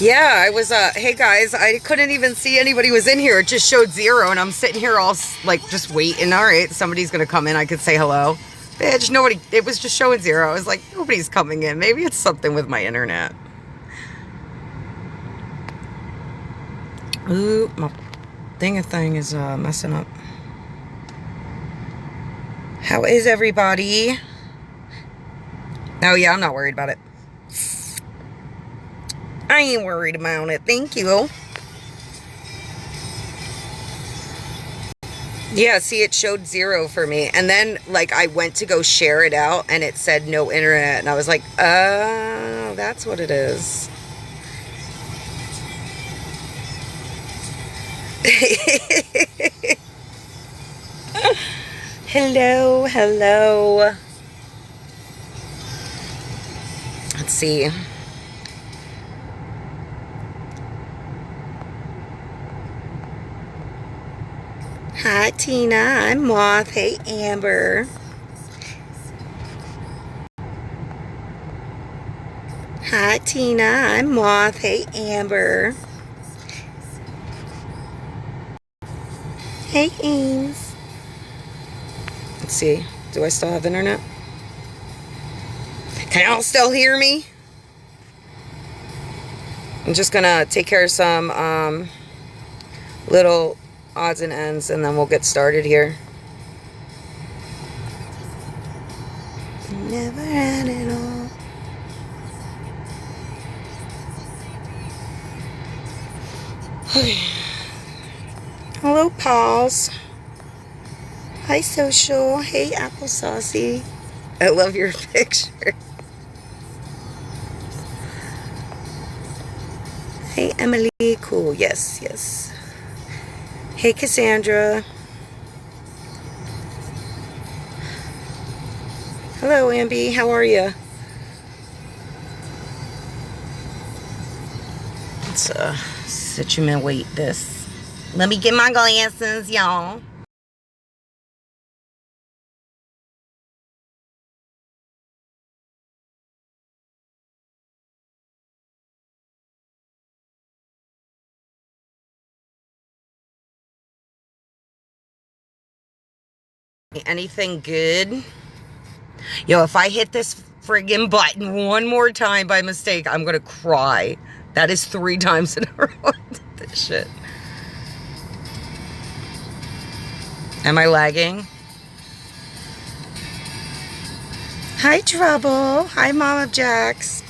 Yeah, I was, hey guys, I couldn't even see anybody was in here. It just showed 0, and I'm sitting here all, like, just waiting. All right, somebody's gonna come in. I could say hello. Bitch, nobody, it was just showing 0. I was like, nobody's coming in. Maybe it's something with my internet. Ooh, my thing is, messing up. How is everybody? Oh, yeah, I'm not worried about it. I ain't worried about it. Thank you. Yeah, see, it showed 0 for me. And then, like, I went to go share it out, and it said no internet. And I was like, oh, that's what it is. Hello, hello. Let's see. Hi, Tina. I'm Moth. Hey, Amber. Hi, Tina. I'm Moth. Hey, Amber. Hey, Ames. Let's see. Do I still have internet? Can y'all still hear me? I'm just gonna take care of some little odds and ends, and then we'll get started here. Never had it all. Okay. Hello, Pauls. Hi, Social. Hey, Apple Saucy. I love your picture. Hey, Emily. Cool. Yes, yes. Hey, Cassandra. Hello, Amby. How are you? Let's sit you and wait this. Let me get my glasses, y'all. Anything good? Yo, if I hit this friggin' button one more time by mistake, I'm gonna cry. That is 3 times in a row I did this shit. Am I lagging? Hi, Trouble. Hi, Mom of Jax.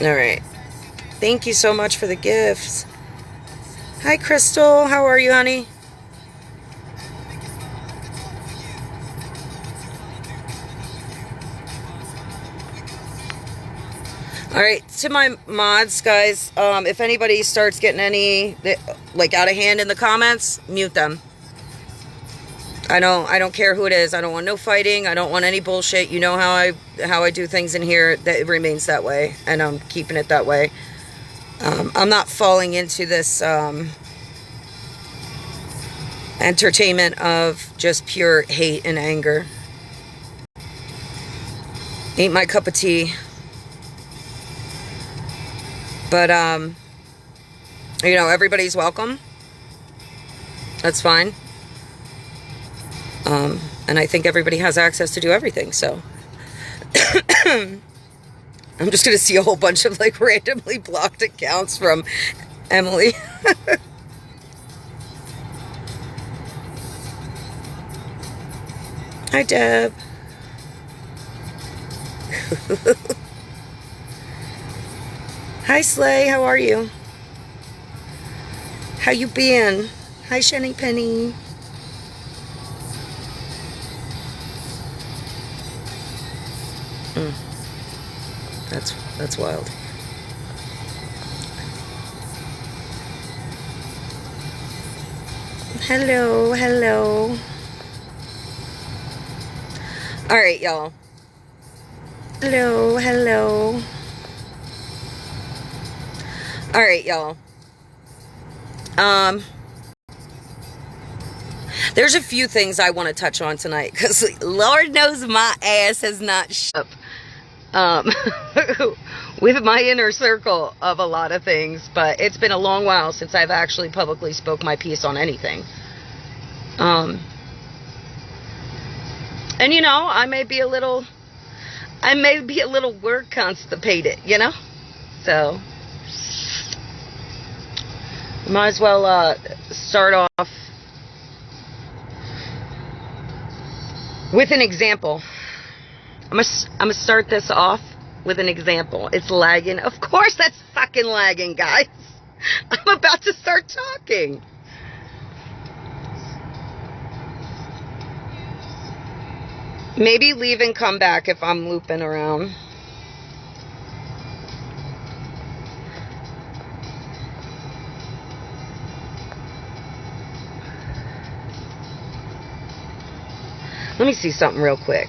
All right. Thank you so much for the gifts. Hi, Crystal. How are you, honey? All right, to my mods, guys, if anybody starts getting any, like, out of hand in the comments, mute them. I don't care who it is. I don't want no fighting. I don't want any bullshit. You know how I do things in here. That it remains that way, and I'm keeping it that way. I'm not falling into this entertainment of just pure hate and anger. Ain't my cup of tea. But you know, everybody's welcome. That's fine. And I think everybody has access to do everything, so. I'm just going to see a whole bunch of, like, randomly blocked accounts from Emily. Hi, Deb. Hi, Slay. How are you? How you been? Hi, Shiny Penny. That's wild. Hello, hello. All right, y'all. Hello, hello. All right, y'all. There's a few things I want to touch on tonight because Lord knows my ass has not shut up with my inner circle of a lot of things, but it's been a long while since I've actually publicly spoke my piece on anything. And you know, I may be a little word constipated, you know, so might as well start off with an example. I'm gonna start this off with an example. It's lagging. Of course that's fucking lagging, guys. I'm about to start talking. Maybe leave and come back if I'm looping around. Let me see something real quick.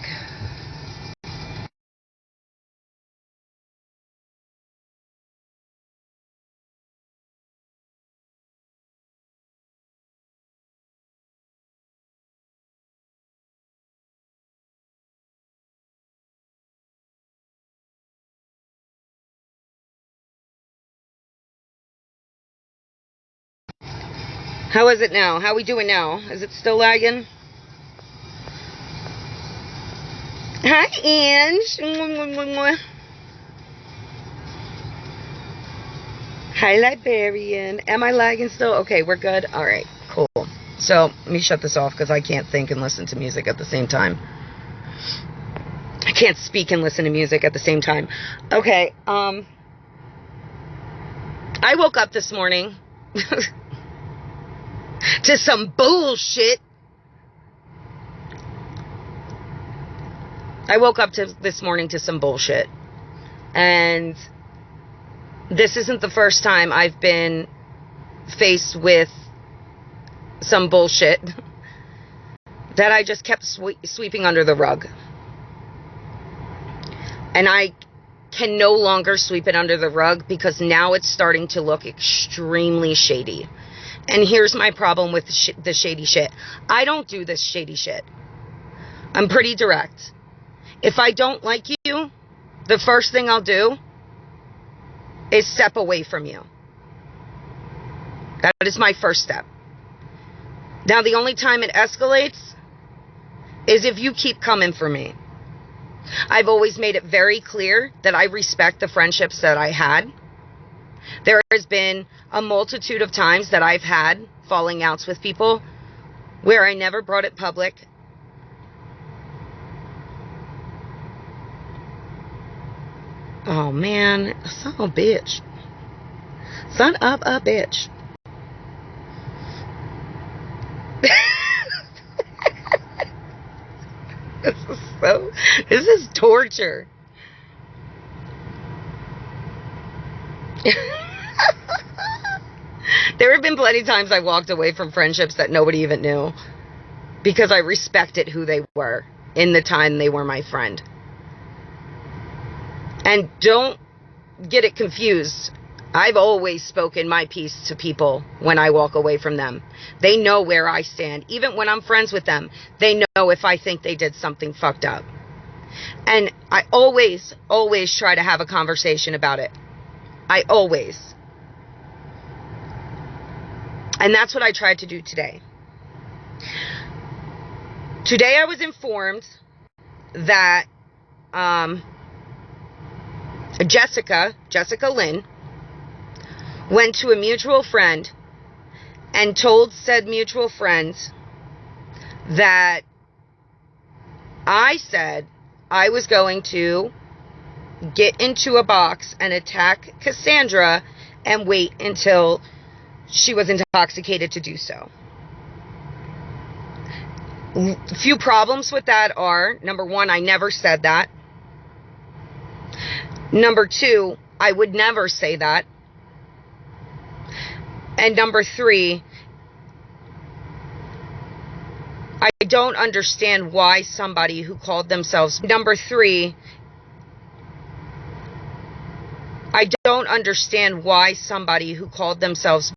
How is it now? How we doing now? Is it still lagging? Hi, Ange. Hi, Liberian. Am I lagging still? Okay, we're good. All right, cool. So let me shut this off because I can't think and listen to music at the same time. I can't speak and listen to music at the same time. Okay, I woke up this morning to some bullshit. I woke up this morning to some bullshit. And this isn't the first time I've been faced with some bullshit that I just kept sweeping under the rug. And I can no longer sweep it under the rug because now it's starting to look extremely shady. And here's my problem with the shady shit. I don't do this shady shit. I'm pretty direct. If I don't like you, the first thing I'll do is step away from you. That is my first step. Now, the only time it escalates is if you keep coming for me. I've always made it very clear that I respect the friendships that I had. There has been a multitude of times that I've had falling outs with people where I never brought it public. Oh, man. Son of a bitch. Son of a bitch. This is torture. There have been plenty of times I walked away from friendships that nobody even knew because I respected who they were in the time they were my friend. And don't get it confused. I've always spoken my piece to people when I walk away from them. They know where I stand. Even when I'm friends with them, they know if I think they did something fucked up. And I always try to have a conversation about it. I always. And that's what I tried to do today. Today I was informed that Jessica Lynn, went to a mutual friend and told said mutual friend that I said I was going to get into a box and attack Cassandra and wait until she was intoxicated to do so. A few problems with that are, number one, I never said that. Number two, I would never say that. And number three, I don't understand why somebody who called themselves... Number three, I don't understand why somebody who called themselves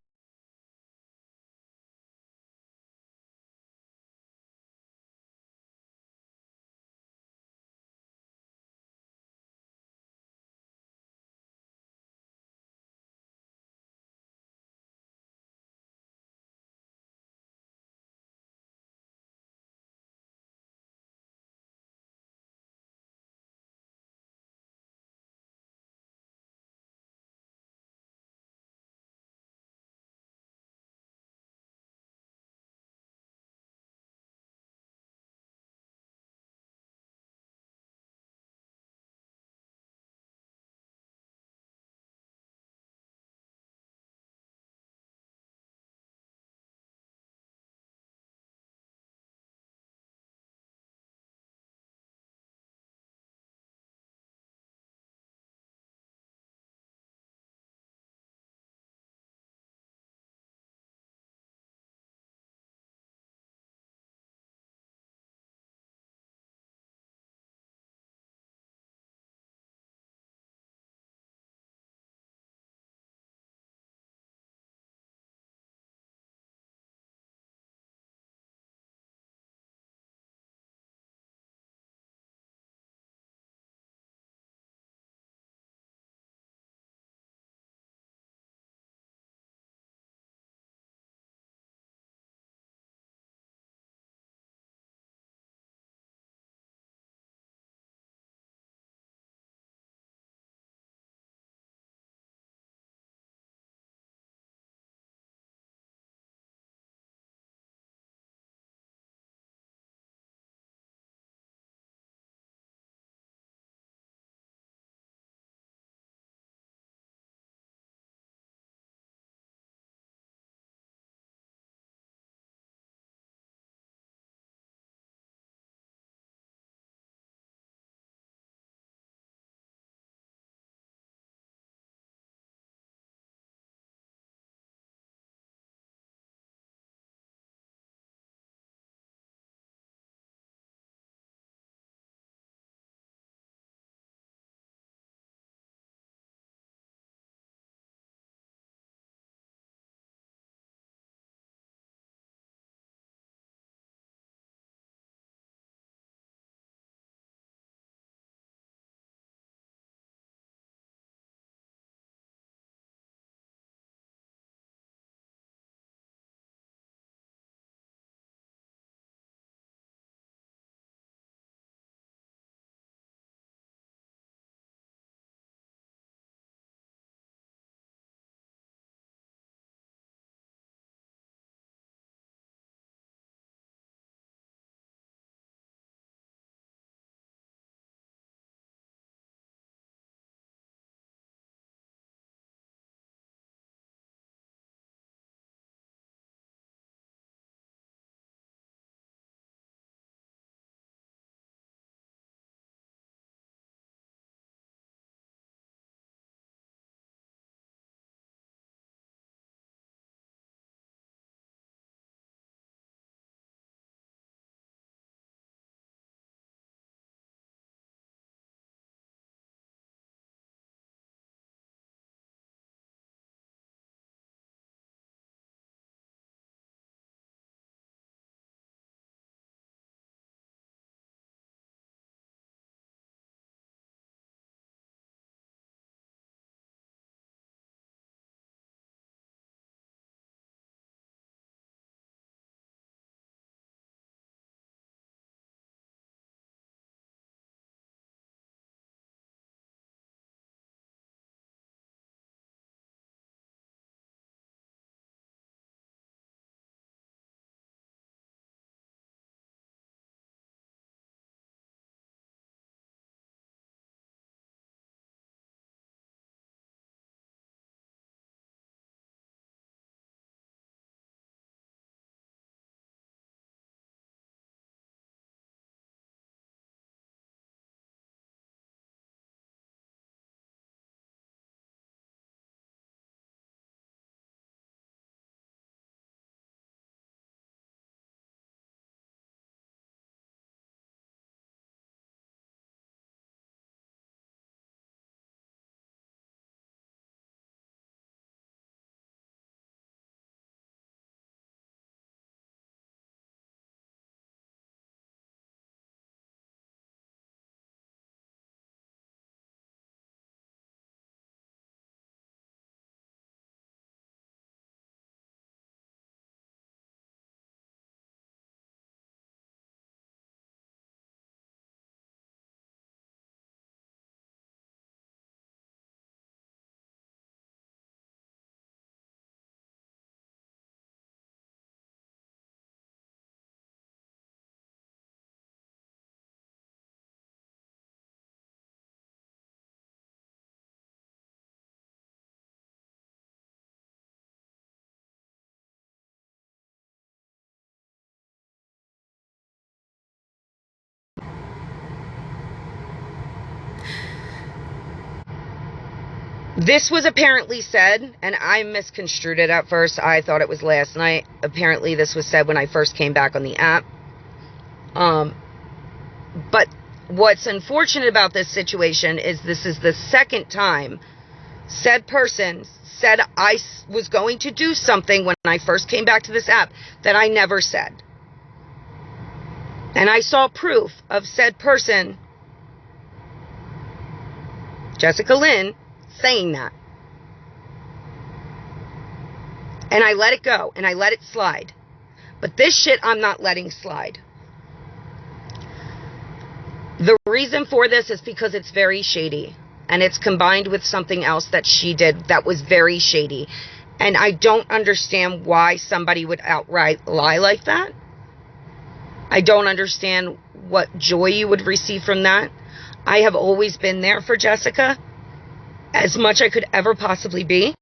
This was apparently said, and I misconstrued it at first. I thought it was last night. Apparently this was said when I first came back on the app. But what's unfortunate about this situation is this is the second time said person said I was going to do something when I first came back to this app that I never said. And I saw proof of said person, Jessica Lynn, saying that. And I let it go, and I let it slide. But this shit I'm not letting slide. The reason for this is because it's very shady. And it's combined with something else that she did that was very shady. And I don't understand why somebody would outright lie like that. I don't understand what joy you would receive from that. I have always been there for Jessica, as much I could ever possibly be.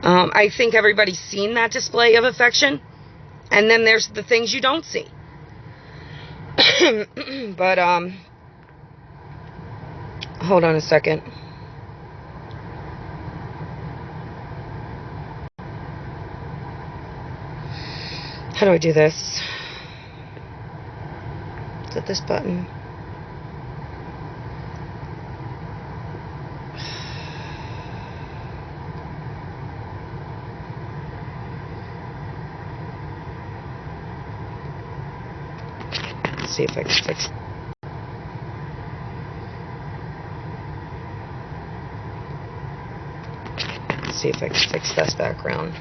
I think everybody's seen that display of affection. And then there's the things you don't see. But, hold on a second. How do I do this? Is it this button? Let's see if I can fix it. Let's see if I can fix this background.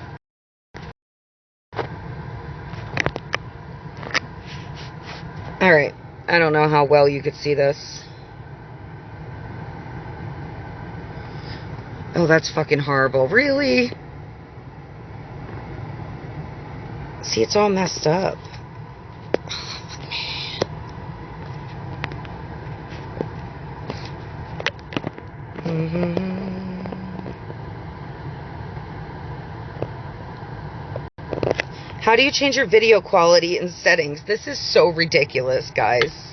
Alright, I don't know how well you could see this. Oh, that's fucking horrible. Really? See, it's all messed up. How do you change your video quality in settings? This is so ridiculous, guys.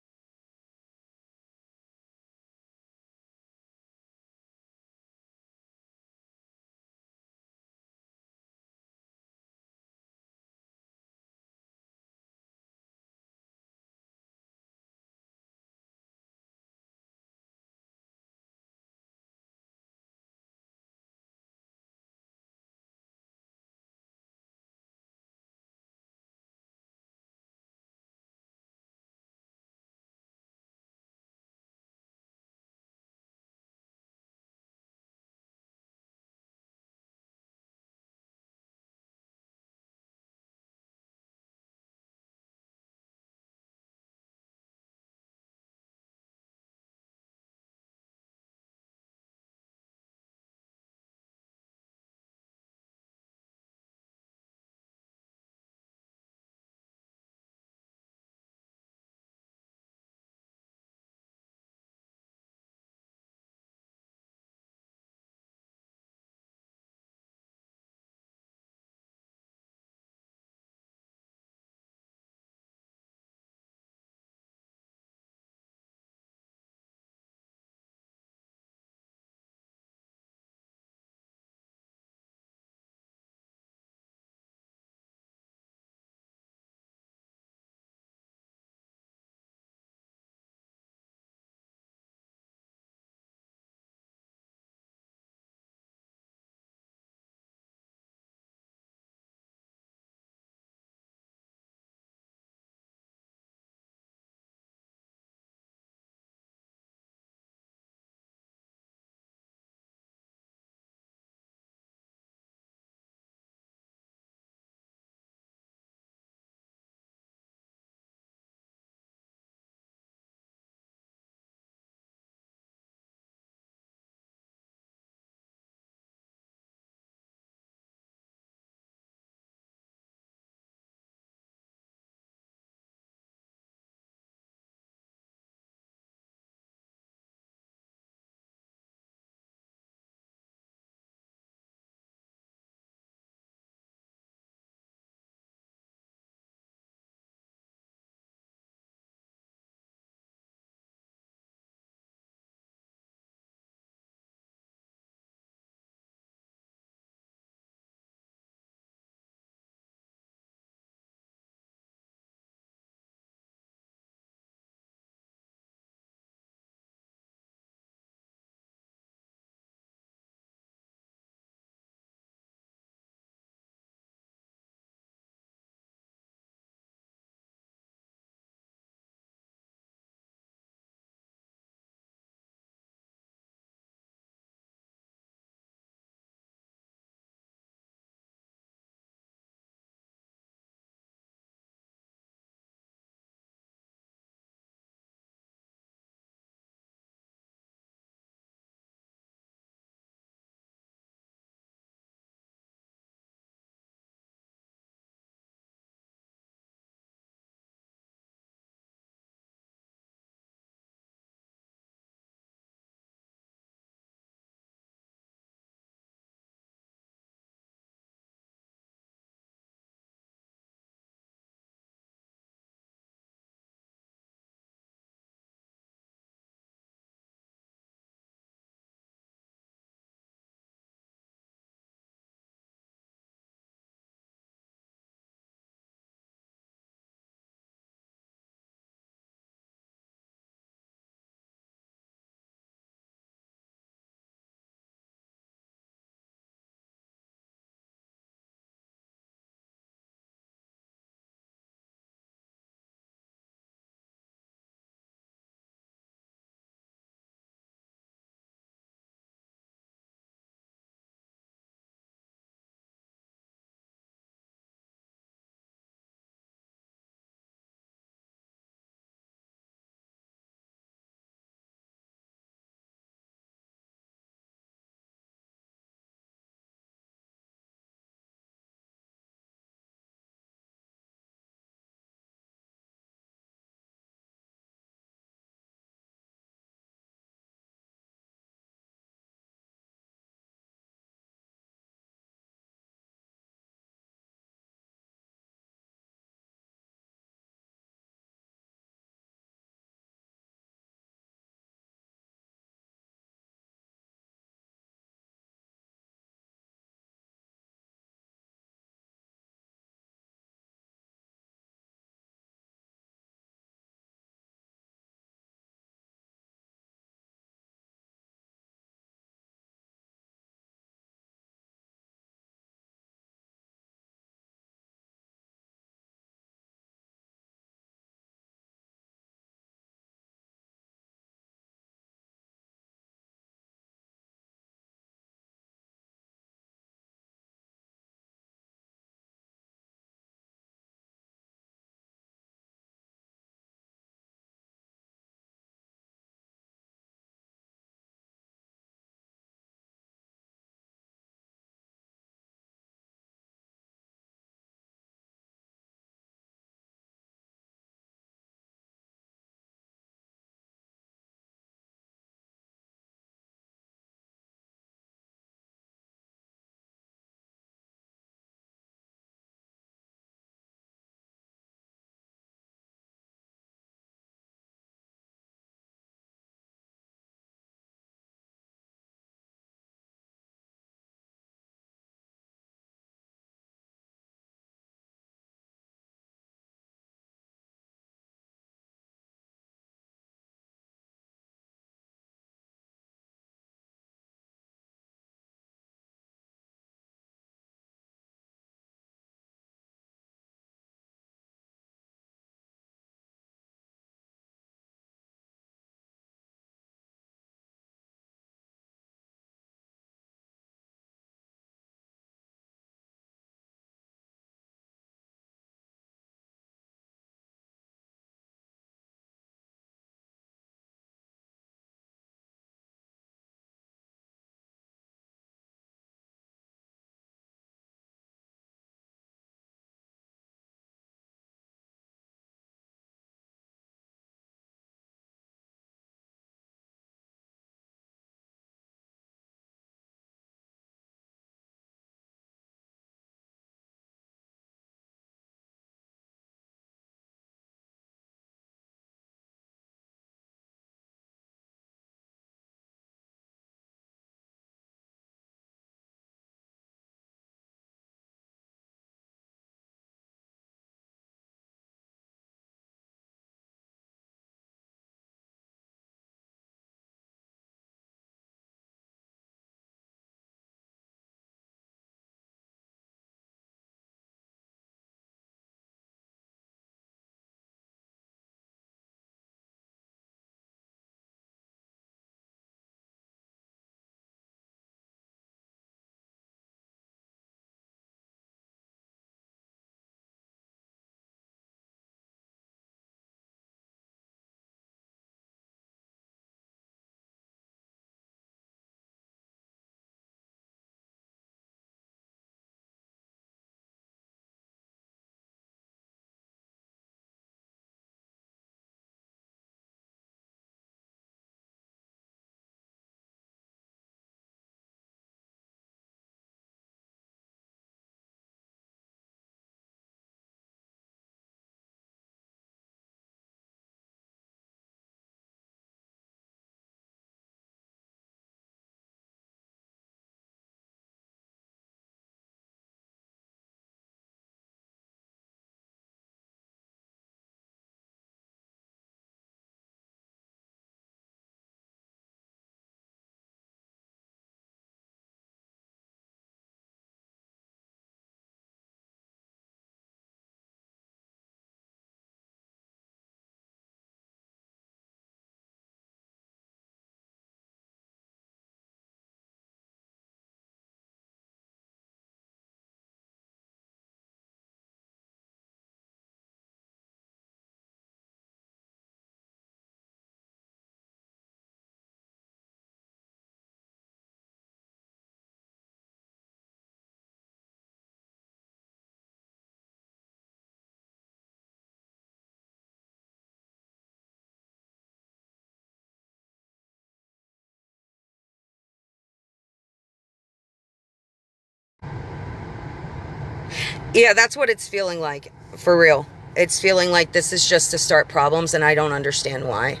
Yeah, that's what it's feeling like, for real. It's feeling like this is just to start problems, and I don't understand why.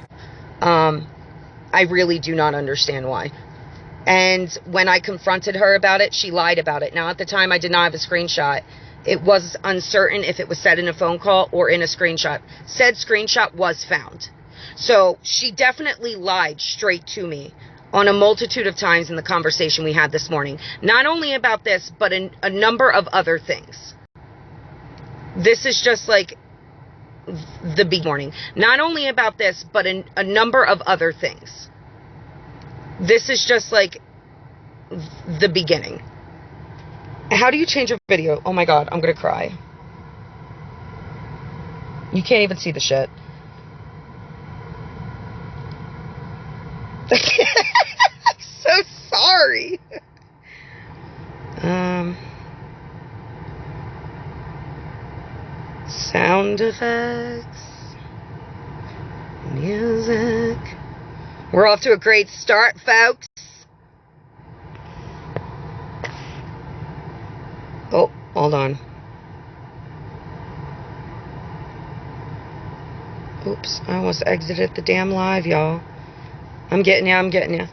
Um, I really do not understand why. And when I confronted her about it, she lied about it. Now, at the time, I did not have a screenshot. It was uncertain if it was said in a phone call or in a screenshot. Said screenshot was found. So she definitely lied straight to me on a multitude of times in the conversation we had this morning. Not only about this, but a number of other things. This is just like the big morning. Not only about this, but a number of other things. This is just like the beginning. How do you change a video? Oh my god, I'm gonna cry. You can't even see the shit. I'm so sorry. Sound effects. Music. We're off to a great start, folks. Oh, hold on. Oops, I almost exited the damn live, y'all. I'm getting ya.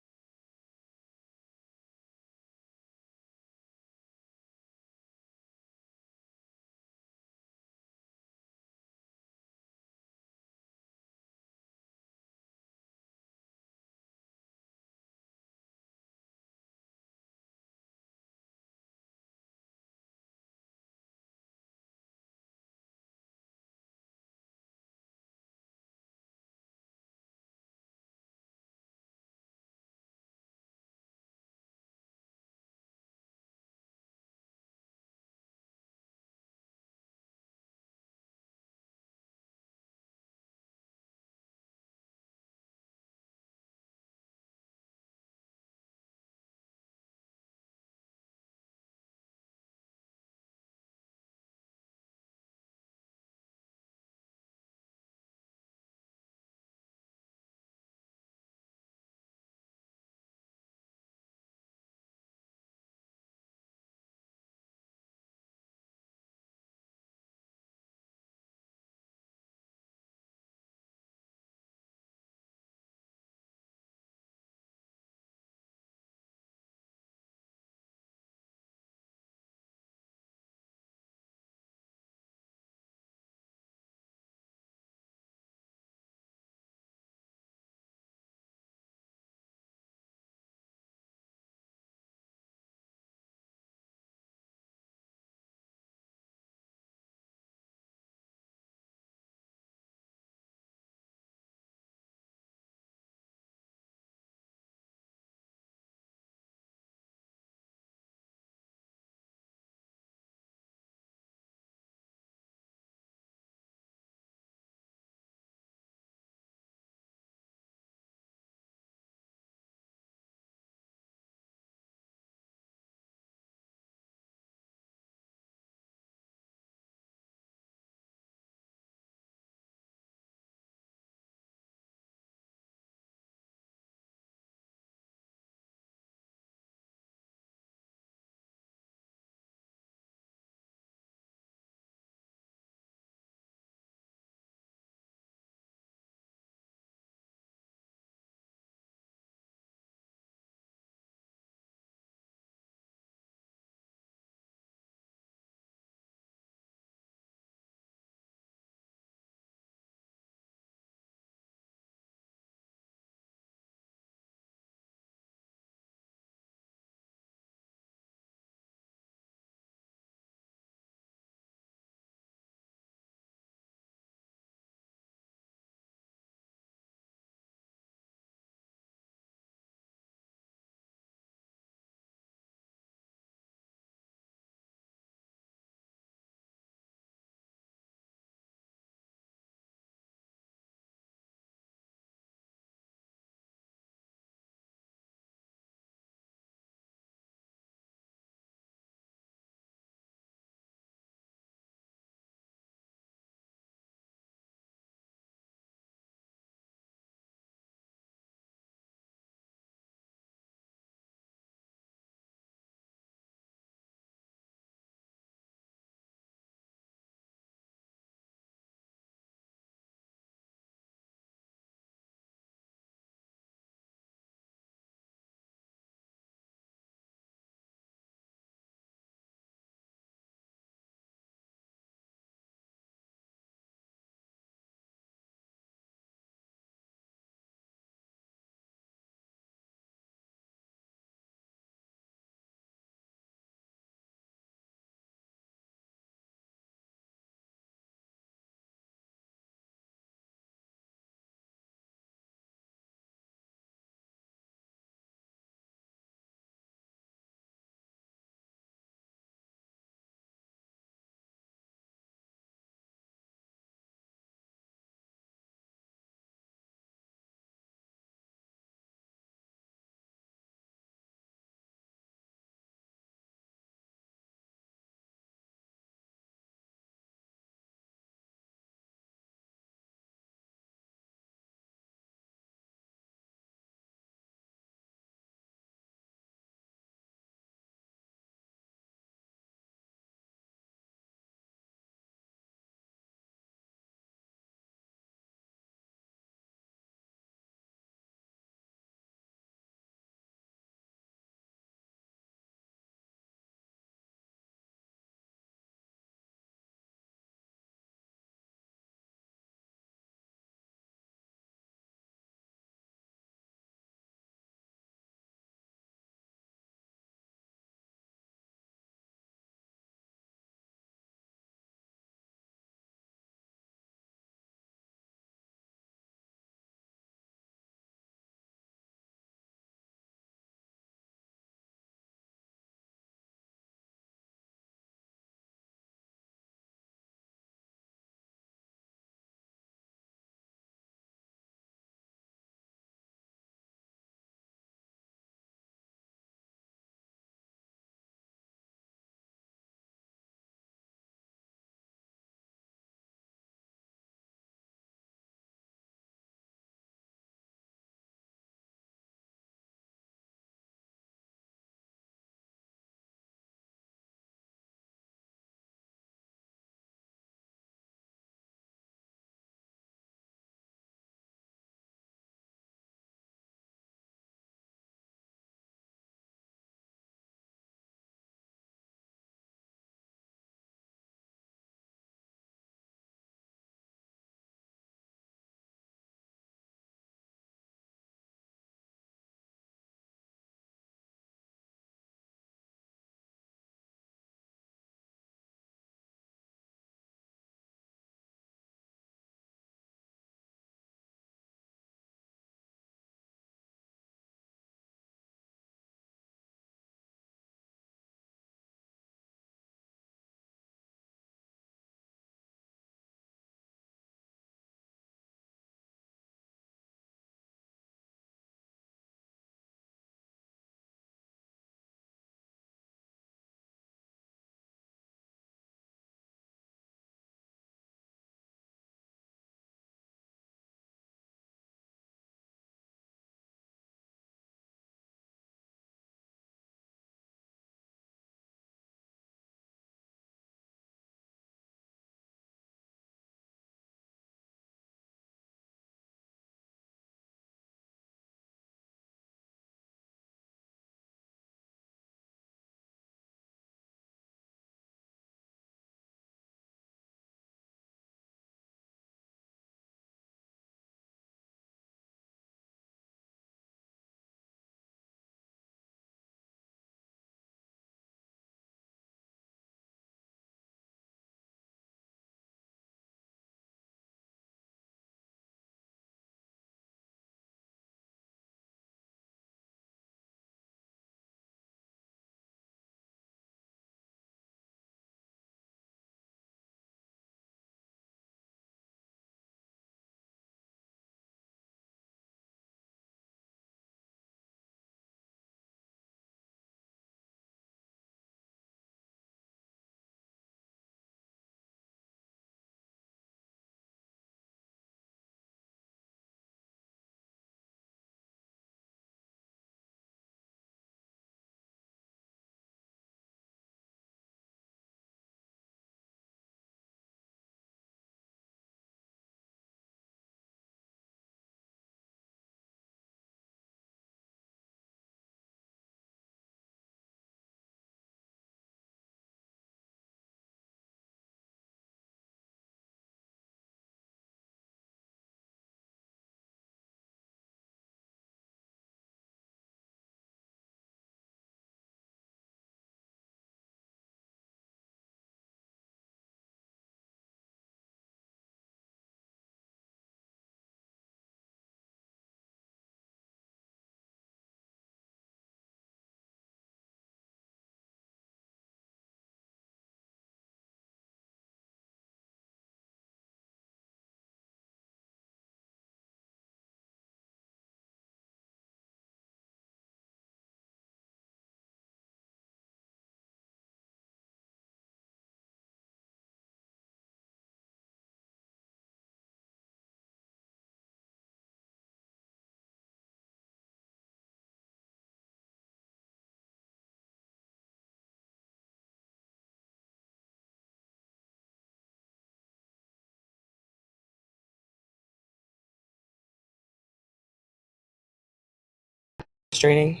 Straining.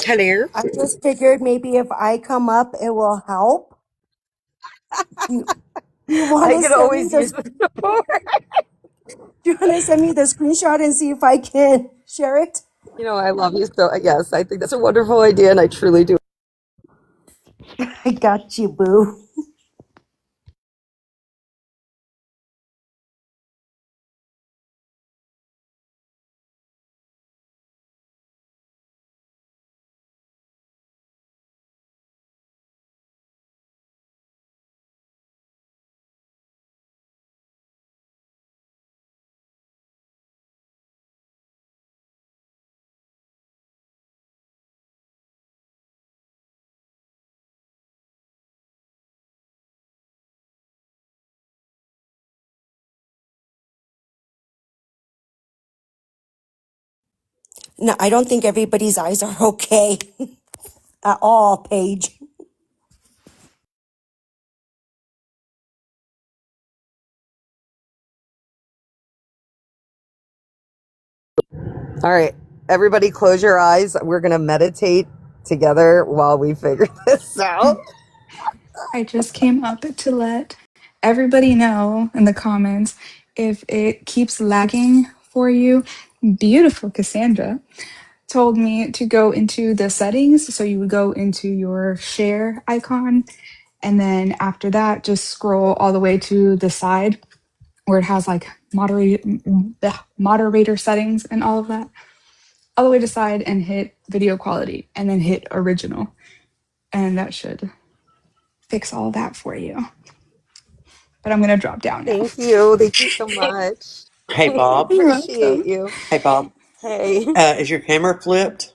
Hello. I just figured maybe if I come up, it will help. You want I to could send me always use the the support. Do you want to send me the screenshot and see if I can share it? You know, I love you so. Yes, I think that's a wonderful idea, and I truly do. I got you, boo. No, I don't think everybody's eyes are okay at all, Paige. All right, everybody, close your eyes. We're gonna meditate together while we figure this out. I just came up to let everybody know in the comments if it keeps lagging for you. Beautiful Cassandra told me to go into the settings. So you would go into your share icon, and then after that, just scroll all the way to the side where it has like moderator settings and all of that, all the way to side, and hit video quality, and then hit original. And that should fix all that for you. But I'm going to drop down now. Thank you. Thank you so much. Hey, Bob. You're Appreciate welcome. you. Hey, Bob. Hey. Is your camera flipped?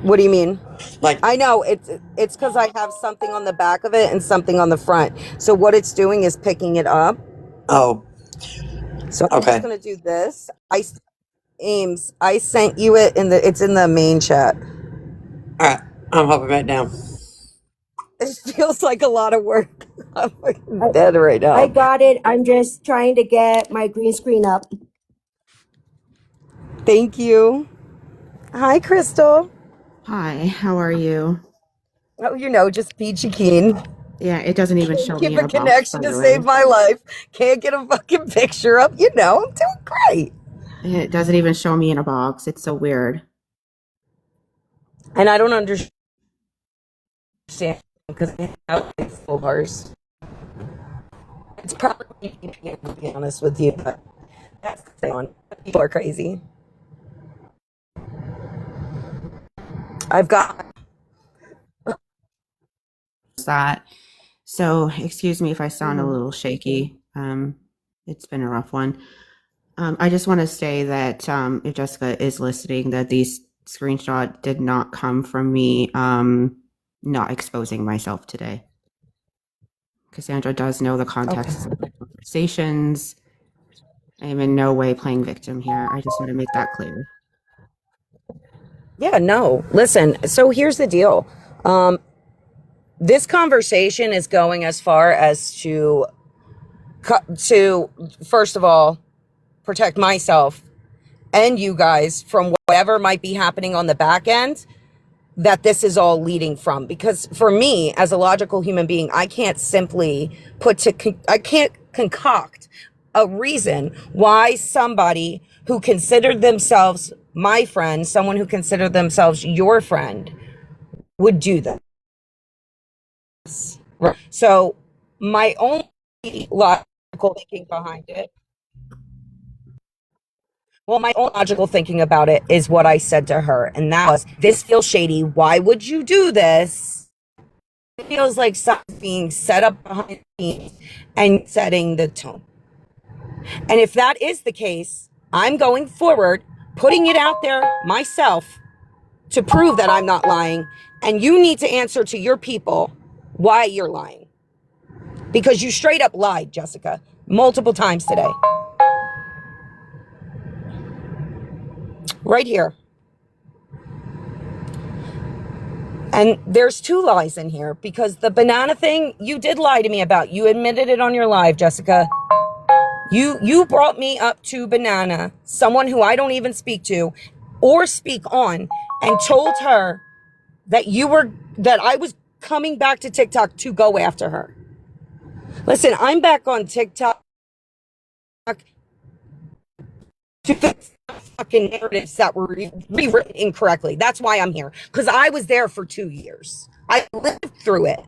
What do you mean? Like, I know it's because I have something on the back of it and something on the front. So what it's doing is picking it up. oh, So I'm just okay. gonna do this. Ames, I sent you it it's in the main chat. All right. I'm hopping back down. It feels like a lot of work. I'm fucking I, dead right I now. got it. I'm just trying to get my green screen up. Thank you. Hi, Crystal. Hi, how are you? Oh, you know, just peachy keen. Yeah, it doesn't even Can't show me keep in a a box, connection by to the save way. my life. Can't get a fucking picture up. You know, I'm doing great. It doesn't even show me in a box. It's so weird. And I don't understand because I have it's full bars. It's probably VPN, to be honest with you, but that's the thing on. People are crazy. I've got That. So, excuse me if I sound a little shaky. It's been a rough one. I just want to say that if Jessica is listening, that these screenshot did not come from me not exposing myself today. Cassandra does know the context of the conversations. I am in no way playing victim here. I just want to make that clear. Yeah, no. Listen, so here's the deal. This conversation is going as far as to first of all protect myself and you guys from whatever might be happening on the back end that this is all leading from. Because for me, as a logical human being, I can't simply I can't concoct a reason why somebody who considered themselves my friend, someone who considered themselves your friend, would do that. Right. So my own logical thinking behind it, well, my own logical thinking about it is what I said to her. And that was, this feels shady. Why would you do this? It feels like something being set up behind the scenes and setting the tone. And if that is the case, I'm going forward, putting it out there myself to prove that I'm not lying. And you need to answer to your people why you're lying. Because you straight up lied, Jessica, multiple times today. Right here. And there's two lies in here because the banana thing, you did lie to me about. You admitted it on your live, Jessica. You brought me up to Banana, someone who I don't even speak to or speak on, and told her that I was coming back to TikTok to go after her. Listen, I'm back on TikTok to fix fucking narratives that were rewritten incorrectly. That's why I'm here. Because I was there for 2 years. I lived through it.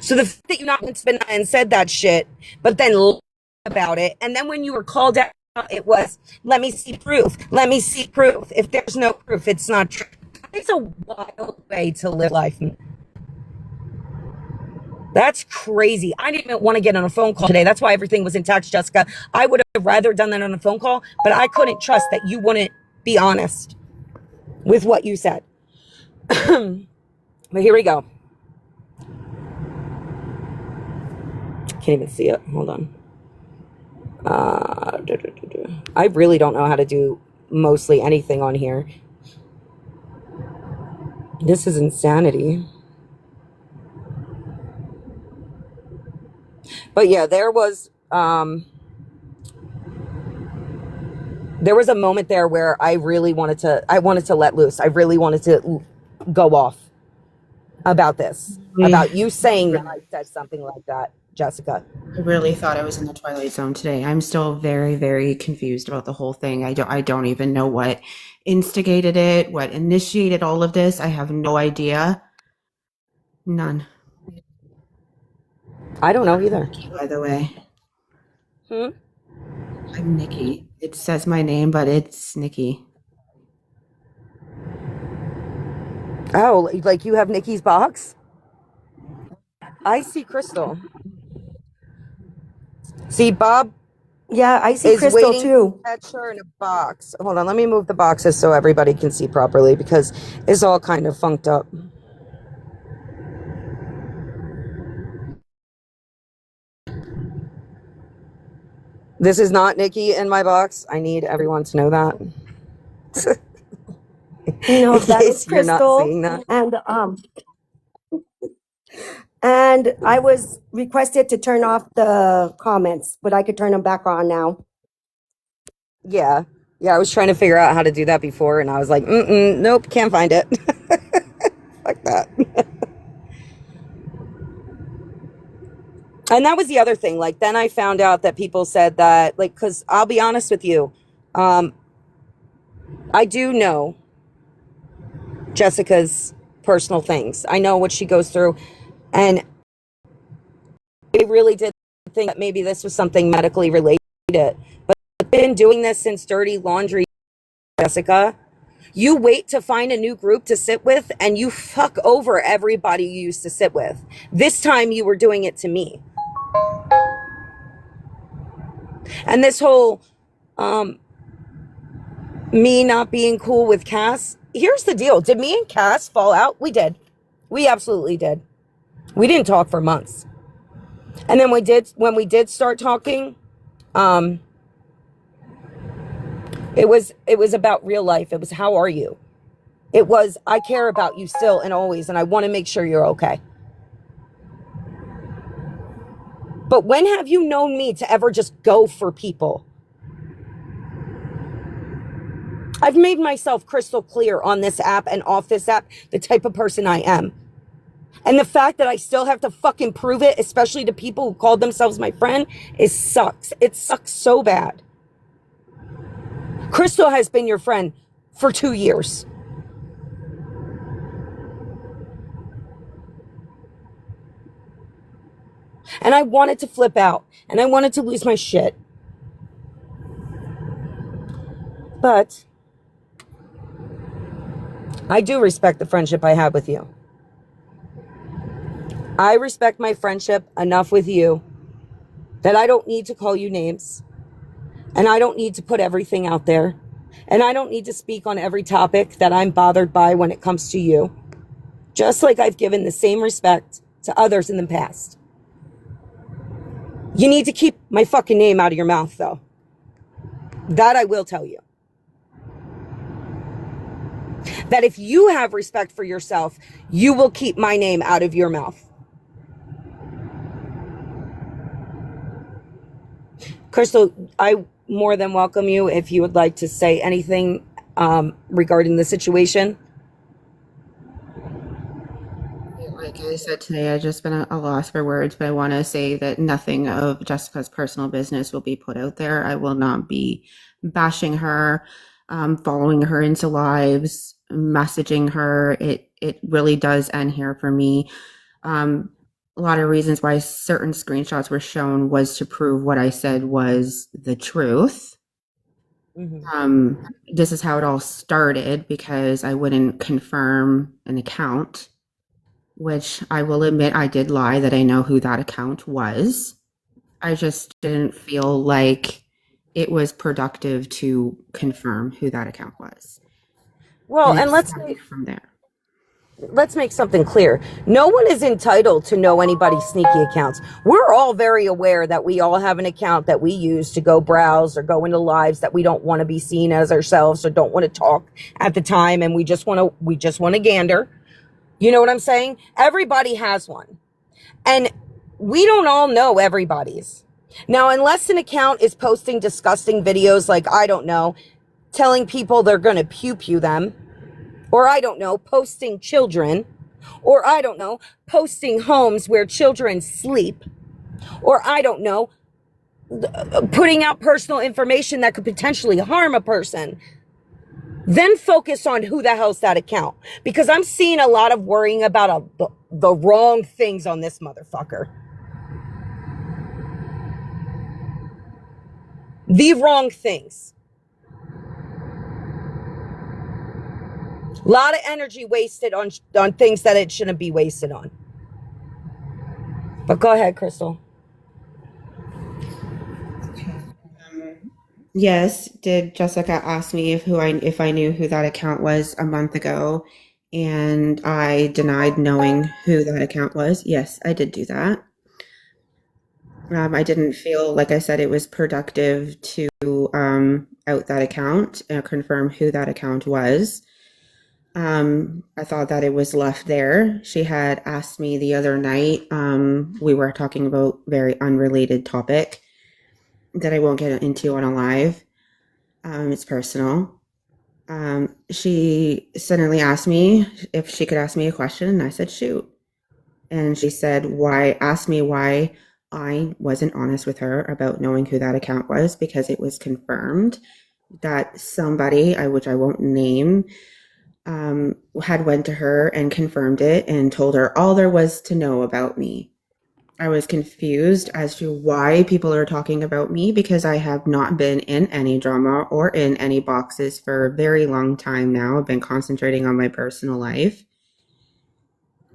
So the fact that you not been and said that shit, but then about it, and then when you were called out, it was, let me see proof. Let me see proof. If there's no proof, it's not true. It's a wild way to live life. That's crazy. I didn't even want to get on a phone call today. That's why everything was in text, Jessica. I would have rather done that on a phone call, but I couldn't trust that you wouldn't be honest with what you said. But here we go. Can't even see it. Hold on. I really don't know how to do mostly anything on here. This is insanity. But yeah, there was a moment there where I really wanted to let loose. I really wanted to go off about this, about you saying that I said something like that, Jessica. I really thought I was in the Twilight Zone today. I'm still very, very confused about the whole thing. I don't even know what instigated it, what initiated all of this. I have no idea. None. I don't know either. By the way. I'm Nikki. It says my name, but it's Nikki. Oh, like you have Nikki's box? I see Crystal. See, Bob. Yeah, I see Crystal too. Catch her in a box. Hold on, let me move the boxes so everybody can see properly because it's all kind of funked up. This is not Nikki in my box. I need everyone to know that. No, that is You're not Crystal. seeing that. And I was requested to turn off the comments, but I could turn them back on now. Yeah. Yeah, I was trying to figure out how to do that before, and I was like, nope, can't find it. Fuck that. And that was the other thing. Like, then I found out that people said that, like, because I'll be honest with you, I do know Jessica's personal things. I know what she goes through. And I really did think that maybe this was something medically related. But I've been doing this since Dirty Laundry, Jessica. You wait to find a new group to sit with, and you fuck over everybody you used to sit with. This time you were doing it to me. And this whole me not being cool with Cass, here's the deal. Did me and Cass fall out? We did. We absolutely did. We didn't talk for months. And then when we did start talking, it was about real life. It was, how are you? It was, I care about you still and always, and I want to make sure you're okay. But when have you known me to ever just go for people? I've made myself crystal clear on this app and off this app, the type of person I am. And the fact that I still have to fucking prove it, especially to people who called themselves my friend, sucks. It sucks so bad. Crystal has been your friend for 2 years. And I wanted to flip out. And I wanted to lose my shit. But I do respect the friendship I have with you. I respect my friendship enough with you that I don't need to call you names. And I don't need to put everything out there. And I don't need to speak on every topic that I'm bothered by when it comes to you. Just like I've given the same respect to others in the past. You need to keep my fucking name out of your mouth, though. That I will tell you. That if you have respect for yourself, you will keep my name out of your mouth. Crystal, I more than welcome you if you would like to say anything regarding the situation. Like I said today, I've just been a loss for words, but I want to say that nothing of Jessica's personal business will be put out there. I will not be bashing her, following her into lives, messaging her. It really does end here for me. A lot of reasons why certain screenshots were shown was to prove what I said was the truth. This is how it all started because I wouldn't confirm an account, which I will admit I did lie that I know who that account was. I just didn't feel like it was productive to confirm who that account was. Well, And and it started from there. let's make something clear. No one is entitled to know anybody's sneaky accounts. We're all very aware that we all have an account that we use to go browse or go into lives that we don't want to be seen as ourselves or don't want to talk at the time, and we just want to gander. You know what I'm saying? Everybody has one. And we don't all know everybody's. Now, unless an account is posting disgusting videos like, I don't know, telling people they're going to pew them, or I don't know, posting children, or I don't know, posting homes where children sleep, or I don't know, putting out personal information that could potentially harm a person, then focus on who the hell's that account. Because I'm seeing a lot of worrying about the wrong things on this motherfucker. The wrong things. A lot of energy wasted on things that it shouldn't be wasted on. But go ahead, Crystal. Yes, did Jessica ask me if I knew who that account was a month ago, and I denied knowing who that account was? Yes, I did do that. I didn't feel, like I said, it was productive to out that account and confirm who that account was. I thought that it was left there. She had asked me the other night, we were talking about very unrelated topic that I won't get into on a live. It's personal. She suddenly asked me if she could ask me a question, and I said, shoot. And she said, asked me why I wasn't honest with her about knowing who that account was, because it was confirmed that somebody, which I won't name, had went to her and confirmed it and told her all there was to know about me. I was confused as to why people are talking about me because I have not been in any drama or in any boxes for a very long time now. I've been concentrating on my personal life.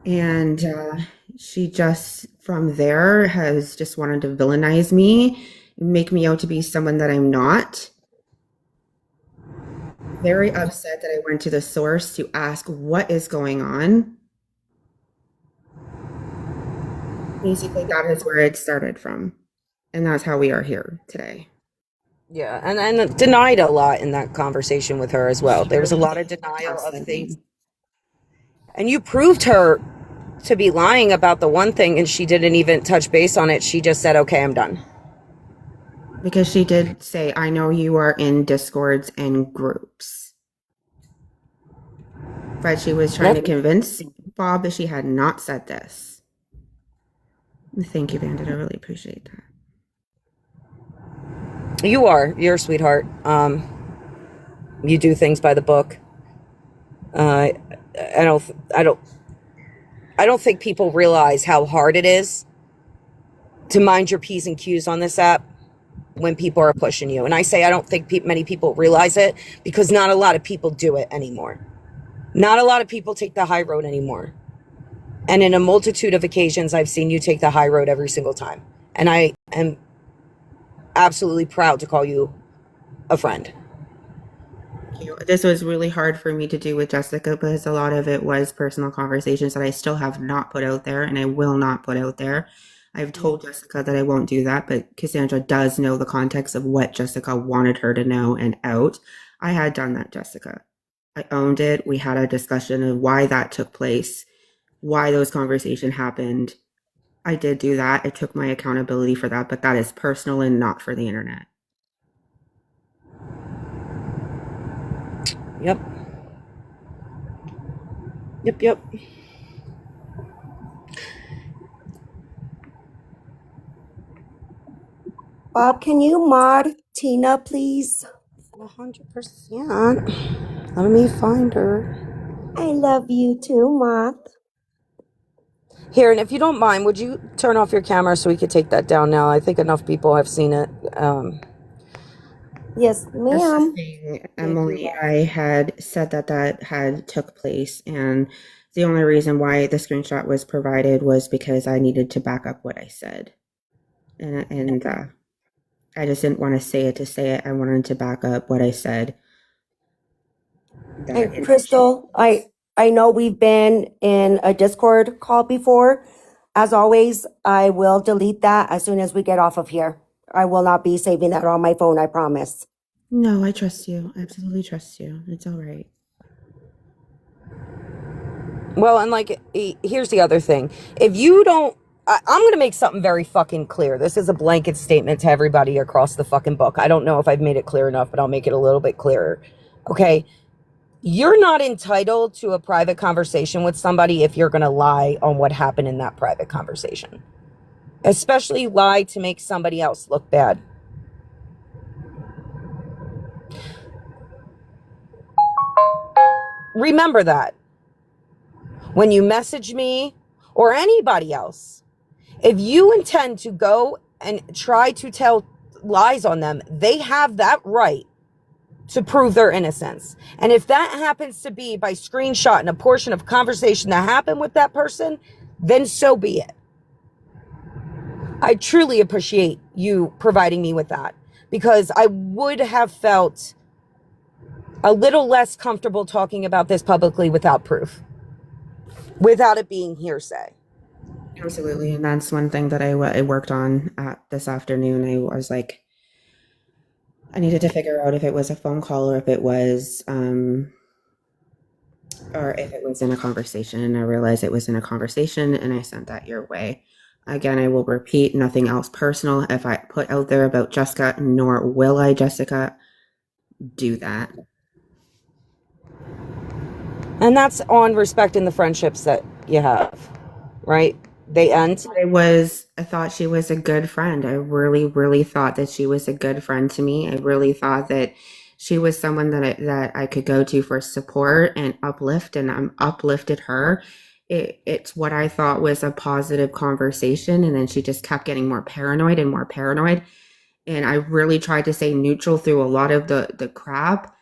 And she just, from there, has just wanted to villainize me, make me out to be someone that I'm not. Very upset that I went to the source to ask what is going on. Basically, that is where it started from. And that's how we are here today. Yeah, and denied a lot in that conversation with her as well. There was a lot of denial of things. And you proved her to be lying about the one thing, and she didn't even touch base on it. She just said, okay, I'm done. Because she did say, I know you are in Discords and groups. But she was trying to convince Bob that she had not said this. Thank you, Bandit. I really appreciate that. You're a sweetheart. You do things by the book. I don't think people realize how hard it is to mind your P's and Q's on this app when people are pushing you. And I say I don't think many people realize it because not a lot of people do it anymore. Not a lot of people take the high road anymore. And in a multitude of occasions, I've seen you take the high road every single time. And I am absolutely proud to call you a friend. This was really hard for me to do with Jessica because a lot of it was personal conversations that I still have not put out there and I will not put out there. I've told Jessica that I won't do that, but Cassandra does know the context of what Jessica wanted her to know and out. I had done that, Jessica. I owned it. We had a discussion of why that took place, why those conversations happened. I did do that. I took my accountability for that, but that is personal and not for the internet. Yep. Yep. Bob, can you mod Tina, please? 100%. Let me find her. I love you too, Moth. Here, and if you don't mind, would you turn off your camera so we could take that down now? I think enough people have seen it. Yes, That's the ma'am. thing, Emily. I had said that had took place, and the only reason why the screenshot was provided was because I needed to back up what I said, and I just didn't want to say it to say it. I wanted to back up what I said. Hey, Crystal, I know we've been in a Discord call before. As always, I will delete that as soon as we get off of here. I will not be saving that on my phone, I promise. No, I trust you. I absolutely trust you. It's all right. Well, and like, here's the other thing. If you don't, I'm going to make something very fucking clear. This is a blanket statement to everybody across the fucking book. I don't know if I've made it clear enough, but I'll make it a little bit clearer. Okay? You're not entitled to a private conversation with somebody if you're going to lie on what happened in that private conversation. Especially lie to make somebody else look bad. Remember that. When you message me or anybody else, if you intend to go and try to tell lies on them, they have that right to prove their innocence. And if that happens to be by screenshotting a portion of conversation that happened with that person, then so be it. I truly appreciate you providing me with that, because I would have felt a little less comfortable talking about this publicly without proof, without it being hearsay. Absolutely. And that's one thing that I worked on this afternoon. I was like, I needed to figure out if it was a phone call or if it was in a conversation. And I realized it was in a conversation, and I sent that your way. Again, I will repeat, nothing else personal. If I put out there about Jessica, nor will I, Jessica, do that. And that's on respecting the friendships that you have, right? They end. I thought she was a good friend. I really, really thought that she was a good friend to me. I really thought that she was someone that I could go to for support and uplift, and I'm uplifted her. It's what I thought was a positive conversation, and then she just kept getting more paranoid and more paranoid. And I really tried to stay neutral through a lot of the crap.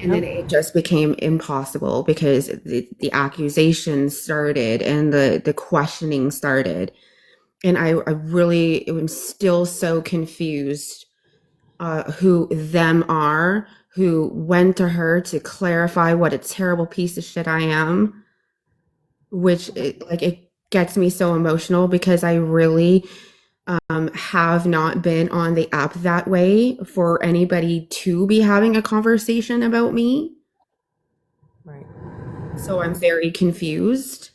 And then it just became impossible because the accusations started and the questioning started. And I really am still so confused who them are, who went to her to clarify what a terrible piece of shit I am, which it gets me so emotional because I really have not been on the app that way for anybody to be having a conversation about me. Right. So I'm very confused.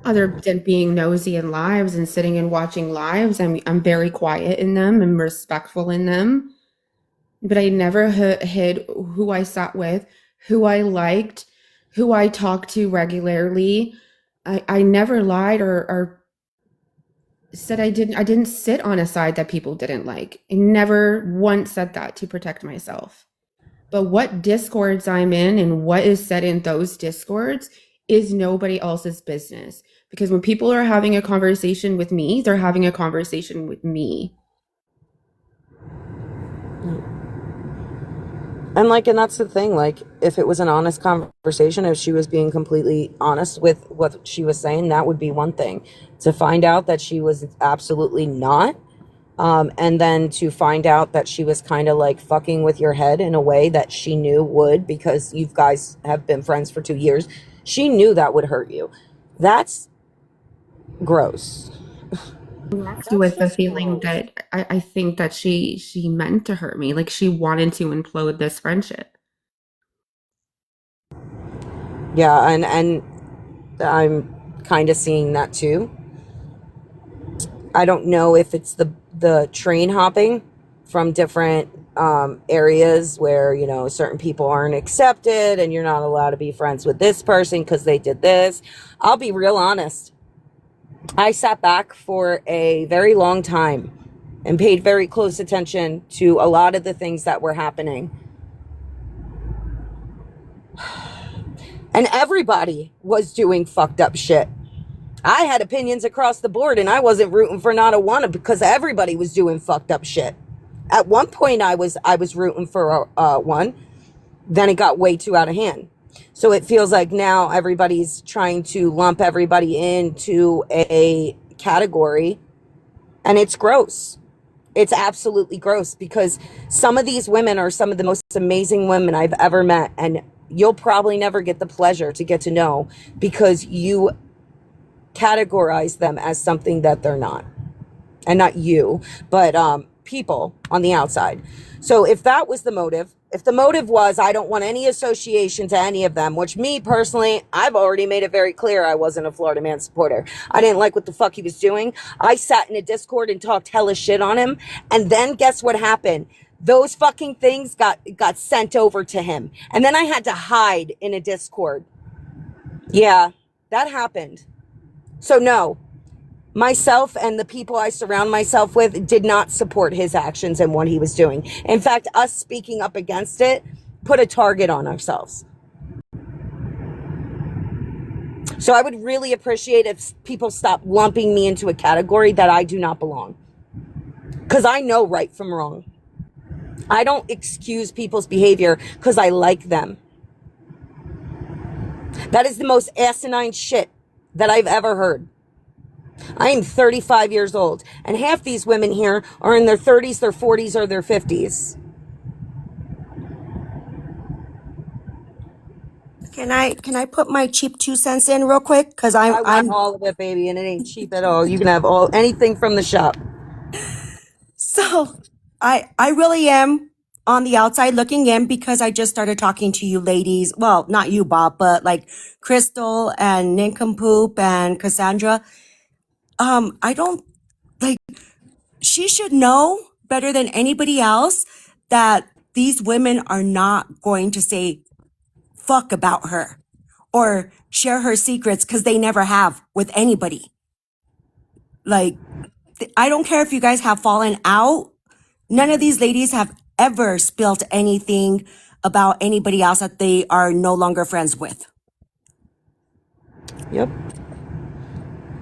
Other than being nosy in lives and sitting and watching lives, I'm very quiet in them and respectful in them. But I never hid who I sat with, who I liked, who I talked to regularly. I never lied or said I didn't sit on a side that people didn't like. I never once said that to protect myself. But what discords I'm in and what is said in those discords is nobody else's business. Because when people are having a conversation with me, they're having a conversation with me. And that's the thing, if it was an honest conversation, if she was being completely honest with what she was saying, that would be one thing. To find out that she was absolutely not, and then to find out that she was kind of fucking with your head in a way that she knew would, because you guys have been friends for 2 years, she knew that would hurt you. That's gross. With the feeling that I think that she meant to hurt me, like she wanted to implode this friendship. Yeah, and I'm kind of seeing that too. I don't know if it's the train hopping from different areas where, you know, certain people aren't accepted and you're not allowed to be friends with this person because they did this. I'll be real honest. I sat back for a very long time and paid very close attention to a lot of the things that were happening. And everybody was doing fucked up shit. I had opinions across the board and I wasn't rooting for not a one because everybody was doing fucked up shit. At one point I was rooting for one. Then it got way too out of hand. So it feels like now everybody's trying to lump everybody into a category, and it's gross. It's absolutely gross because some of these women are some of the most amazing women I've ever met, and you'll probably never get the pleasure to get to know because you categorize them as something that they're not. And not you, but people on the outside. So if that was the motive, if the motive was I don't want any association to any of them, which me personally, I've already made it very clear I wasn't a Florida man supporter. I didn't like what the fuck he was doing. I sat in a Discord and talked hella shit on him. And then guess what happened? Those fucking things got sent over to him. And then I had to hide in a Discord. Yeah, that happened. So no, myself and the people I surround myself with did not support his actions and what he was doing. In fact, us speaking up against it put a target on ourselves. So I would really appreciate if people stop lumping me into a category that I do not belong. Because I know right from wrong. I don't excuse people's behavior because I like them. That is the most asinine shit that I've ever heard. I am 35 years old, and half these women here are in their 30s, their 40s, or their 50s. Can I put my cheap 2 cents in real quick? Because I want I'm all of it, baby, and it ain't cheap at all. You can have anything from the shop. so I really am on the outside looking in because I just started talking to you ladies. Well, not you, Bob, but like Crystal and Nincompoop and Cassandra. I don't like, she should know better than anybody else that these women are not going to say fuck about her or share her secrets because they never have with anybody. Like, I don't care if you guys have fallen out. None of these ladies have ever spilled anything about anybody else that they are no longer friends with. Yep.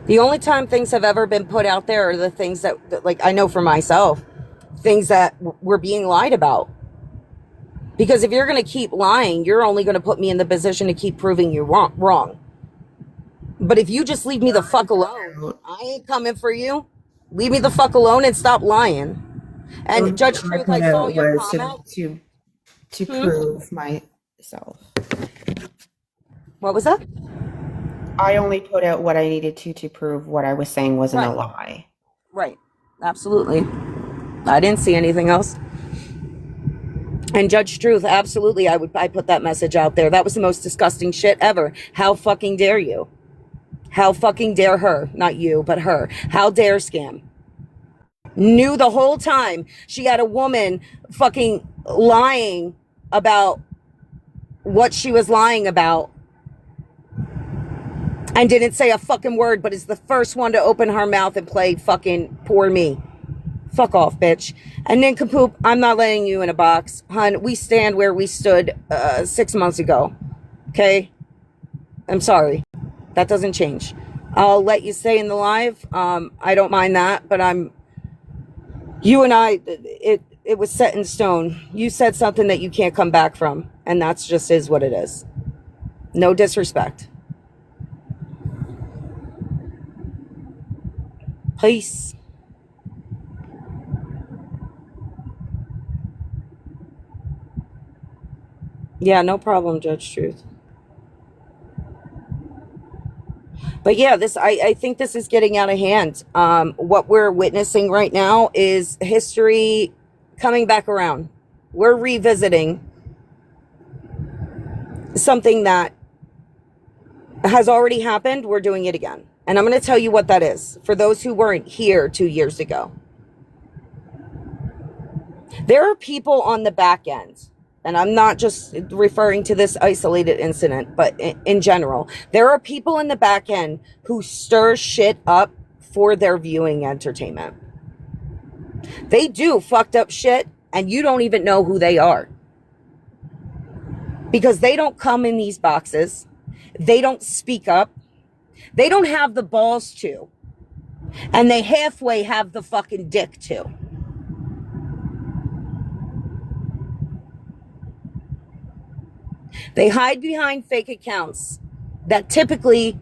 The only time things have ever been put out there are the things that like, I know for myself, things that were being lied about. Because if you're going to keep lying, you're only going to put me in the position to keep proving you wrong. But if you just leave me the fuck alone, I ain't coming for you. Leave me the fuck alone and stop lying. And Judge Truth, I saw your comment. To prove myself. What was that? I only put out what I needed to prove what I was saying wasn't a lie. Right. Absolutely. I didn't see anything else. And Judge Truth, absolutely, I put that message out there. That was the most disgusting shit ever. How fucking dare you? How fucking dare her? Not you, but her. How dare scam? Knew the whole time she had a woman fucking lying about what she was lying about and didn't say a fucking word, but is the first one to open her mouth and play fucking poor me. Fuck off, bitch. And Nincompoop, I'm not letting you in a box. Hun, we stand where we stood 6 months ago. Okay? I'm sorry. That doesn't change. I'll let you stay in the live. I don't mind that, but you and I, it was set in stone. You said something that you can't come back from, and that's just is what it is. No disrespect. Peace. Yeah, no problem, Judge Truth. But yeah, I think this is getting out of hand. What we're witnessing right now is history coming back around. We're revisiting something that has already happened. We're doing it again. And I'm going to tell you what that is. For those who weren't here 2 years ago, there are people on the back end, and I'm not just referring to this isolated incident, but in general, there are people in the back end who stir shit up for their viewing entertainment. They do fucked up shit, and you don't even know who they are. Because they don't come in these boxes. They don't speak up. They don't have the balls to. And they halfway have the fucking dick to. They hide behind fake accounts that typically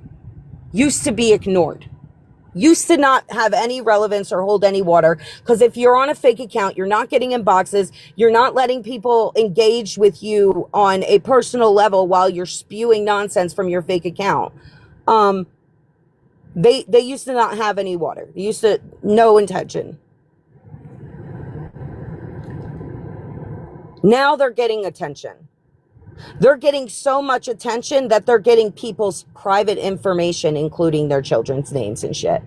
used to be ignored. Used to not have any relevance or hold any water. Because if you're on a fake account, you're not getting in boxes. You're not letting people engage with you on a personal level while you're spewing nonsense from your fake account. They used to not have any water. They used to no intention. Now they're getting attention. They're getting so much attention that they're getting people's private information, including their children's names and shit.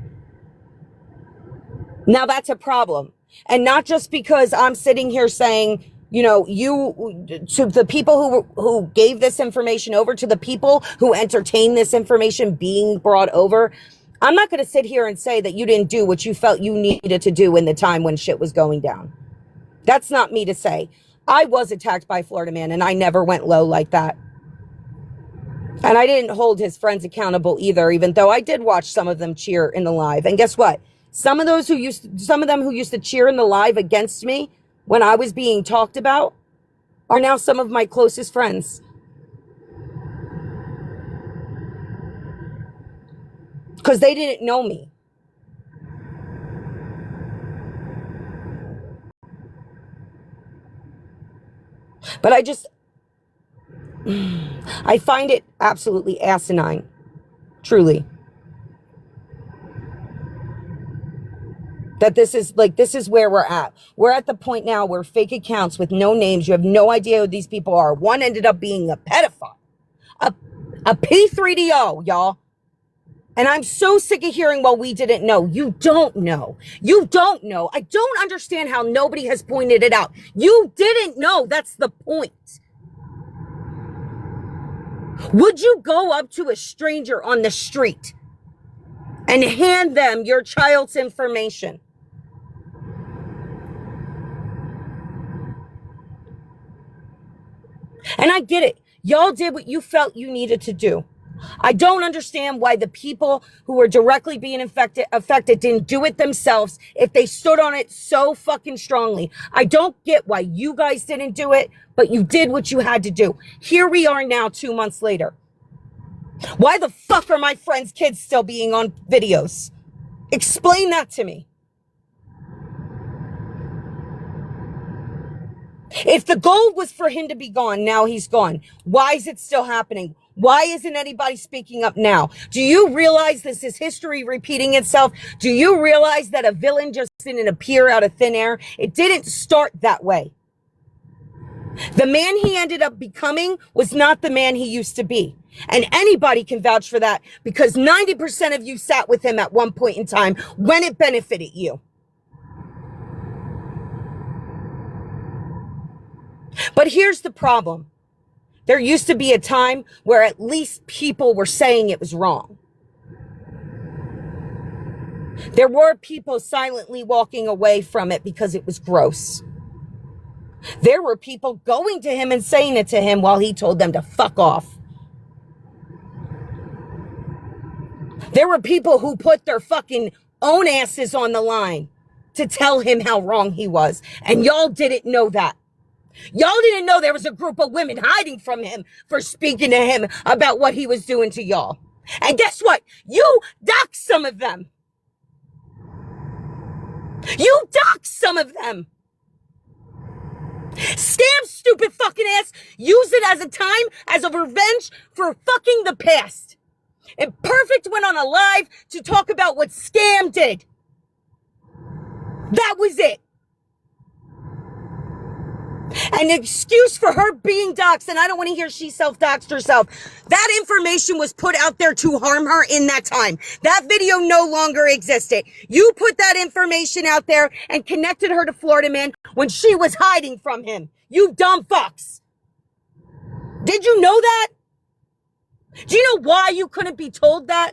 Now that's a problem. And not just because I'm sitting here saying, you know, to the people who gave this information over, to the people who entertained this information being brought over. I'm not going to sit here and say that you didn't do what you felt you needed to do in the time when shit was going down. That's not me to say. I was attacked by Florida Man, and I never went low like that. And I didn't hold his friends accountable either, even though I did watch some of them cheer in the live. And guess what? Some of them who used to cheer in the live against me when I was being talked about are now some of my closest friends. Because they didn't know me. But I find it absolutely asinine. Truly. That this is where we're at. We're at the point now where fake accounts with no names, you have no idea who these people are. One ended up being a pedophile. A P3DO, y'all. And I'm so sick of hearing, well, we didn't know. You don't know. You don't know. I don't understand how nobody has pointed it out. You didn't know. That's the point. Would you go up to a stranger on the street and hand them your child's information? And I get it. Y'all did what you felt you needed to do. I don't understand why the people who were directly being affected didn't do it themselves if they stood on it so fucking strongly. I don't get why you guys didn't do it, but you did what you had to do. Here we are now 2 months later. Why the fuck are my friends' kids still being on videos? Explain that to me. If the goal was for him to be gone, now he's gone. Why is it still happening? Why isn't anybody speaking up now? Do you realize this is history repeating itself? Do you realize that a villain just didn't appear out of thin air? It didn't start that way. The man he ended up becoming was not the man he used to be. And anybody can vouch for that because 90% of you sat with him at one point in time when it benefited you. But here's the problem. There used to be a time where at least people were saying it was wrong. There were people silently walking away from it because it was gross. There were people going to him and saying it to him while he told them to fuck off. There were people who put their fucking own asses on the line to tell him how wrong he was. And y'all didn't know that. Y'all didn't know there was a group of women hiding from him for speaking to him about what he was doing to y'all. And guess what? You doxed some of them. You doxed some of them. Scam stupid fucking ass. Use it as a time, as a revenge for fucking the past. And Perfect went on a live to talk about what Scam did. That was it. An excuse for her being doxxed, and I don't want to hear she self-doxed herself. That information was put out there to harm her in that time. That video no longer existed. You put that information out there and connected her to Florida Man when she was hiding from him. You dumb fucks. Did you know that? Do you know why you couldn't be told that?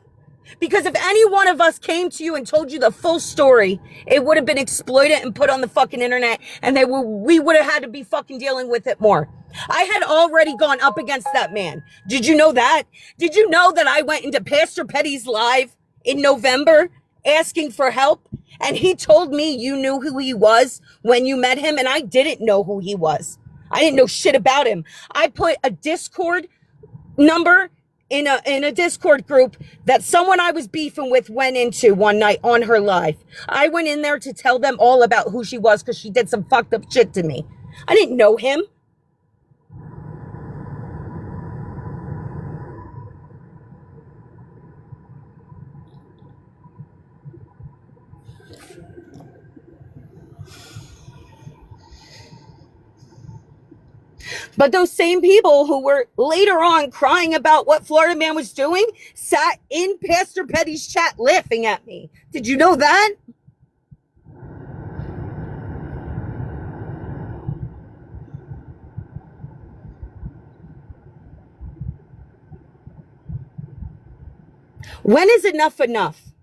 Because if any one of us came to you and told you the full story, it would have been exploited and put on the fucking internet, and we would have had to be fucking dealing with it more. I had already gone up against that man. Did you know that? Did you know that I went into Pastor Petty's live in November asking for help? And he told me you knew who he was when you met him, and I didn't know who he was. I didn't know shit about him. I put a Discord number in a Discord group that someone I was beefing with went into one night on her live. I went in there to tell them all about who she was because she did some fucked up shit to me. I didn't know him. But those same people who were later on crying about what Florida Man was doing sat in Pastor Petty's chat laughing at me. Did you know that? When is enough enough?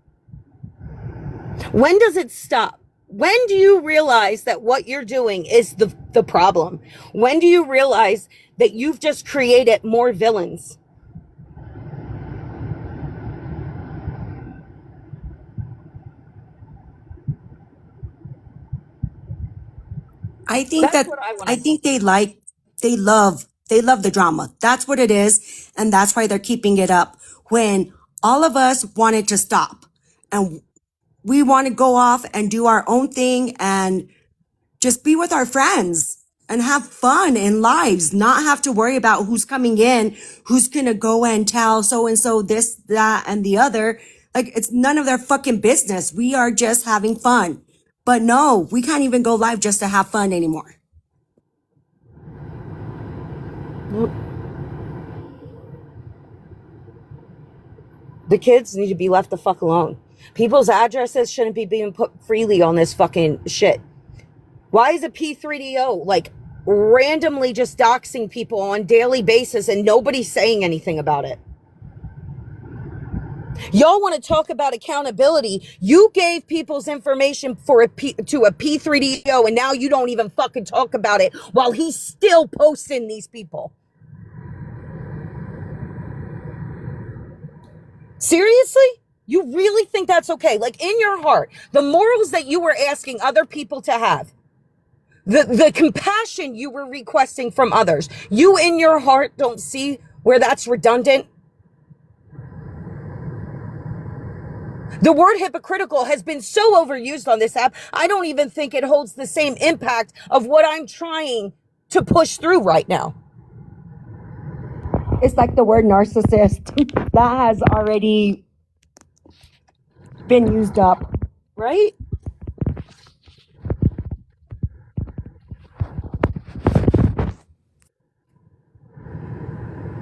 When does it stop? When do you realize that what you're doing is the problem? When do you realize that you've just created more villains? I think That's that what I want I to think they love the drama. That's what it is, and that's why they're keeping it up. When all of us wanted to stop and we want to go off and do our own thing and just be with our friends and have fun in lives, not have to worry about who's coming in, who's going to go and tell so and so this, that, and the other. Like, it's none of their fucking business. We are just having fun. But no, we can't even go live just to have fun anymore. The kids need to be left the fuck alone. People's addresses shouldn't be being put freely on this fucking shit. Why is a P3DO like randomly just doxing people on a daily basis and nobody's saying anything about it? Y'all want to talk about accountability. You gave people's information to a P3DO and now you don't even fucking talk about it while he's still posting these people. Seriously? You really think that's okay? Like, in your heart, the morals that you were asking other people to have, the compassion you were requesting from others, you in your heart don't see where that's redundant? The word hypocritical has been so overused on this app, I don't even think it holds the same impact of what I'm trying to push through right now. It's like the word narcissist that has already been used up. Right?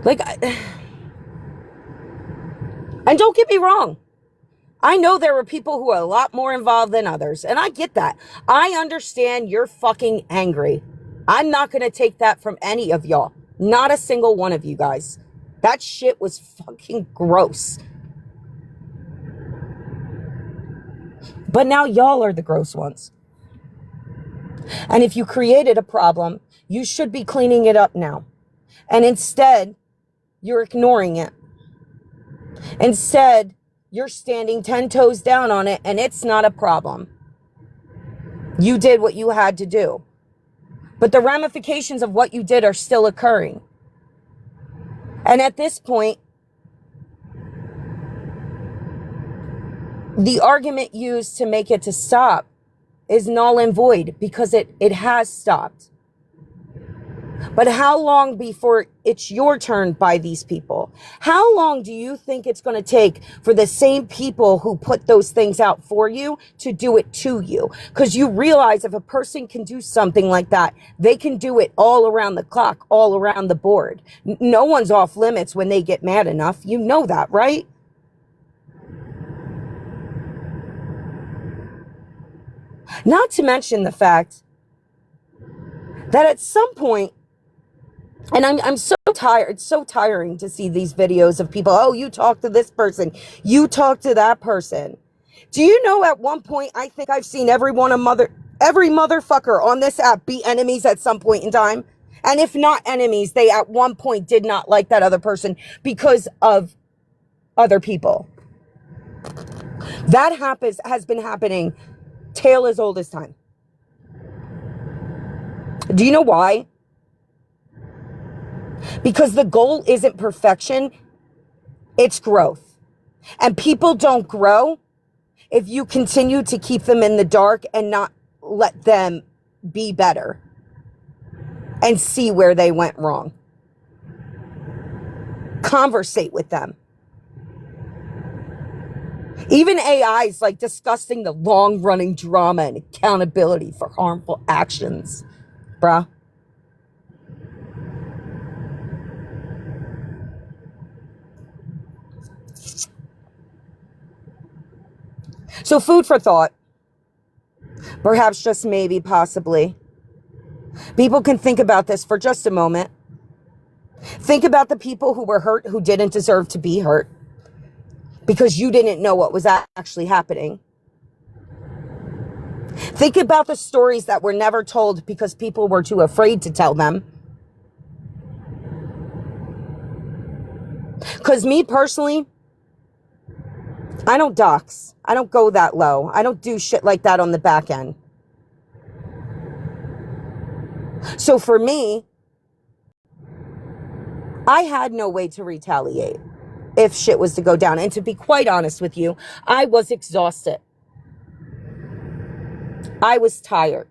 Like, and don't get me wrong. I know there are people who are a lot more involved than others, and I get that. I understand you're fucking angry. I'm not going to take that from any of y'all. Not a single one of you guys. That shit was fucking gross. But now y'all are the gross ones. And if you created a problem, you should be cleaning it up now. And instead, you're ignoring it. Instead, you're standing 10 toes down on it, and it's not a problem. You did what you had to do. But the ramifications of what you did are still occurring. And at this point, the argument used to make it to stop is null and void because it has stopped. But how long before it's your turn by these people? How long do you think it's going to take for the same people who put those things out for you to do it to you? Because you realize if a person can do something like that, they can do it all around the clock, all around the board. No one's off limits when they get mad enough. You know that, right? Not to mention the fact that at some point, and I'm so tired. It's so tiring to see these videos of people. Oh, you talk to this person. You talk to that person. Do you know at one point, I think I've seen every motherfucker on this app be enemies at some point in time. And if not enemies, they at one point did not like that other person because of other people. That has been happening tale as old as time. Do you know why? Because the goal isn't perfection, it's growth. And people don't grow if you continue to keep them in the dark and not let them be better and see where they went wrong. Conversate with them. Even AI's like discussing the long-running drama and accountability for harmful actions, bruh. So food for thought. Perhaps just maybe, possibly. People can think about this for just a moment. Think about the people who were hurt who didn't deserve to be hurt because you didn't know what was actually happening. Think about the stories that were never told because people were too afraid to tell them. Because me personally, I don't dox. I don't go that low. I don't do shit like that on the back end. So for me, I had no way to retaliate if shit was to go down. And to be quite honest with you, I was exhausted. I was tired.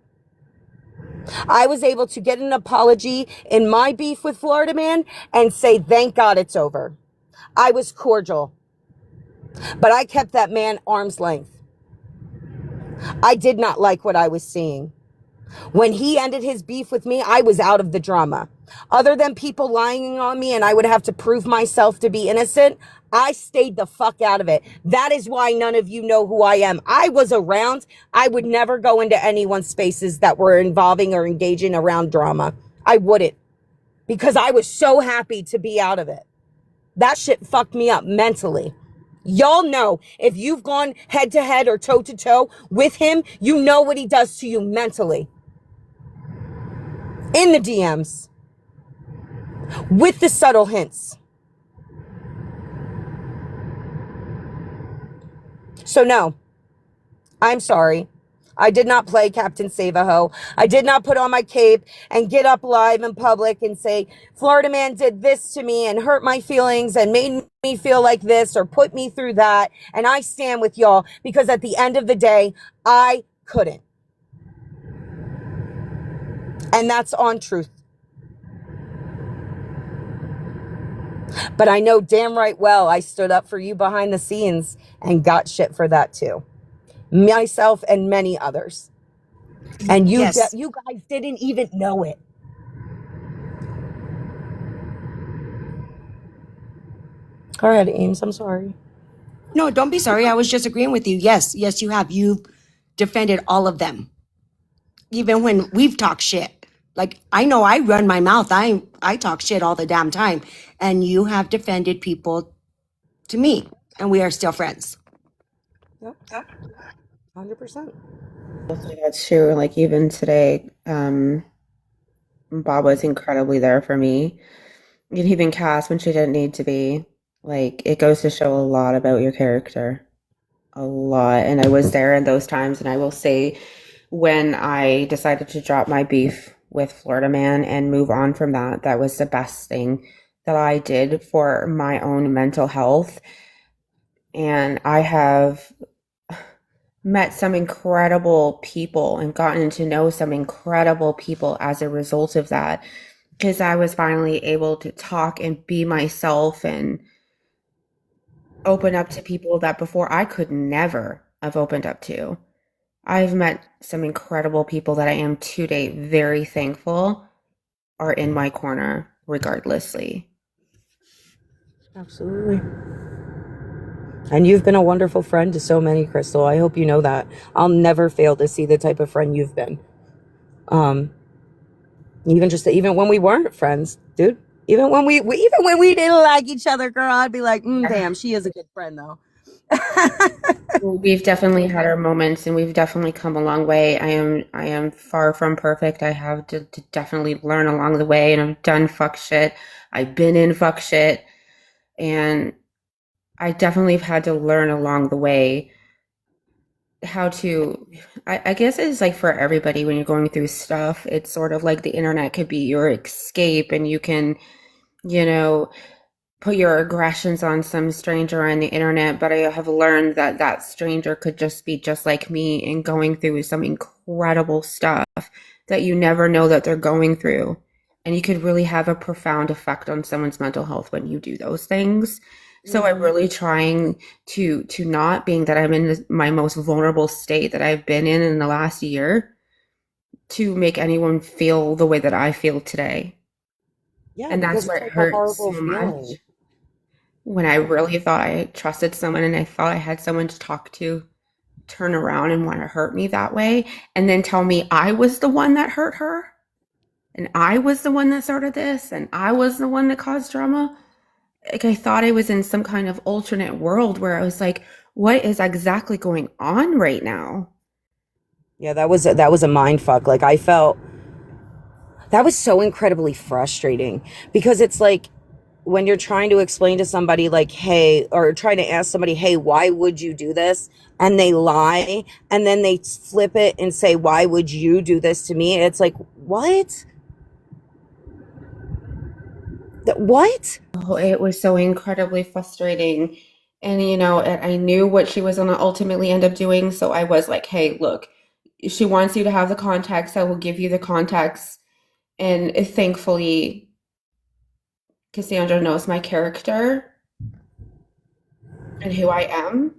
I was able to get an apology in my beef with Florida Man and say, thank God it's over. I was cordial. But I kept that man arm's length. I did not like what I was seeing. When he ended his beef with me, I was out of the drama. Other than people lying on me and I would have to prove myself to be innocent, I stayed the fuck out of it. That is why none of you know who I am. I was around. I would never go into anyone's spaces that were involving or engaging around drama. I wouldn't. Because I was so happy to be out of it. That shit fucked me up mentally. Y'all know if you've gone head to head or toe to toe with him, you know what he does to you mentally. In the DMs. With the subtle hints. So no, I'm sorry. I did not play Captain Save-A-Ho. I did not put on my cape and get up live in public and say, Florida Man did this to me and hurt my feelings and made me feel like this or put me through that. And I stand with y'all because at the end of the day, I couldn't. And that's on truth. But I know damn right well I stood up for you behind the scenes and got shit for that too. Myself and many others. And you guys didn't even know it. All right, Ames, I'm sorry. No, don't be sorry. I was just agreeing with you. Yes, you have. You've defended all of them. Even when we've talked shit. Like, I know I run my mouth. I talk shit all the damn time. And you have defended people to me. And we are still friends. Yep. 100%. That's true. Like even today, Bob was incredibly there for me. And even Cass when she didn't need to be. Like it goes to show a lot about your character. A lot. And I was there in those times. And I will say when I decided to drop my beef with Florida Man and move on from that, that was the best thing that I did for my own mental health. And I have met some incredible people and gotten to know some incredible people as a result of that. because I was finally able to talk and be myself and open up to people that before I could never have opened up to. I've met some incredible people that I am today very thankful are in my corner regardlessly. Absolutely. And you've been a wonderful friend to so many, Crystal. I hope you know that. I'll never fail to see the type of friend you've been. Even when we weren't friends, dude. Even when we didn't like each other, girl, I'd be like, damn, she is a good friend though. We've definitely had our moments and we've definitely come a long way. I am far from perfect. I have to definitely learn along the way, and I've done fuck shit. I've been in fuck shit, and I definitely have had to learn along the way how to, I guess it's like for everybody when you're going through stuff, it's sort of like the internet could be your escape and you can, you know, put your aggressions on some stranger on the internet, but I have learned that that stranger could just be just like me and going through some incredible stuff that you never know that they're going through. And you could really have a profound effect on someone's mental health when you do those things. So I'm really trying to not, being that I'm in my most vulnerable state that I've been in the last year, to make anyone feel the way that I feel today. Yeah, And that's because where it's it like a hurts horrible so much. feeling. When I really thought I trusted someone and I thought I had someone to talk to, turn around and want to hurt me that way, and then tell me I was the one that hurt her, and I was the one that started this, and I was the one that caused drama. Like, I thought I was in some kind of alternate world where I was like, what is exactly going on right now? Yeah, that was a mind fuck. Like I felt that was so incredibly frustrating because it's like when you're trying to explain to somebody like, hey, or trying to ask somebody, hey, why would you do this? And they lie and then they flip it and say, why would you do this to me? It's like, what? What? Oh, it was so incredibly frustrating. And, I knew what she was going to ultimately end up doing. So I was like, hey, look, she wants you to have the context. I will give you the context. And thankfully, Cassandra knows my character and who I am.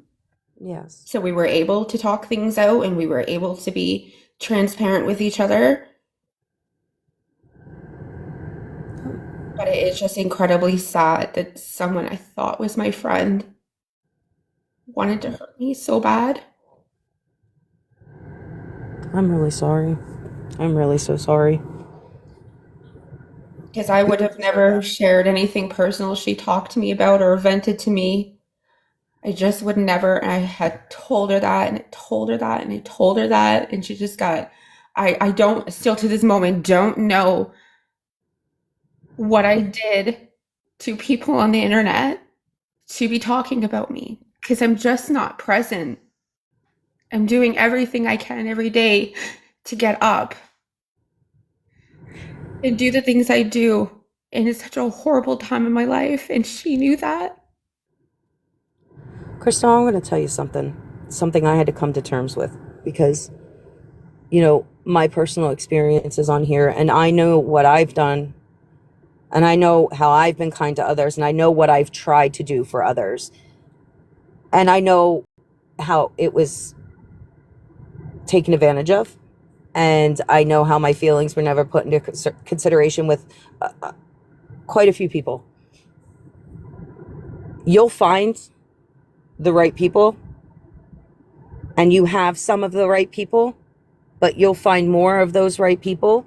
Yes. So we were able to talk things out and we were able to be transparent with each other. But it is just incredibly sad that someone I thought was my friend wanted to hurt me so bad. I'm really sorry. I'm really so sorry. Because I would have never shared anything personal she talked to me about or vented to me. I just would never. I had told her that and I told her that and I told her that. And she just got, I don't, still to this moment, don't know what I did to people on the internet to be talking about me. Because I'm just not present. I'm doing everything I can every day to get up and do the things I do. And it's such a horrible time in my life. And she knew that. Crystal, I'm going to tell you something I had to come to terms with because, my personal experiences on here, and I know what I've done, and I know how I've been kind to others, and I know what I've tried to do for others, and I know how it was taken advantage of, and I know how my feelings were never put into consideration with quite a few people. You'll find the right people, and you have some of the right people, but you'll find more of those right people,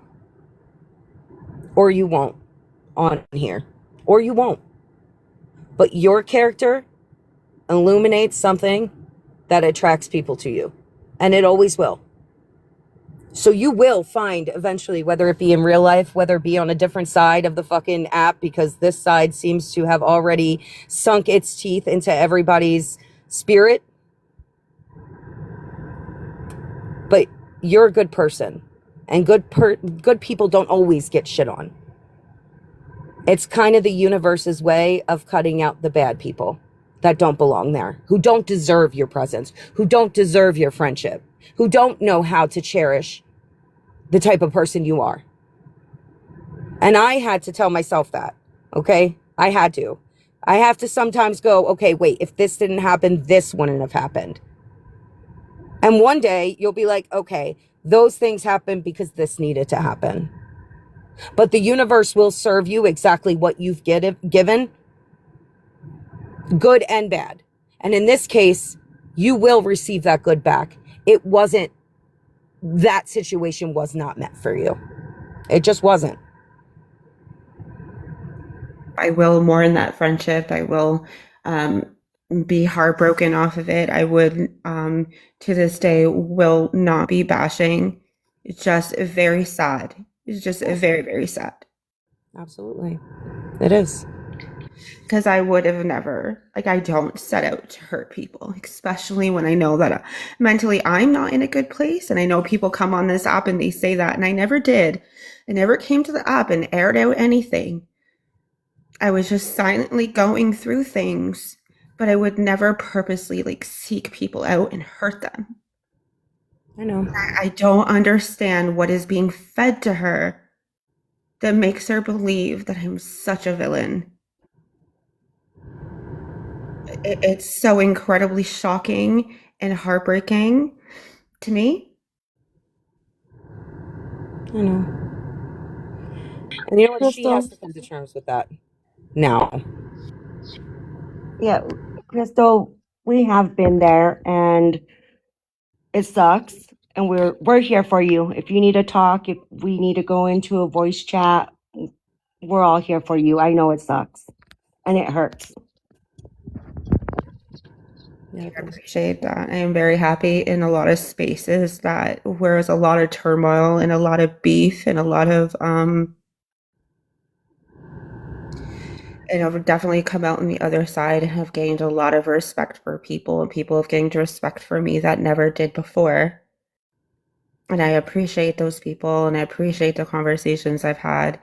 or you won't on here, or you won't. But your character illuminates something that attracts people to you, and it always will. So you will find eventually, whether it be in real life, whether it be on a different side of the fucking app, because this side seems to have already sunk its teeth into everybody's spirit. But you're a good person, and good people don't always get shit on. It's kind of the universe's way of cutting out the bad people that don't belong there, who don't deserve your presence, who don't deserve your friendship, who don't know how to cherish the type of person you are. And I had to tell myself that, okay? I had to. I have to sometimes go, okay, wait, if this didn't happen, this wouldn't have happened. And one day you'll be like, okay, those things happened because this needed to happen. But the universe will serve you exactly what you've given, good and bad. And in this case, you will receive that good back. It wasn't, that situation was not meant for you. It just wasn't. I will mourn that friendship. I will be heartbroken off of it. I would, to this day, will not be bashing. It's just very sad. It's just very, very sad. Absolutely. It is. Because I would have never, like, I don't set out to hurt people, especially when I know that mentally I'm not in a good place. And I know people come on this app and they say that, and I never did. I never came to the app and aired out anything. I was just silently going through things, but I would never purposely like seek people out and hurt them. I know. I don't understand what is being fed to her that makes her believe that I'm such a villain. It's so incredibly shocking and heartbreaking to me. I know. And you know what? She Crystal? has to come to terms with that now. Yeah, Crystal, we have been there and it sucks. And we're here for you. If you need to talk, if we need to go into a voice chat, we're all here for you. I know it sucks and it hurts. Yeah, I appreciate that. I am very happy in a lot of spaces that where there's a lot of turmoil and a lot of beef and a lot of and I've definitely come out on the other side and have gained a lot of respect for people, and people have gained respect for me that never did before. And I appreciate those people, and I appreciate the conversations I've had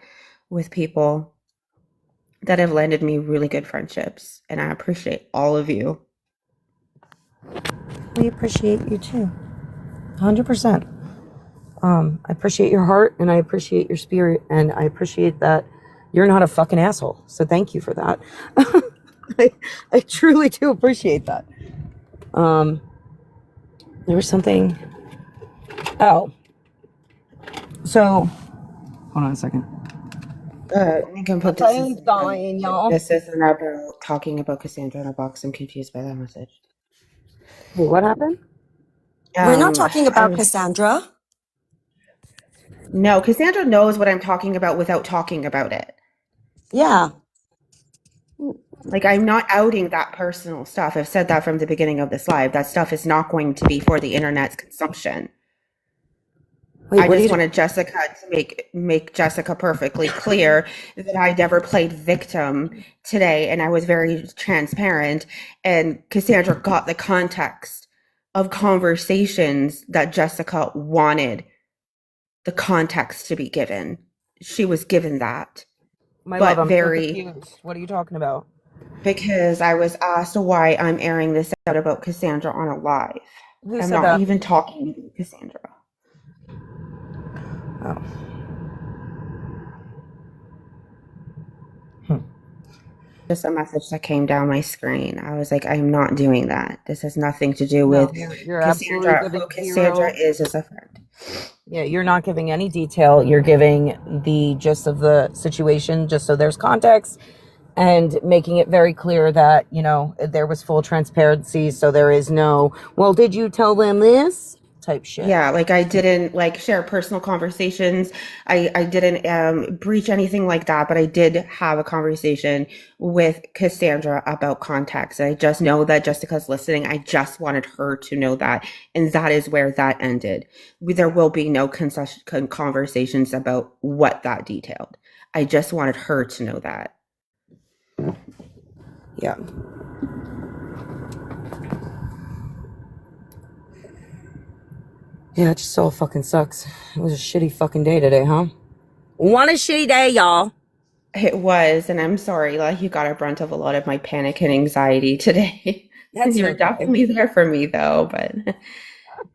with people that have landed me really good friendships. And I appreciate all of you. we appreciate you too. 100%. I appreciate your heart, and I appreciate your spirit, and I appreciate that you're not a fucking asshole. So thank you for that. I truly do appreciate that. There was something. Oh. So, hold on a second. You can put Time's dying, y'all. This isn't about talking about Cassandra in a box. I'm confused by that message. Wait, what happened? We're not talking about Cassandra. No, Cassandra knows what I'm talking about without talking about it. Yeah. Like, I'm not outing that personal stuff. I've said that from the beginning of this live. That stuff is not going to be for the internet's consumption. Wait, I just wanted Jessica to make Jessica perfectly clear that I never played victim today, and I was very transparent. And Cassandra got the context of conversations that Jessica wanted the context to be given. She was given that. My but love, I'm very confused. What are you talking about? Because I was asked why I'm airing this out about Cassandra on a live. Who I'm said not that? even talking to Cassandra. Oh. Just a message that came down my screen. I was like, I'm not doing that. This has nothing to do with you're Cassandra. absolutely Who Cassandra is as a friend. Yeah, you're not giving any detail. You're giving the gist of the situation just so there's context, and making it very clear that, you know, there was full transparency. So there is no, well, did you tell them this type shit? Yeah, like I didn't like share personal conversations. I didn't breach anything like that, but I did have a conversation with Cassandra about context. I just know that Jessica's listening. I just wanted her to know that. And that is where that ended. There will be no conversations about what that detailed. I just wanted her to know that. Yeah. Yeah, it just so fucking sucks. It was a shitty fucking day today, huh? One a shitty day, y'all. It was, and I'm sorry, like you got a brunt of a lot of my panic and anxiety today. You're definitely there for me though, but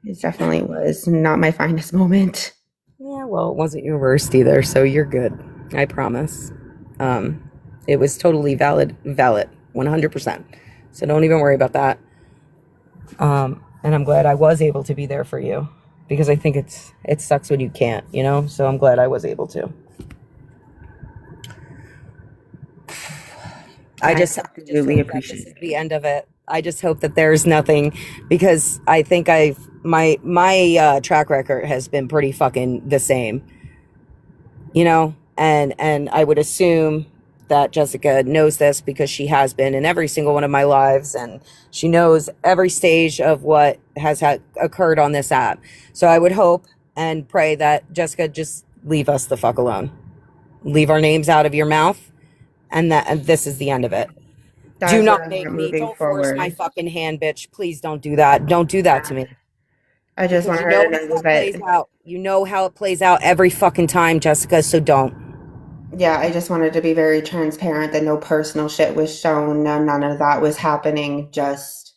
it definitely was not my finest moment. Yeah, well, it wasn't your worst either, so you're good. I promise. It was totally valid, 100%. So don't even worry about that. And I'm glad I was able to be there for you, because I think it sucks when you can't, you know? So I'm glad I was able to. I just hope that this is the end of it. I just hope that there's nothing, because I think my track record has been pretty fucking the same, you know? And I would assume that Jessica knows this, because she has been in every single one of my lives, and she knows every stage of what has occurred on this app. So I would hope and pray that Jessica, just leave us the fuck alone. Leave our names out of your mouth, and this is the end of it. Do not make me. Don't force my fucking hand, bitch. Please don't do that. Don't do that to me. I just want her to know that. You know how it plays out every fucking time, Jessica, so don't. Yeah, I just wanted to be very transparent that no personal shit was shown. None of that was happening. Just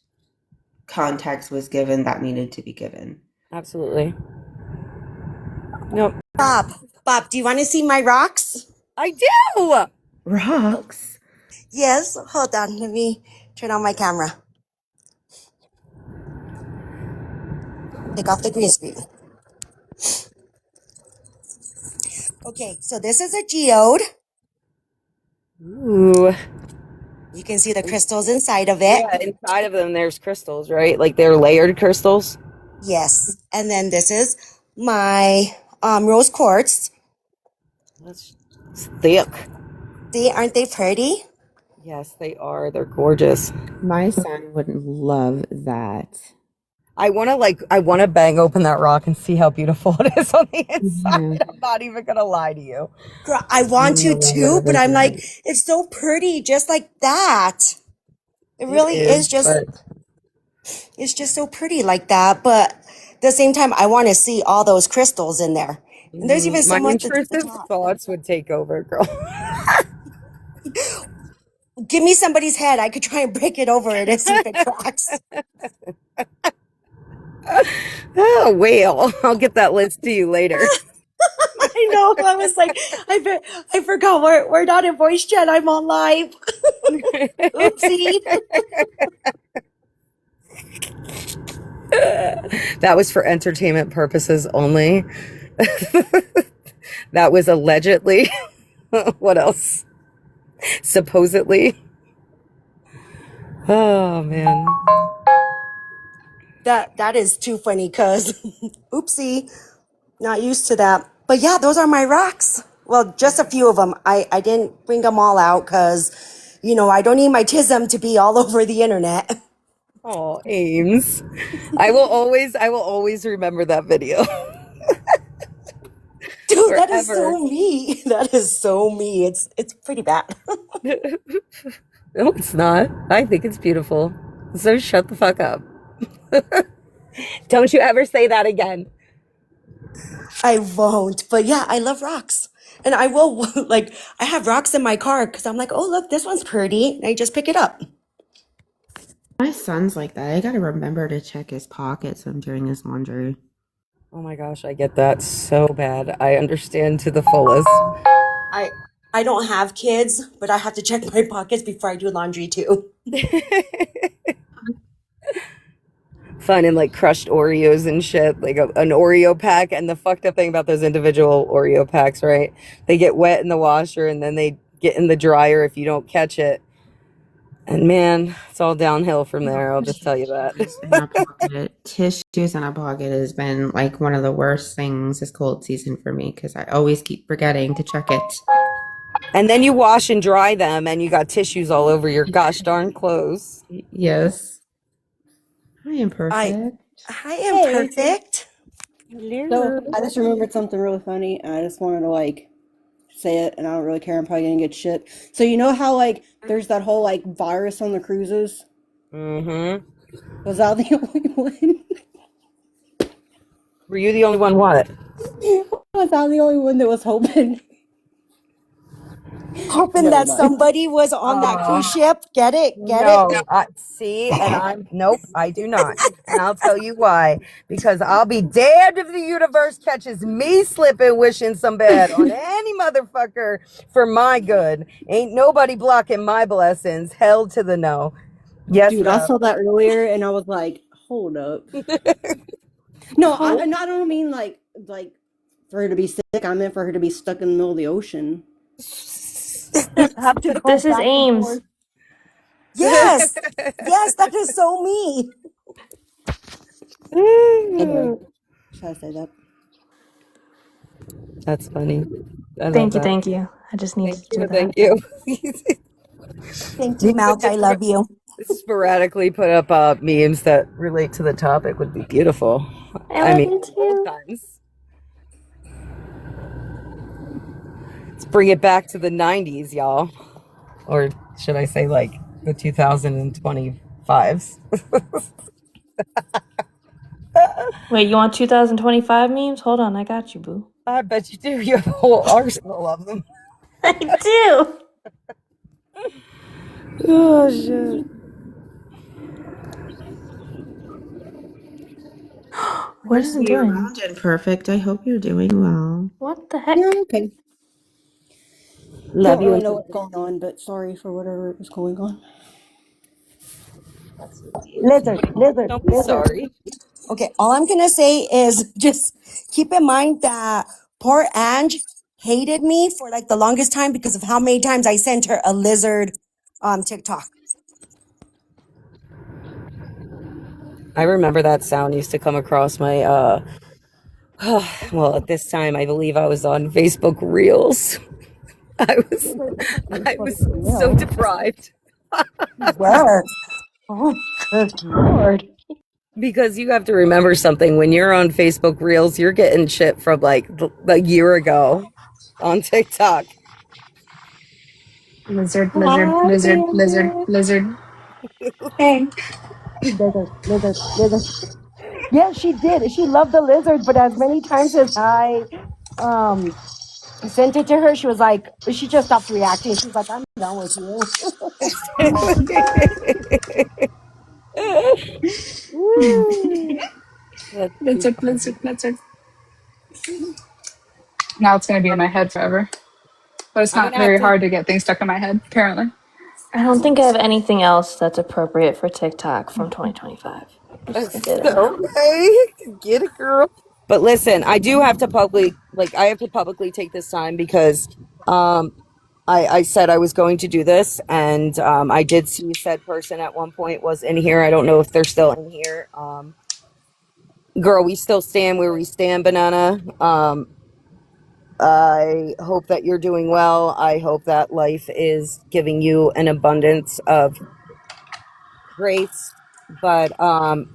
context was given that needed to be given. Absolutely. Nope. Bob, do you want to see my rocks? I do. Rocks? Yes, hold on. Let me turn on my camera. Take off the green screen. Okay, so this is a geode. Ooh. You can see the crystals inside of it. Yeah, inside of them there's crystals, right? Like they're layered crystals. Yes, and then this is my rose quartz. That's thick. See, aren't they pretty? Yes, they are. They're gorgeous. My son would love that. I want to bang open that rock and see how beautiful it is on the inside. Mm-hmm. I'm not even going to lie to you. Girl, I want to too, but I'm like, it's so pretty, just like that. It really is just, it's just so pretty like that. But at the same time, I want to see all those crystals in there. And there's even some my ones intrusive thoughts would take over, girl. Give me somebody's head. I could try and break it over it and see if it cracks. Oh, well, I'll get that list to you later. I know. I was like, I forgot we're not in voice chat. I'm on live. Oopsie. That was for entertainment purposes only. That was allegedly. What else? Supposedly. Oh man. That is too funny because oopsie, not used to that. But yeah, those are my rocks. Well, just a few of them. I didn't bring them all out because, you know, I don't need my tism to be all over the internet. Oh, Ames. I will always remember that video. Dude, that is so me. That is so me. It's pretty bad. No, it's not. I think it's beautiful. So shut the fuck up. Don't you ever say that again. I won't. But yeah, I love rocks. And I will, like, I have rocks in my car because I'm like, oh, look, this one's pretty. And I just pick it up. My son's like that. I gotta remember to check his pockets when I'm doing his laundry. Oh my gosh, I get that so bad. I understand to the fullest. I don't have kids, but I have to check my pockets before I do laundry too. Fun, and like crushed Oreos and shit, like an Oreo pack. And the fucked up thing about those individual Oreo packs, right? They get wet in the washer and then they get in the dryer if you don't catch it. And man, it's all downhill from there. I'll just tell you that. Tissues in a pocket has been like one of the worst things this cold season for me because I always keep forgetting to check it. And then you wash and dry them and you got tissues all over your gosh darn clothes. Yes. I am perfect. I am perfect. So I just remembered something really funny, and I just wanted to like say it, and I don't really care. I'm probably gonna get shit. So you know how like there's that whole like virus on the cruises? Mm-hmm. Was I the only one? Were you the only one? What? Was I the only one that was hoping? hoping Very that much. somebody was on that cruise ship. Get it? Get No, it? see, and nope, I do not. And I'll tell you why. Because I'll be damned if the universe catches me slipping, wishing some bad on any motherfucker for my good. Ain't nobody blocking my blessings. Hell to the no. Yes, Dude, I no. saw that earlier and I was like, hold up. No, I don't mean like for her to be sick. I meant for her to be stuck in the middle of the ocean. Have to But go this is back and Ames. forth. Yes. Yes, that is so me. Anyway, just had to say that. That's funny. I love Thank you, that. thank you. I just needed Thank to you. do that. Thank you. Thank you, Malk. I love you. Sporadically put up memes that relate to the topic would be beautiful. I I love mean, you old too. times. Let's bring it back to the 90s, y'all. Or should I say, like, the 2025s? Wait, you want 2025 memes? Hold on, I got you, boo. I bet you do. You have a whole arsenal of them. I do. Oh, shit. What is it You're doing? round and perfect. I hope you're doing well. What the Yeah, heck? okay. Love Don't you. really And know what's going on, but sorry for whatever was going on. Lizard, lizard, don't be lizard. sorry. Okay, all I'm gonna say is just keep in mind that poor Ange hated me for like the longest time because of how many times I sent her a lizard TikTok. I remember that sound used to come across my, well, at this time, I believe I was on Facebook Reels. I was, I was so deprived. Where? Oh, good lord. Because you have to remember something. When you're on Facebook Reels, you're getting shit from like a year ago on TikTok. Lizard, lizard, Hi, lizard, lizard, Andrew. lizard. Hey. Lizard, lizard, lizard. Yeah, she did. She loved the lizard, but as many times as I um sent it to her, she was like, she just stopped reacting. She's like, I'm done with you. That's too Lizard, funny. lizard, lizard. Now it's going to be in my head forever. But it's I'm not gonna have very to. hard to get things stuck in my head, apparently. I don't think I have anything else that's appropriate for TikTok from 2025. I'm just gonna say that now. Okay, get it, girl. But listen, I do have to I have to publicly take this time because um, I said I was going to do this, and I did see said person at one point was in here. I don't know if they're still in here. Girl, we still stand where we stand, Banana. I hope that you're doing well. I hope that life is giving you an abundance of grace. But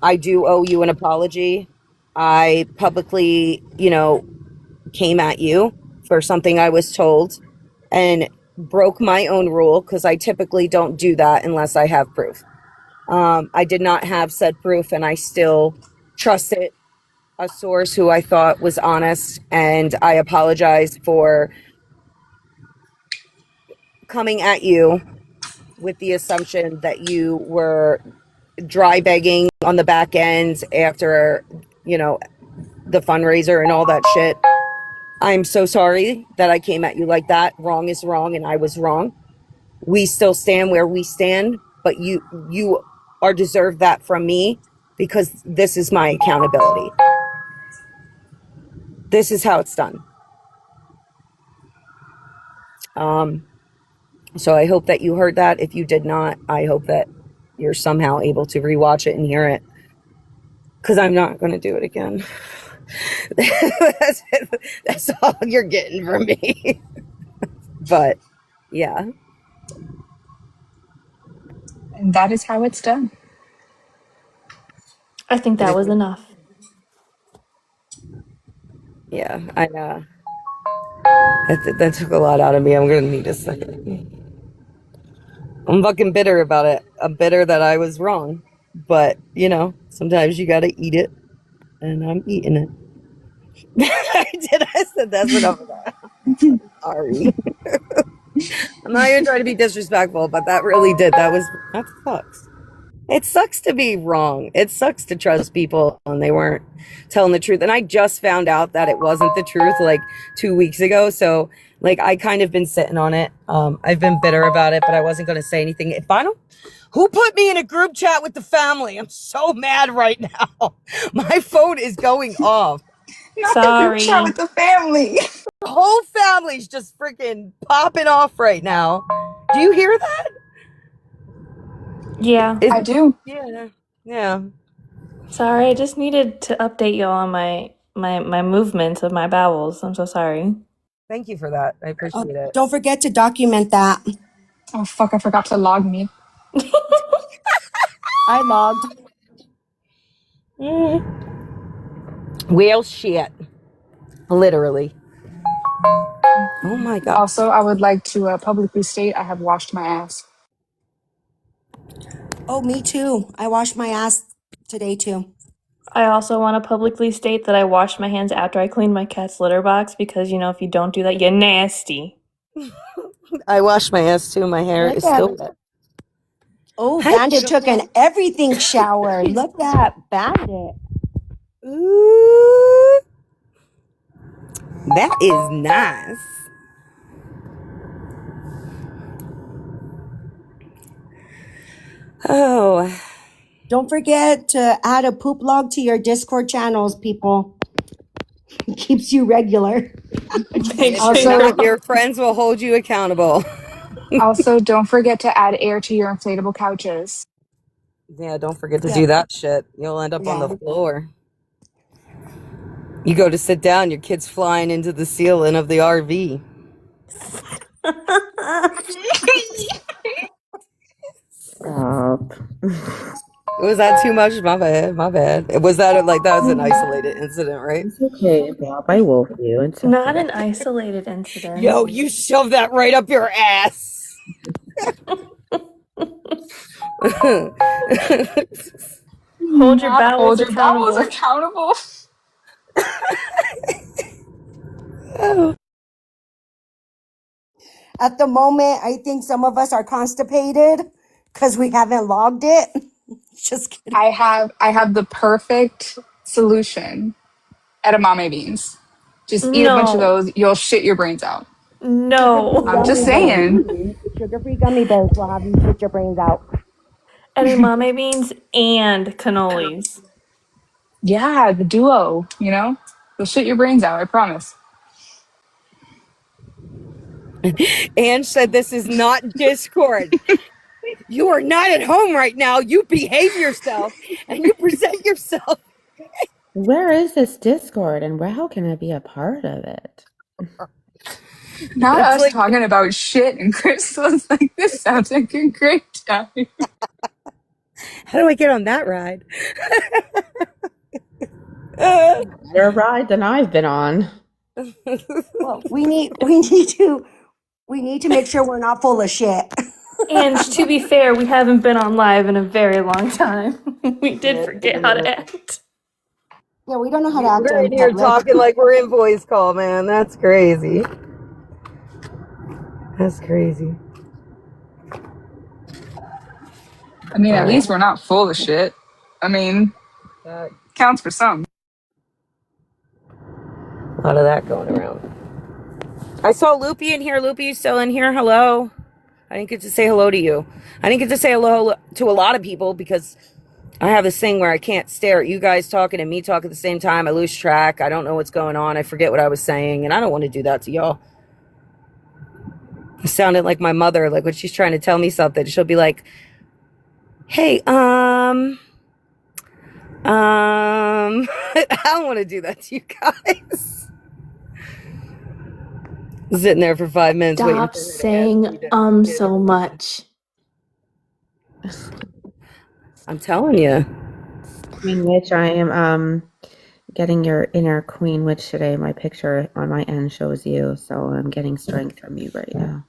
I do owe you an apology. I publicly, came at you for something I was told and broke my own rule because I typically don't do that unless I have proof. I did not have said proof, and I still trusted a source who I thought was honest, and I apologize for coming at you with the assumption that you were dry begging on the back end after, the fundraiser and all that shit. I'm so sorry that I came at you like that. Wrong is wrong, and I was wrong. We still stand where we stand, but you are deserved that from me because this is my accountability. This is how it's done. So I hope that you heard that. If you did not, I hope that you're somehow able to rewatch it and hear it, because I'm not going to do it again. That's all you're getting from me. But yeah, And that is how it's done. I think that was enough. yeah, that took a lot out of me. I'm going to need a second. I'm fucking bitter about it. I'm bitter that I was wrong. But, sometimes you got to eat it, and I'm eating it. I said that's enough of that. Sorry. I'm not even trying to be disrespectful, but that really did. That sucks. It sucks to be wrong. It sucks to trust people and they weren't telling the truth. And I just found out that it wasn't the truth like 2 weeks ago. So like I kind of been sitting on it. I've been bitter about it, but I wasn't going to say anything. If I don't, who put me in a group chat with the family? I'm so mad right now. My phone is going off. Not the group chat Sorry. with the family. The whole family's just freaking popping off right now. Do you hear that? Yeah. I do. Yeah. Yeah. Sorry, I just needed to update you on my movements of my bowels. I'm so sorry. Thank you for that. I appreciate it. Don't forget to document that. Oh fuck! I forgot to log me. I logged. Well, shit. Literally. Oh my God. Also, I would like to publicly state I have washed my ass. Oh, me too. I washed my ass today too. I also want to publicly state that I washed my hands after I cleaned my cat's litter box because, if you don't do that, you're nasty. I washed my ass too. My hair Look is at still it. wet. Oh, Hi, Bandit took beautiful. an everything shower. Look at Bandit. Ooh, that is nice. Oh, Don't forget to add a poop log to your Discord channels, people. It keeps you regular. Make sure Also, your friends will hold you accountable. don't forget to add air to your inflatable couches. Yeah, don't forget to Yeah. do that shit. You'll end up on the Yeah. floor. You go to sit down, your kid's flying into the ceiling of the RV. Stop. Was that too much? My bad. My bad. Was that that was an isolated incident, right? It's okay, Bob. I will for you. It's not okay. an isolated incident. Yo, you shoved that right up your ass. Hold your Not bowels hold your bowels accountable. accountable. At the moment, I think some of us are constipated because we haven't logged it. Just kidding. I have the perfect solution. Edamame beans. Just eat a bunch of No. those. You'll shit your brains out. No. I'm just saying. Sugar-free gummy bears will have you shit your brains out. Edamame beans and cannolis. Yeah, the duo, You'll shit your brains out, I promise. Ange said this is not Discord. You are not at home right now. You behave yourself and you present yourself. Where is this Discord and how can I be a part of it? Not It's us like, talking about shit and Crystal's like, this sounds like a great time. how do I get on that ride? Better ride than I've been on. Well, we need to make sure we're not full of shit. And to be fair, we haven't been on live in a very long time. We did forget how to act. Yeah, we don't know how to act We're in in here public. talking like we're in voice call, man. That's crazy. That's crazy. I mean, at least we're not full of shit. I mean, counts for some. A lot of that going around. I saw Loopy in here. Loopy, you still in here? Hello? I didn't get to say hello to you. I didn't get to say hello to a lot of people because I have this thing where I can't stare at you guys talking and me talking at the same time. I lose track. I don't know what's going on. I forget what I was saying, and I don't want to do that to y'all. It sounded like my mother, like when she's trying to tell me something, she'll be like, hey, I don't want to do that to you guys. Sitting there for 5 minutes waiting Stop for her to saying ask me to so much. I'm telling you. Queen Witch, I am getting your inner Queen Witch today. My picture on my end shows you, so I'm getting strength from you right now.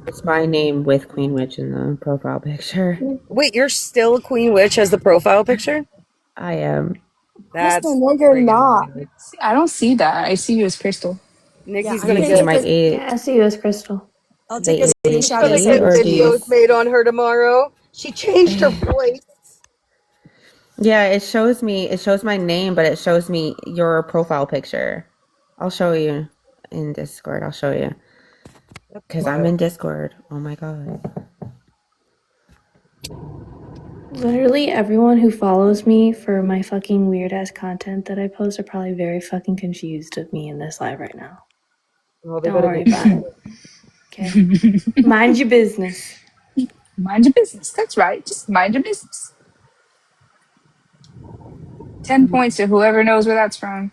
It's my name with Queen Witch in the profile picture. Wait, you're still a Queen Witch as the profile picture? I am. That's Kristen, no, you're friggin' not. weird. I don't see that. I see you as Crystal. Nikki's I'm gonna You gonna see get. my take Yeah, I see you as Crystal. I'll take a the She's screenshot gonna and AT send get it or to do you. you? videos made on her tomorrow. She changed her voice. Yeah, it shows me. It shows my name, but it shows me your profile picture. I'll show you in Discord. I'll show you because I'm in Discord. Oh my god. Literally everyone who follows me for my fucking weird ass content that I post are probably very fucking confused of me in this live right now. Well, they Don't better worry be. about it. Okay. Mind your business. Mind your business. That's right. Just mind your business. 10 points to whoever knows where that's from.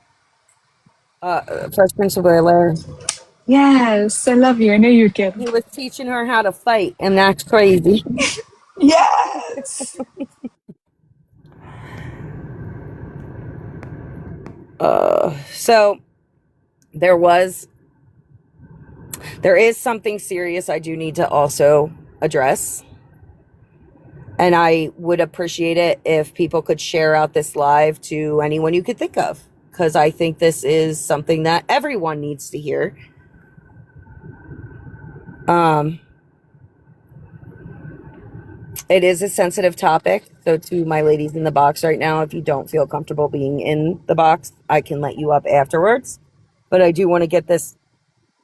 Fresh Prince of Bel-Air. Yes, I love you. I know you're kidding. He was teaching her how to fight, and that's crazy. Yes. So there is something serious I do need to also address. And I would appreciate it if people could share out this live to anyone you could think of. Because I think this is something that everyone needs to hear. It is a sensitive topic. So to my ladies in the box right now, if you don't feel comfortable being in the box, I can let you up afterwards. But I do want to get this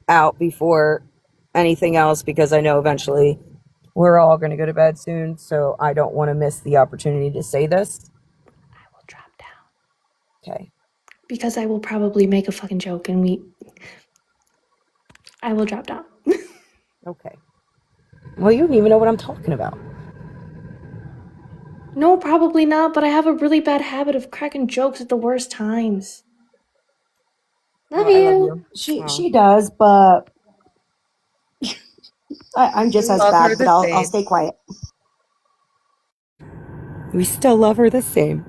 out before anything else because I know eventually we're all going to go to bed soon. So I don't want to miss the opportunity to say this. I will drop down. Okay. Because I will probably make a fucking joke and I will drop down. Okay. Well, you don't even know what I'm talking about. No, probably not, but I have a really bad habit of cracking jokes at the worst times. Love Well, I love you. you. She does, but I'm just as Love her bad. But the I'll same. stay quiet. We still love her the same.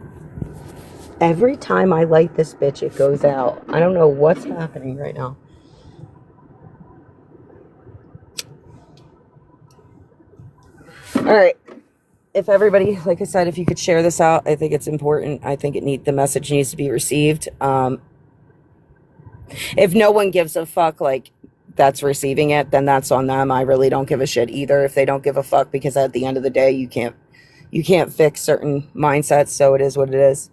Every time I light this bitch, it goes out. I don't know what's happening right now. All right. If everybody, like I said, if you could share this out, I think it's important. I think the message needs to be received. If no one gives a fuck, like that's receiving it, then that's on them. I really don't give a shit either if they don't give a fuck, because at the end of the day, you can't fix certain mindsets. So it is what it is.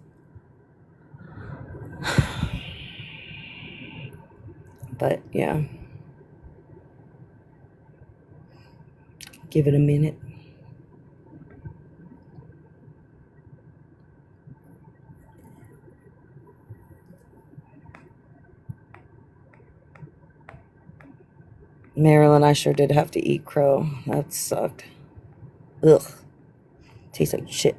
But yeah, give it a minute. Marilyn, I sure did have to eat crow. That sucked. Ugh. Tastes like shit.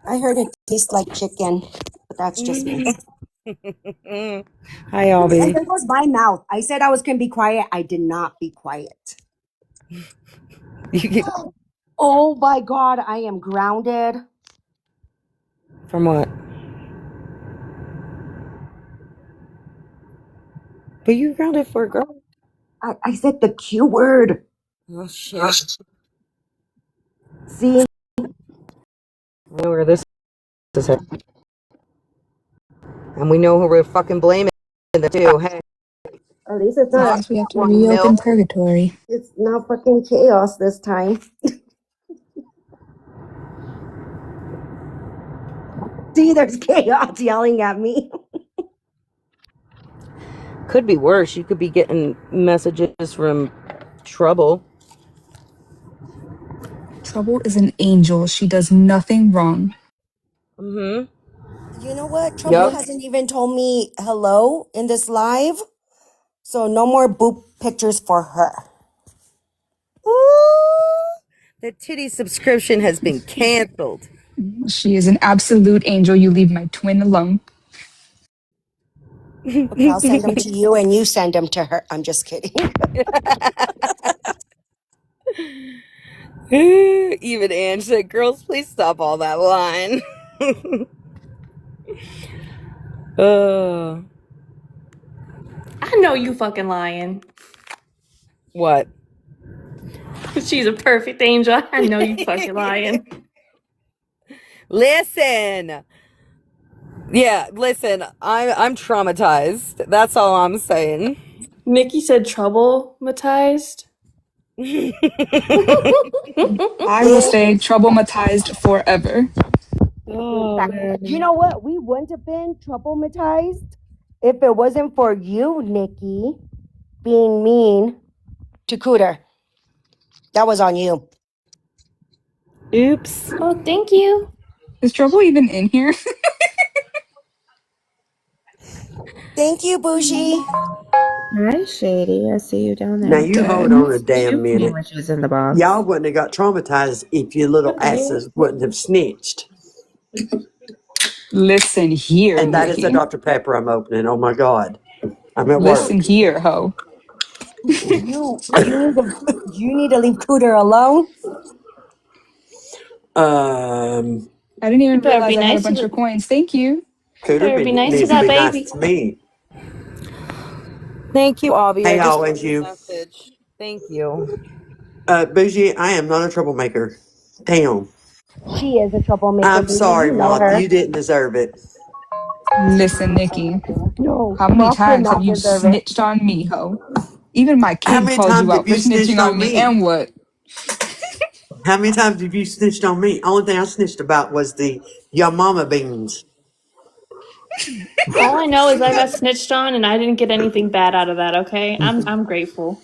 I heard it tastes like chicken, but that's just me. Hi, And Albie. there goes my mouth. I said I was going to be quiet. I did not be quiet. Oh my God, I am grounded. From what? But you grounded for a girl. I said the Q word. Oh shit. See, I know where this is at. And we know who we're fucking blaming the too. Hey, at least it's I not. guess we have to more reopen milk. purgatory. It's not fucking chaos this time. See, there's chaos yelling at me. Could be worse. You could be getting messages from Trouble. Trouble is an angel. She does nothing wrong. Mm-hmm. You know what? Trouble hasn't even told me hello in this live. So no more boob pictures for her. Ooh, the titty subscription has been canceled. She is an absolute angel. You leave my twin alone. Okay, I'll send them to you and you send them to her. I'm just kidding. Even Ange said, "Girls, please stop all that line." I know you fucking lying. What? She's a perfect angel. I know you fucking lying. Listen. Yeah, listen, I'm traumatized. That's all I'm saying. Nikki said trouble-matized. I will stay traumatized forever. In Oh fact, man. you know what? We wouldn't have been traumatized if it wasn't for you, Nikki, being mean to Cooter. That was on you. Oops. Oh, thank you. Is Trouble even in here? Thank you, Bushi. Hi, Shady. I see you down Now there. you hold Dead. on a She damn was me minute. when she was in the Y'all box. wouldn't have got traumatized if your little What the hell? asses wouldn't have snitched. Listen here, And that is a Nikki. Dr. Pepper I'm opening. Oh my God. I'm at Listen work. here, ho. You need to leave Cooter alone. I didn't You even better realize be I had a nice to bunch the. of coins. Thank you. Cooter Better be nice to needs to that be nice baby. to me. Thank you, Avi. I Hey, just got always your you. message. Thank you. Bougie, I am not a troublemaker. Damn. She is a troublemaker, I'm baby. sorry, You know Martha. her. You didn't deserve it. Listen, Nikki. No, How many Mark did times have not you deserve it. snitched on me, ho? Even my How kid many called you times out have for you snitching snitched on on me. me? And what? How many times have you snitched on me? Only thing I snitched about was the your mama beans. All I know is I got snitched on and I didn't get anything bad out of that, okay? I'm grateful.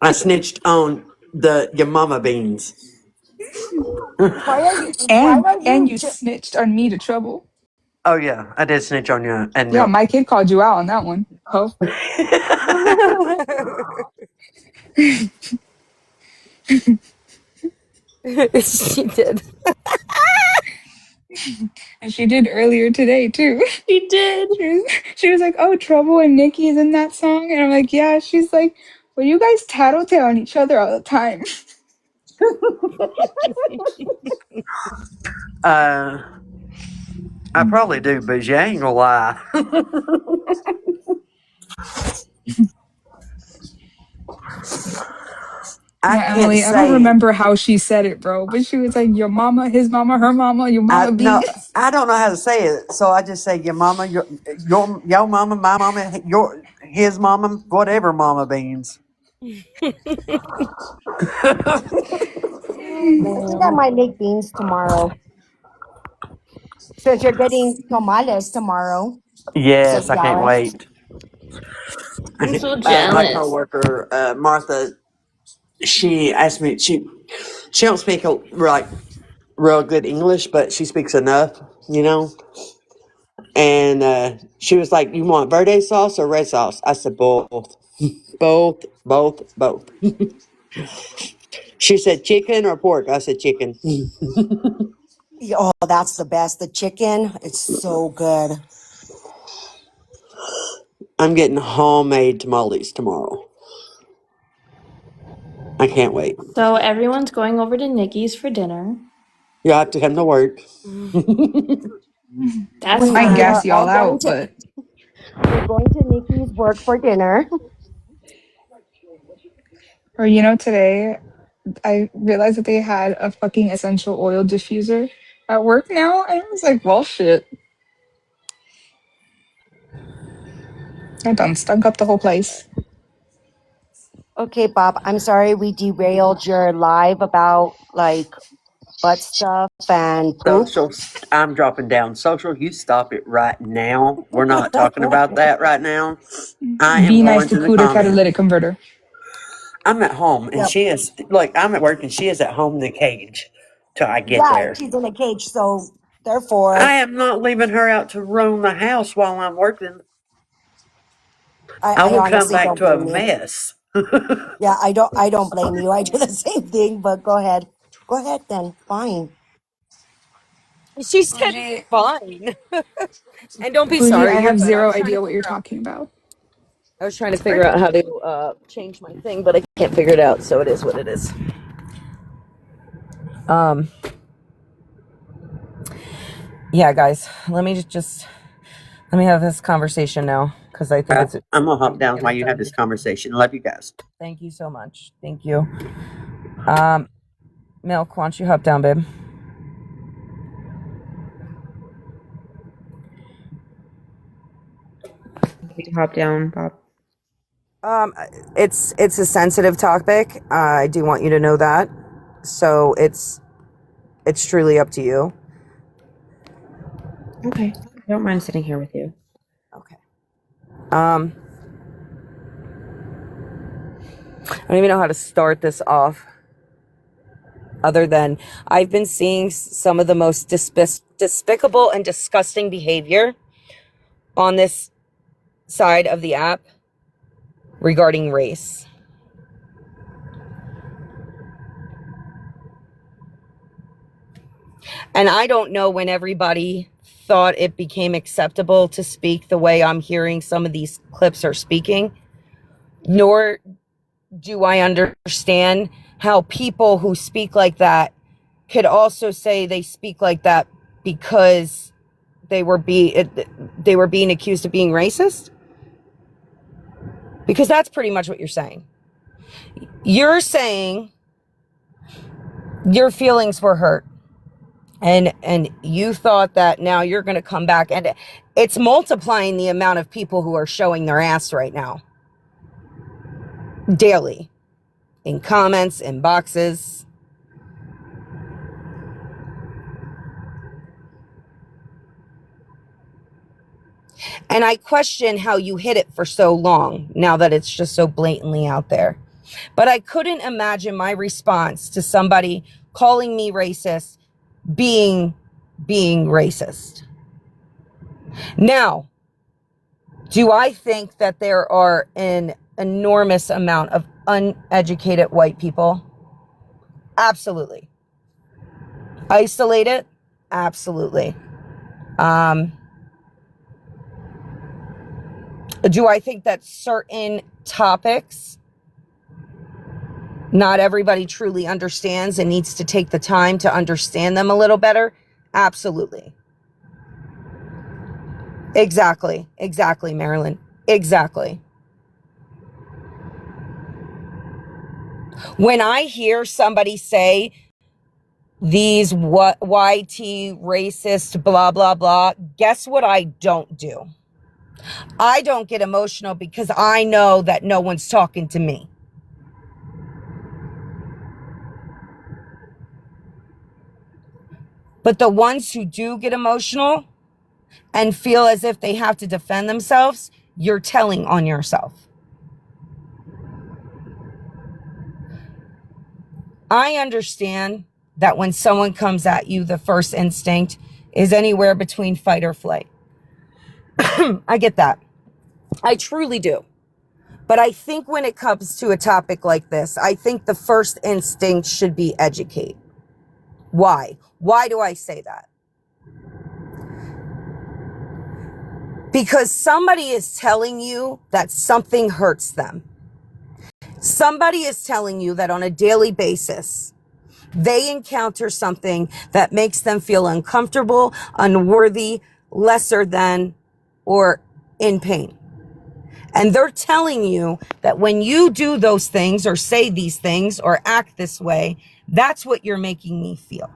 I snitched on the your mama beans. And you snitched on me to Trouble. Oh yeah, I did snitch on you, and Yeah, my kid called you out on that one, ho. She did. And she did earlier today, too. She did. She was like, oh, Trouble and Nikki is in that song. And I'm like, yeah. She's like, well, you guys tattletale on each other all the time. I probably do, but you ain't gonna lie. I Yeah, can't Emily, I don't say remember how she said it, bro. But she was like, your mama, his mama, her mama, your I mama no. beans. I don't know how to say it, so I just say your mama, your mama, my mama, your his mama, whatever mama beans. I think I might make beans tomorrow. Since you're getting tamales tomorrow. So Yes, I can't jealous. wait. I'm so My jealous. coworker Martha, she asked me. She don't speak like real good English, but she speaks enough, you know. And she was like, "You want verde sauce or red sauce?" I said, "Both, both." She said, "Chicken or pork?" I said, "Chicken." Oh, that's the best. The chicken, it's so good. I'm getting homemade tamales tomorrow. I can't wait. So everyone's going over to Nikki's for dinner. You have to come to work. That's We Might we fine. are gas all y'all going out, to but we're going to Nikki's work for dinner. or today I realized that they had a fucking essential oil diffuser at work now, and I was like, well, shit. I done stunk up the whole place. Okay, Bob, I'm sorry we derailed your live about like butt stuff and poop. Social, I'm dropping down. Social, you stop it right now. We're not talking about that right now. I am Be nice going to to the Cooter comments. catalytic converter. I'm at home and Yep. she is, look, I'm at work and she is at home in the cage till I get Yeah, there. she's in a cage, so I therefore am not leaving her out to roam the house while I'm working. I, I I will come honestly back don't to a blame you. mess. Yeah, I don't blame you. I do the same thing, but go ahead. Go ahead then. Fine. She said Bougie, fine. And don't be Bougie, I sorry, you're have good. zero idea what you're talking about. I was trying to figure out how to change my thing, but I can't figure it out, so it is what it is. Um yeah, guys, let me have this conversation now because I think it's I'm going to hop time to down get while it you have done. this conversation. Love you guys. Thank you so much. Thank you. Um Milk, why don't you hop down, babe? need to hop down, Bob? It's a sensitive topic. I do want you to know that. So it's truly up to you. Okay. I don't mind sitting here with you. Okay. I don't even know how to start this off. Other than I've been seeing some of the most despicable and disgusting behavior on this side of the app regarding race. And I don't know when everybody thought it became acceptable to speak the way I'm hearing some of these clips are speaking, nor do I understand how people who speak like that could also say they speak like that because they were being accused of being racist. Because that's pretty much what you're saying. You're saying your feelings were hurt. And you thought that now you're going to come back, and it's multiplying the amount of people who are showing their ass right now. Daily. In comments, in boxes. And I question how you hid it for so long, now that it's just so blatantly out there. But I couldn't imagine my response to somebody calling me racist being racist. Now, do I think that there are an enormous amount of uneducated white people? Absolutely. Isolated? Absolutely. Do I think that certain topics not everybody truly understands and needs to take the time to understand them a little better? Absolutely. Exactly, Marilyn. Exactly. When I hear somebody say these YT racist, blah, blah, blah, guess what I don't do? I don't get emotional because I know that no one's talking to me. But the ones who do get emotional and feel as if they have to defend themselves, you're telling on yourself. I understand that when someone comes at you, the first instinct is anywhere between fight or flight. I get that. I truly do. But I think when it comes to a topic like this, I think the first instinct should be educate. Why? Why do I say that? Because somebody is telling you that something hurts them. Somebody is telling you that on a daily basis, they encounter something that makes them feel uncomfortable, unworthy, lesser than, or in pain. And they're telling you that when you do those things or say these things or act this way, that's what you're making me feel.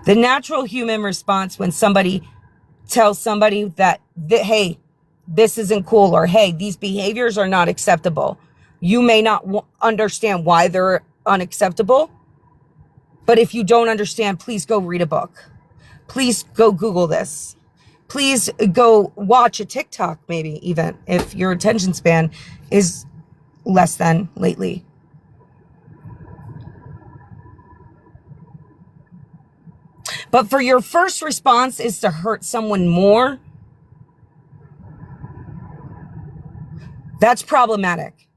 The natural human response when somebody tells somebody that, hey, this isn't cool, or hey, these behaviors are not acceptable. You may not understand why they're unacceptable, but if you don't understand, please go read a book. Please go Google this. Please go watch a TikTok, maybe even if your attention span is less than lately. But for your first response is to hurt someone more, that's problematic.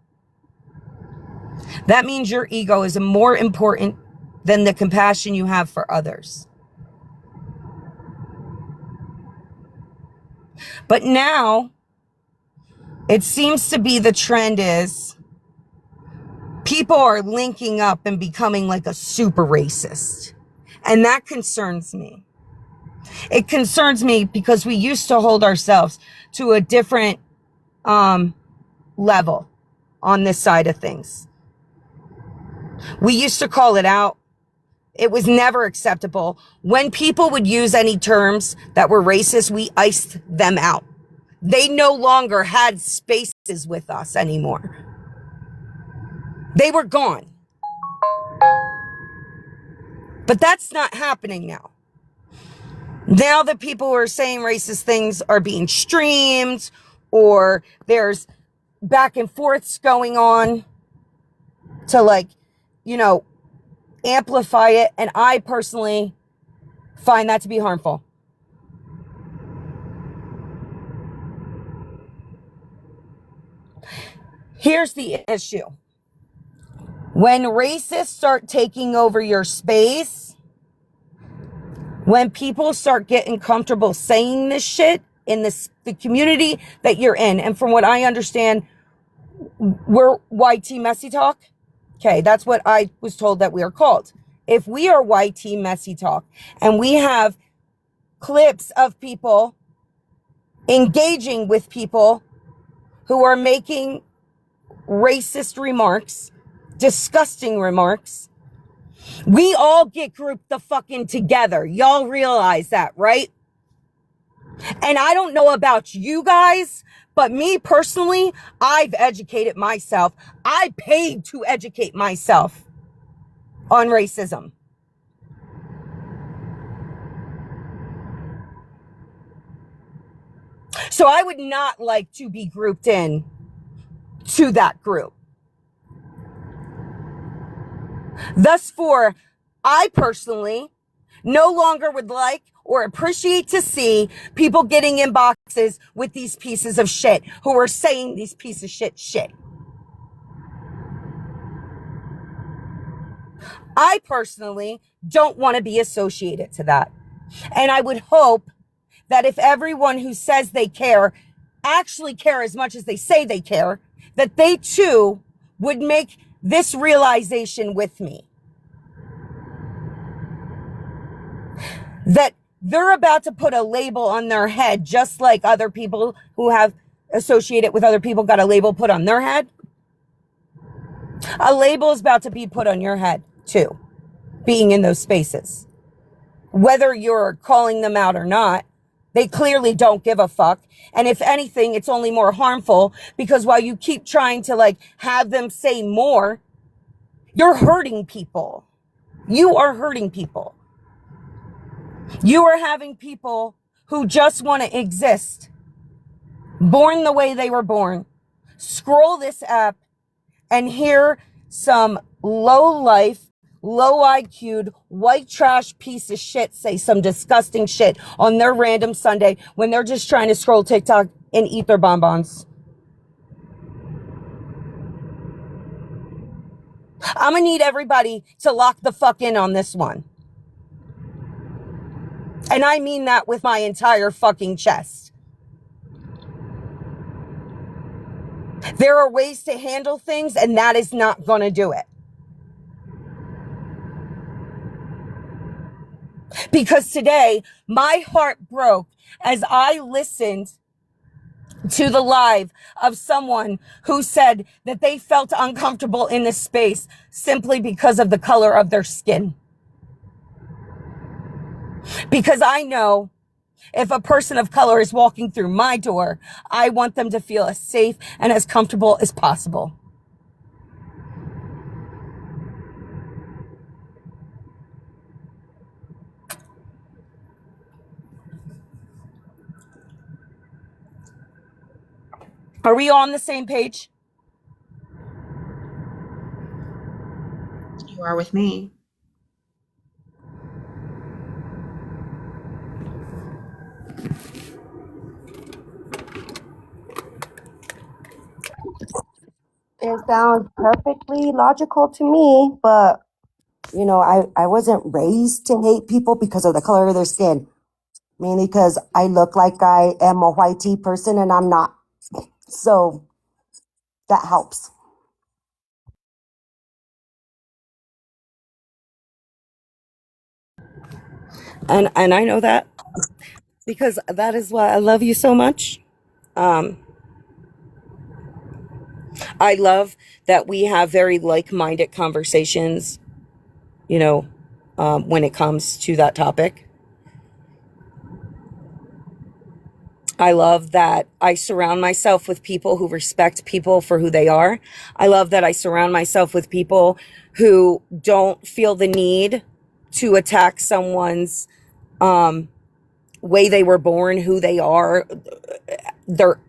That means your ego is more important than the compassion you have for others. But now, it seems to be the trend is people are linking up and becoming like a super racist. And that concerns me. It concerns me because we used to hold ourselves to a different level on this side of things. We used to call it out. It was never acceptable. When people would use any terms that were racist, we iced them out. They no longer had spaces with us anymore. They were gone. But that's not happening now. Now that people who are saying racist things are being streamed, or there's back and forths going on to, like, you know, amplify it. And I personally find that to be harmful. Here's the issue. When racists start taking over your space, when people start getting comfortable saying this shit in the community that you're in, and from what I understand, we're YT Messy Talk. Okay, that's what I was told that we are called. If we are YT Messy Talk and we have clips of people engaging with people who are making racist remarks, disgusting remarks, we all get grouped the fucking together. Y'all realize that, right? And I don't know about you guys, but me personally, I've educated myself. I paid to educate myself on racism. So I would not like to be grouped in to that group. Thus, I personally no longer would like or appreciate to see people getting in boxes with these pieces of shit who are saying these pieces of shit. I personally don't want to be associated to that. And I would hope that if everyone who says they care actually care as much as they say they care, that they too would make this realization with me. That they're about to put a label on their head, just like other people who have associated with other people got a label put on their head. A label is about to be put on your head too, being in those spaces. Whether you're calling them out or not, they clearly don't give a fuck. And if anything, it's only more harmful, because while you keep trying to, like, have them say more, you're hurting people. You are hurting people. You are having people who just want to exist, born the way they were born, scroll this app and hear some low life, low IQ'd, white trash piece of shit say some disgusting shit on their random Sunday when they're just trying to scroll TikTok and eat their bonbons. I'm gonna need everybody to lock the fuck in on this one. And I mean that with my entire fucking chest. There are ways to handle things, and that is not gonna do it. Because today, my heart broke as I listened to the live of someone who said that they felt uncomfortable in this space simply because of the color of their skin. Because I know if a person of color is walking through my door, I want them to feel as safe and as comfortable as possible. Are we on the same page? You are with me. It sounds perfectly logical to me, but you know, I wasn't raised to hate people because of the color of their skin. Mainly because I look like I am a whitey person and I'm not. So that helps. And I know that because that is why I love you so much. I love that we have very like-minded conversations, you know, when it comes to that topic. I love that I surround myself with people who respect people for who they are. I love that I surround myself with people who don't feel the need to attack someone's way they were born, who they are, their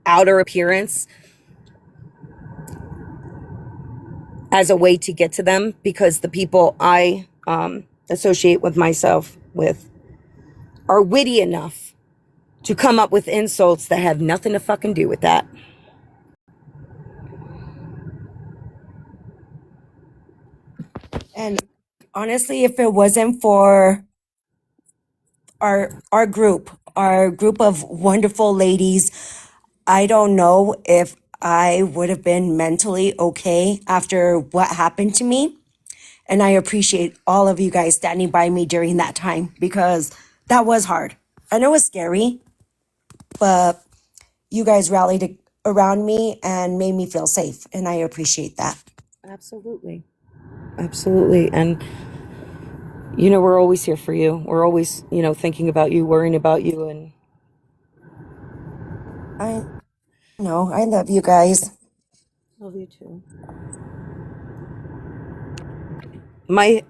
outer appearance as a way to get to them, because the people I associate with myself with are witty enough to come up with insults that have nothing to fucking do with that. And honestly, if it wasn't for our group of wonderful ladies, I don't know if I would have been mentally okay after what happened to me. And I appreciate all of you guys standing by me during that time, because that was hard and it was scary, but you guys rallied around me and made me feel safe. And I appreciate that. Absolutely. Absolutely. And, you know, we're always here for you. We're always, you know, thinking about you, worrying about you. And I love you guys. love you too. My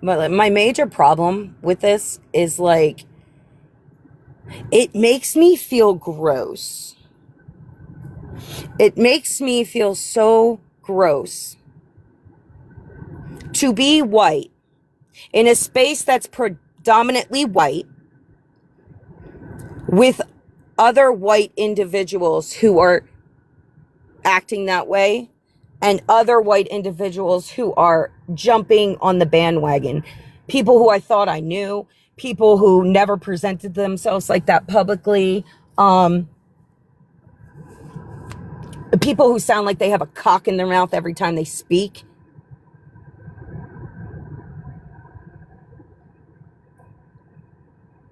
major problem with this is, like, it makes me feel gross. It makes me feel so gross to be white in a space that's predominantly white with other white individuals who are acting that way, and other white individuals who are jumping on the bandwagon. People who I thought I knew, people who never presented themselves like that publicly, people who sound like they have a cock in their mouth every time they speak.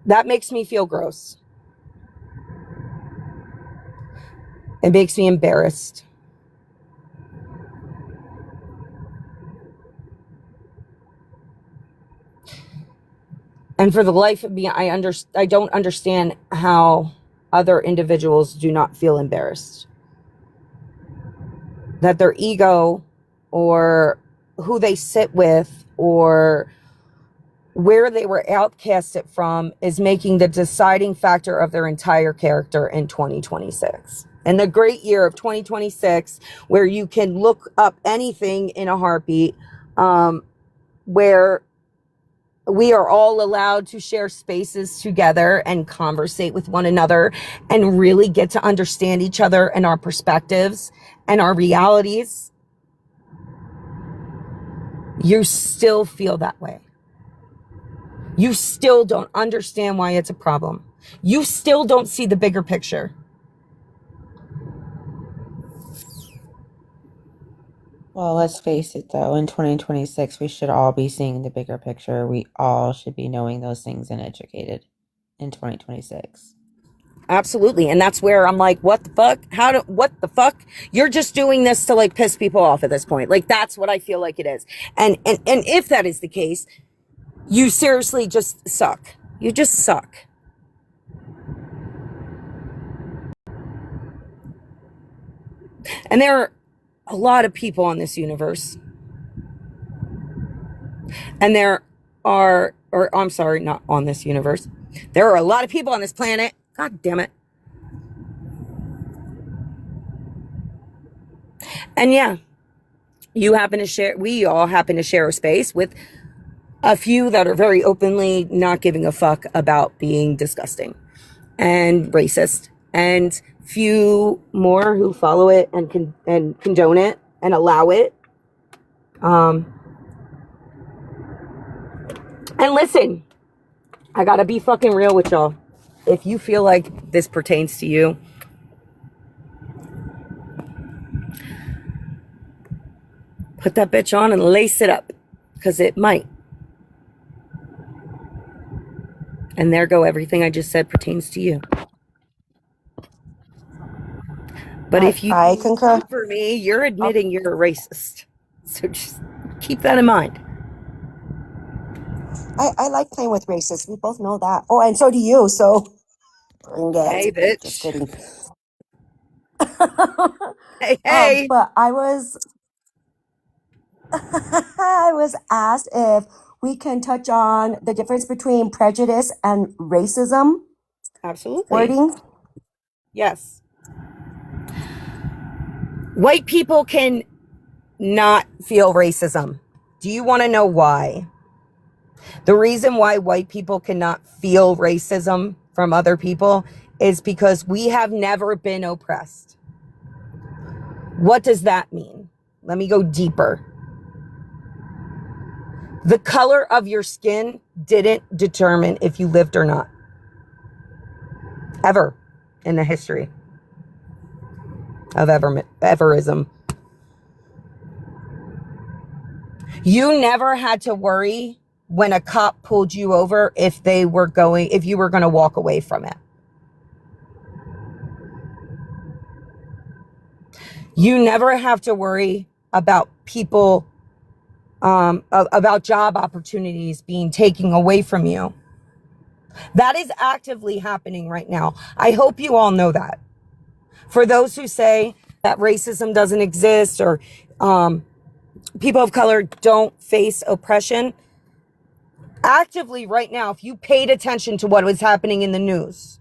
That makes me feel gross. It makes me embarrassed. And for the life of me, I don't understand how other individuals do not feel embarrassed. That their ego or who they sit with or where they were outcasted from is making the deciding factor of their entire character in 2026. And the great year of 2026, where you can look up anything in a heartbeat, where we are all allowed to share spaces together and conversate with one another and really get to understand each other and our perspectives and our realities. You still feel that way. You still don't understand why it's a problem. You still don't see the bigger picture. Well, let's face it, though, in 2026, we should all be seeing the bigger picture. We all should be knowing those things and educated in 2026. Absolutely. And that's where I'm like, what the fuck? What the fuck? You're just doing this to, like, piss people off at this point. Like, that's what I feel like it is. And if that is the case, you seriously just suck. You just suck. And there are a lot of people on this universe. And there are, or I'm sorry, not on this universe. There are a lot of people on this planet. God damn it. And yeah, we all happen to share a space with a few that are very openly not giving a fuck about being disgusting and racist, and few more who follow it and condone it and allow it. And listen, I gotta be fucking real with y'all. If you feel like this pertains to you, put that bitch on and lace it up, because it might. And there go, everything I just said pertains to you. But if you I concur. for me, you're admitting you're a racist. So just keep that in mind. I like playing with racists. We both know that. Oh, and so do you. So Bring it. Hey, Just bitch. kidding. Hey, hey. But I was I was asked if we can touch on the difference between prejudice and racism Absolutely. wording. Yes. White people can not feel racism. Do you want to know why? The reason why white people cannot feel racism from other people is because we have never been oppressed. What does that mean? Let me go deeper. The color of your skin didn't determine if you lived or not. Ever in the history of everism. You never had to worry when a cop pulled you over if you were going to walk away from it. You never have to worry about people, about job opportunities being taken away from you. That is actively happening right now. I hope you all know that. For those who say that racism doesn't exist or people of color don't face oppression, actively right now, if you paid attention to what was happening in the news,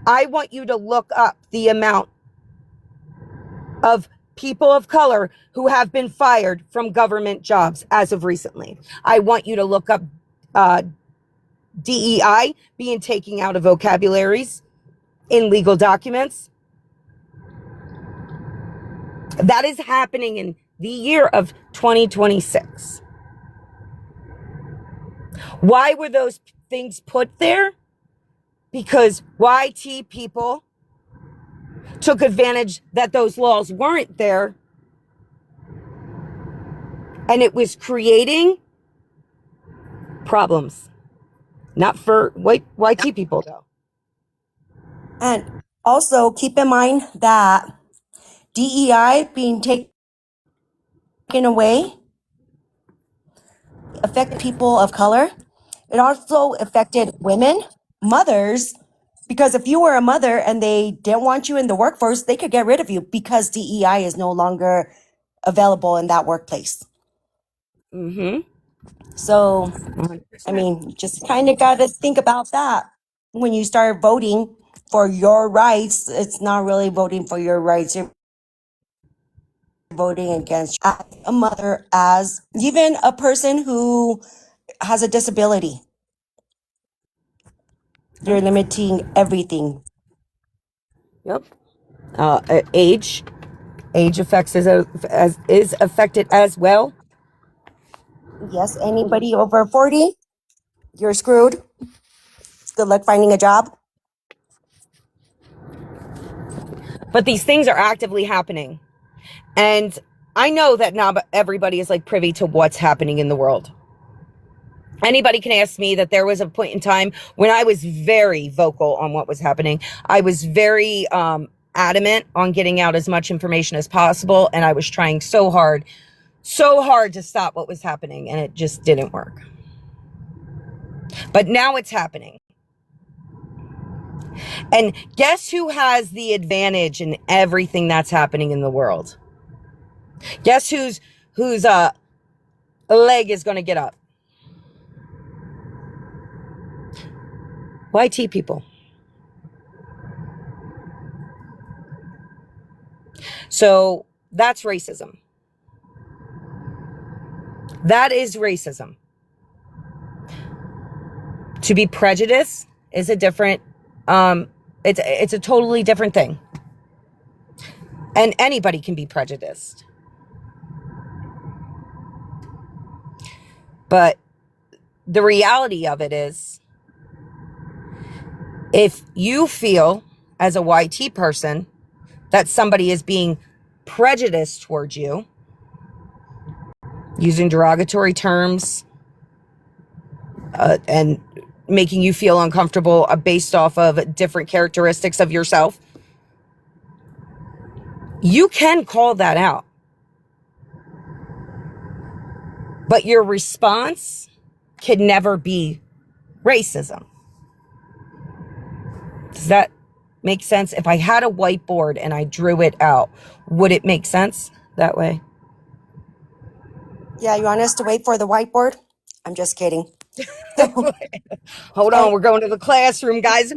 I want you to look up the amount of people of color who have been fired from government jobs as of recently. I want you to look up DEI being taken out of vocabularies in legal documents. That is happening in the year of 2026. Why were those things put there? Because YT people took advantage that those laws weren't there, and it was creating problems. Not for YT people, though. And also keep in mind that DEI being taken away affected people of color. It also affected women, mothers, because if you were a mother and they didn't want you in the workforce, they could get rid of you because DEI is no longer available in that workplace. Mm-hmm. So, 100%. I mean, just kind of got to think about that when you start voting for your rights. It's not really voting for your rights. You're voting against a mother, as even a person who has a disability. You're limiting everything. Yep. Age affects is affected as well. Yes, anybody over 40, you're screwed. Good luck finding a job. But these things are actively happening. And I know that not everybody is like privy to what's happening in the world. Anybody can ask me that there was a point in time when I was very vocal on what was happening. I was very adamant on getting out as much information as possible. And I was trying so hard to stop what was happening. And it just didn't work. But now it's happening. And guess who has the advantage in everything that's happening in the world? Guess whose leg is going to get up? YT people. So that's racism. That is racism. To be prejudiced is a different, it's a totally different thing. And anybody can be prejudiced. But the reality of it is, if you feel as a YT person that somebody is being prejudiced towards you, using derogatory terms, and making you feel uncomfortable based off of different characteristics of yourself, you can call that out. But your response can never be racism. Does that make sense? If I had a whiteboard and I drew it out, would it make sense that way? Yeah, you want us to wait for the whiteboard? I'm just kidding. Hold on, we're going to the classroom, guys.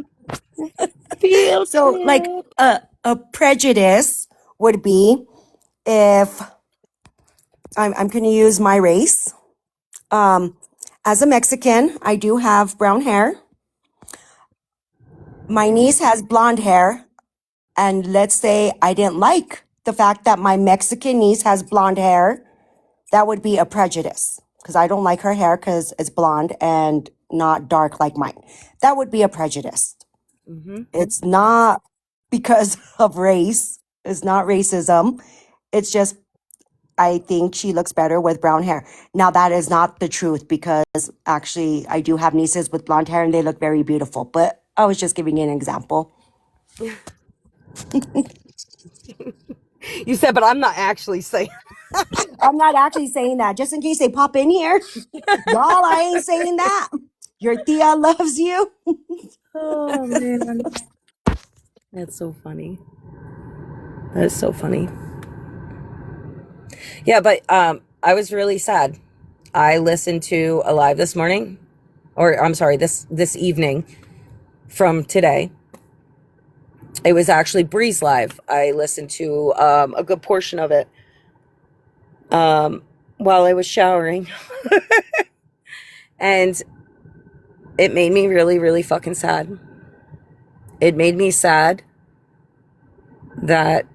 So like a prejudice would be if I'm going to use my race. As a Mexican, I do have brown hair. My niece has blonde hair. And let's say I didn't like the fact that my Mexican niece has blonde hair. That would be a prejudice because I don't like her hair because it's blonde and not dark like mine. That would be a prejudice. It's not because of race. It's not racism. It's just I think she looks better with brown hair. Now, that is not the truth because actually I do have nieces with blonde hair and they look very beautiful. But I was just giving you an example. You said, but I'm not actually saying. I'm not actually saying that. Just in case they pop in here. Y'all, I ain't saying that. Your tia loves you. Oh, man. That's so funny. That is so funny. Yeah, but I was really sad. I listened to a live this morning, or I'm sorry, this evening from today. It was actually Bree's live. I listened to a good portion of it while I was showering. And it made me really, really fucking sad. It made me sad that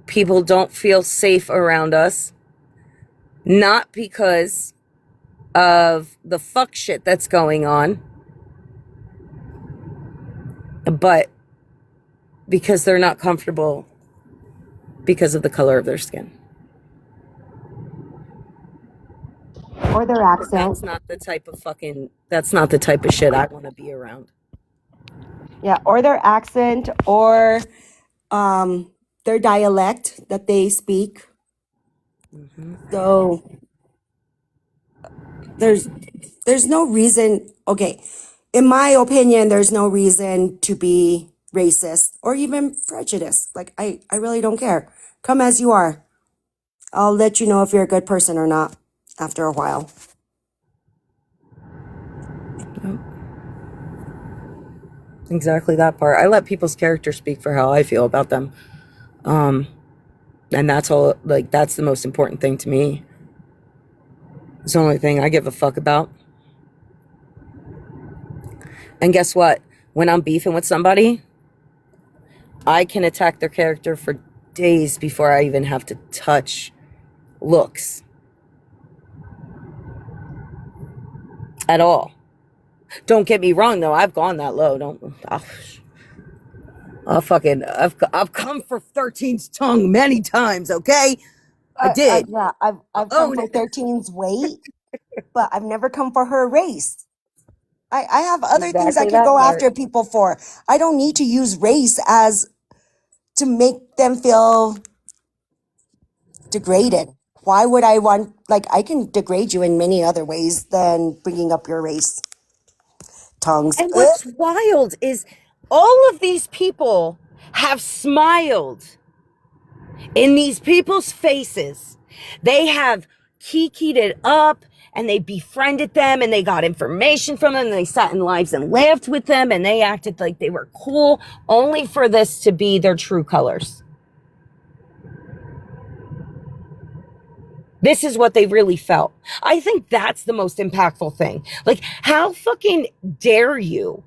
people don't feel safe around us, not because of the fuck shit that's going on, but because they're not comfortable because of the color of their skin. Or their accent. That's not the type of shit I want to be around. Yeah, or their accent or their dialect that they speak. So there's no reason, okay, in my opinion, there's no reason to be racist or even prejudiced. Like, I really don't care. Come as you are. I'll let you know if you're a good person or not after a while. Exactly that part. I let people's character speak for how I feel about them. And that's all, like, that's the most important thing to me. It's the only thing I give a fuck about. And guess what? When I'm beefing with somebody, I can attack their character for days before I even have to touch looks at all. Don't get me wrong, though. I've gone that low. I've come for 13's tongue many times, okay? I did. Yeah, I've come for 13's weight, but I've never come for her race. I have other things I Exactly could that go part. after people for. I don't need to use race as to make them feel degraded. Why would I want, like, I can degrade you in many other ways than bringing up your race. Tongues. And what's wild is all of these people have smiled in these people's faces. They have kikied it up and they befriended them and they got information from them and they sat in lives and laughed with them and they acted like they were cool, only for this to be their true colors. This is what they really felt. I think that's the most impactful thing. Like, how fucking dare you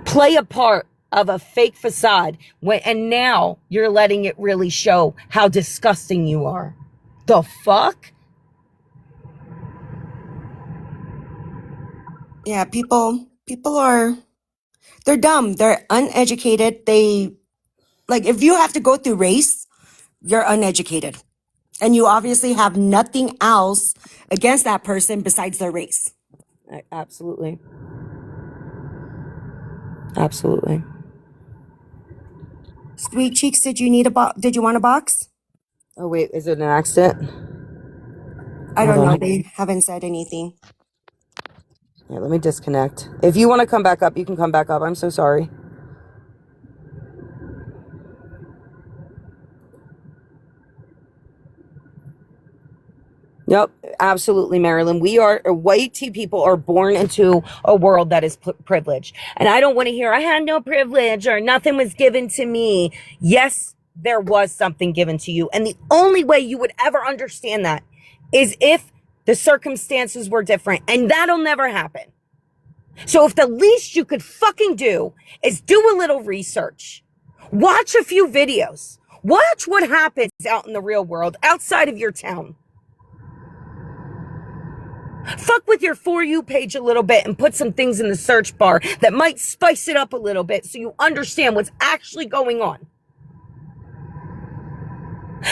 play a part of a fake facade and now you're letting it really show how disgusting you are? The fuck? Yeah, people are, they're dumb. They're uneducated. Like, if you have to go through race, you're uneducated. And you obviously have nothing else against that person besides their race. Absolutely. Absolutely. Sweet Cheeks, did you want a box? Oh, wait, is it an accident? I don't Hold know. on. They haven't said anything. Yeah, let me disconnect. If you want to come back up, you can come back up. I'm so sorry. Yep, absolutely, Marilyn. White tea people are born into a world that is privileged. And I don't want to hear, I had no privilege or nothing was given to me. Yes, there was something given to you. And the only way you would ever understand that is if the circumstances were different. And that'll never happen. So if the least you could fucking do is do a little research, watch a few videos, watch what happens out in the real world outside of your town. Fuck with your For You page a little bit and put some things in the search bar that might spice it up a little bit so you understand what's actually going on.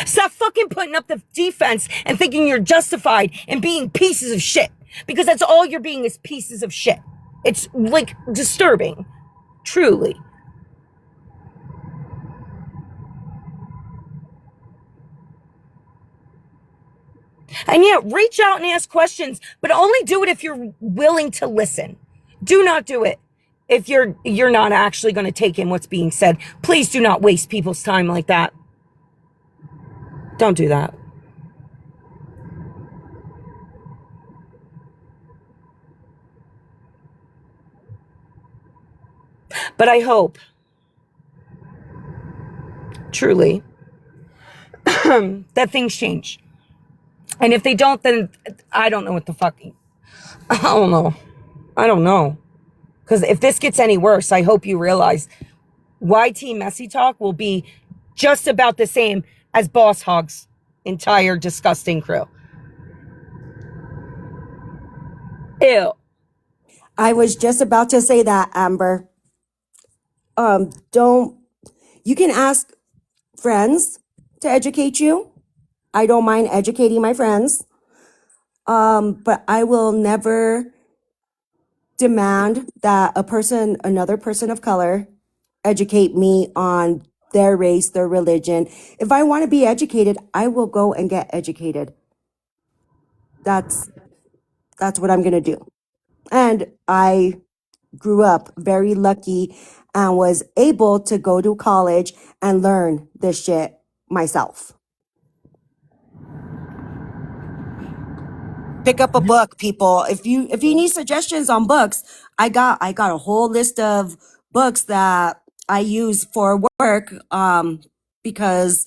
Stop fucking putting up the defense and thinking you're justified in being pieces of shit. Because that's all you're being is pieces of shit. It's like disturbing. Truly. And yeah, reach out and ask questions, but only do it if you're willing to listen. Do not do it if you're not actually going to take in what's being said. Please do not waste people's time like that. Don't do that. But I hope, truly, that things change. And if they don't, then I don't know what the fucking... I don't know. Because if this gets any worse, I hope you realize YT Messy Talk will be just about the same as Boss Hog's entire disgusting crew. Ew. I was just about to say that, Amber. You can ask friends to educate you. I don't mind educating my friends. But I will never demand that another person of color, educate me on their race, their religion. If I want to be educated, I will go and get educated. That's what I'm going to do. And I grew up very lucky and was able to go to college and learn this shit myself. Pick up a book, people. If you need suggestions on books, I got a whole list of books that I use for work, because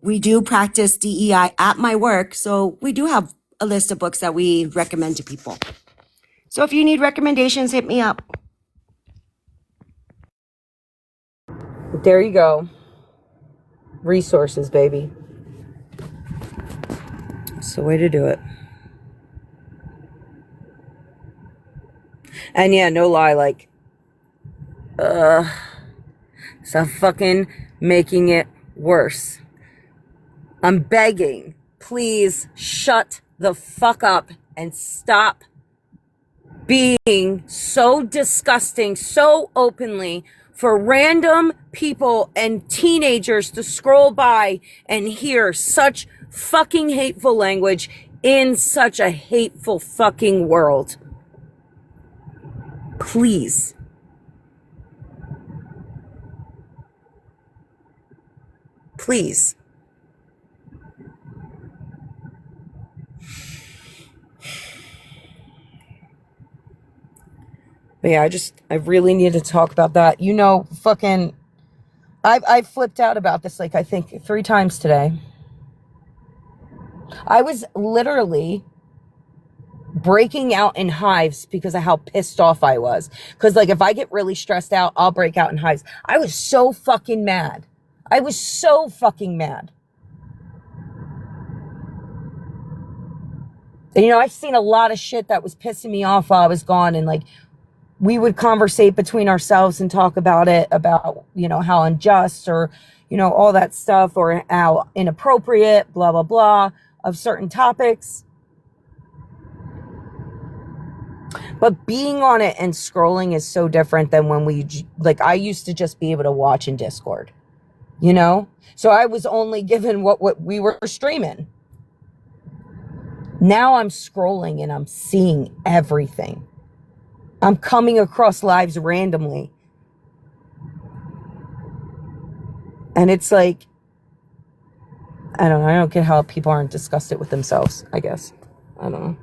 we do practice DEI at my work. So we do have a list of books that we recommend to people. So if you need recommendations, hit me up. There you go. Resources, baby. It's the way to do it. And yeah, no lie, like, stop fucking making it worse. I'm begging, please shut the fuck up and stop being so disgusting, so openly, for random people and teenagers to scroll by and hear such fucking hateful language in such a hateful fucking world. Please. Please. But yeah, I really need to talk about that. You know, fucking, I flipped out about this, like, I think 3 times today. I was literally breaking out in hives because of how pissed off I was. Because, like, if I get really stressed out, I'll break out in hives. I was so fucking mad. I was so fucking mad. And, you know, I've seen a lot of shit that was pissing me off while I was gone. And, like, we would conversate between ourselves and talk about it, about, you know, how unjust or, you know, all that stuff, or how inappropriate, blah, blah, blah, of certain topics. But being on it and scrolling is so different than when like, I used to just be able to watch in Discord, you know? So I was only given what we were streaming. Now I'm scrolling and I'm seeing everything. I'm coming across lives randomly. And it's like, I don't get how people aren't disgusted with themselves, I guess. I don't know.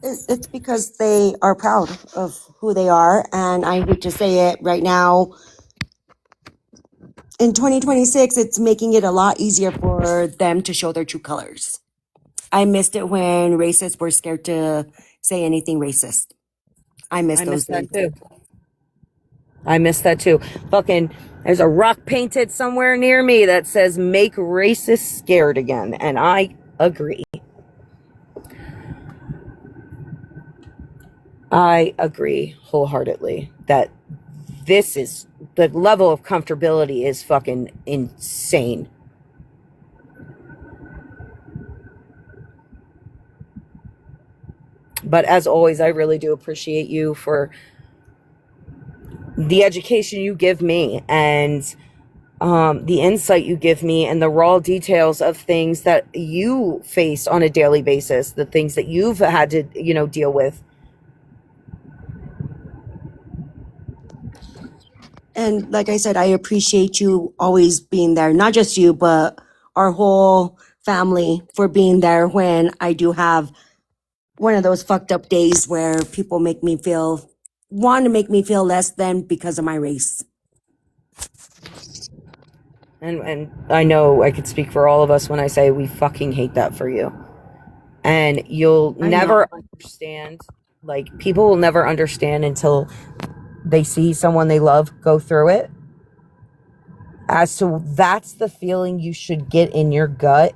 It's because they are proud of who they are. And I hate to say it right now, in 2026, it's making it a lot easier for them to show their true colors. I missed it when racists were scared to say anything racist. I miss those days. I miss that too. Fucking, there's a rock painted somewhere near me that says make racists scared again. And I agree. I agree wholeheartedly that this is, the level of comfortability is fucking insane. But as always, I really do appreciate you for the education you give me and the insight you give me and the raw details of things that you face on a daily basis, the things that you've had to, deal with. And like I said, I appreciate you always being there, not just you, but our whole family for being there when I do have one of those fucked up days where people want to make me feel less than because of my race. And I know I could speak for all of us when I say we fucking hate that for you. And you'll never understand, like, people will never understand until they see someone they love go through it. As to that's the feeling you should get in your gut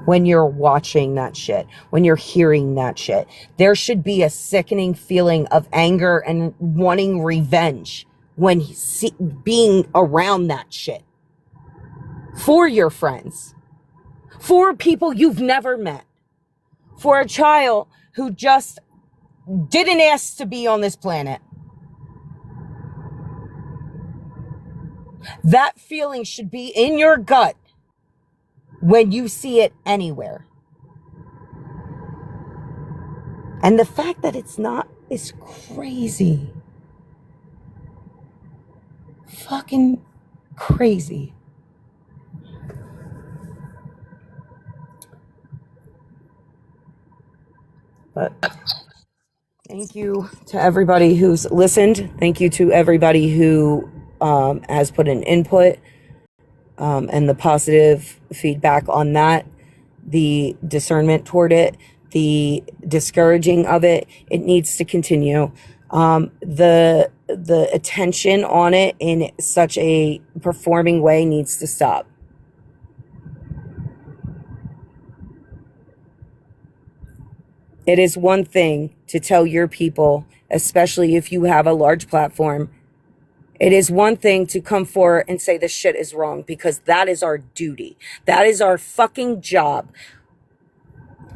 when you're watching that shit, when you're hearing that shit. There should be a sickening feeling of anger and wanting revenge when being around that shit. For your friends. For people you've never met. For a child who just didn't ask to be on this planet. That feeling should be in your gut when you see it anywhere. And the fact that it's not is crazy. Fucking crazy. But thank you to everybody who's listened. Thank you to everybody who has put an input and the positive feedback on that, the discernment toward it, the discouraging of it. It needs to continue. The attention on it in such a performing way needs to stop. It is one thing to tell your people, especially if you have a large platform, it is one thing to come forward and say this shit is wrong, because that is our duty. That is our fucking job.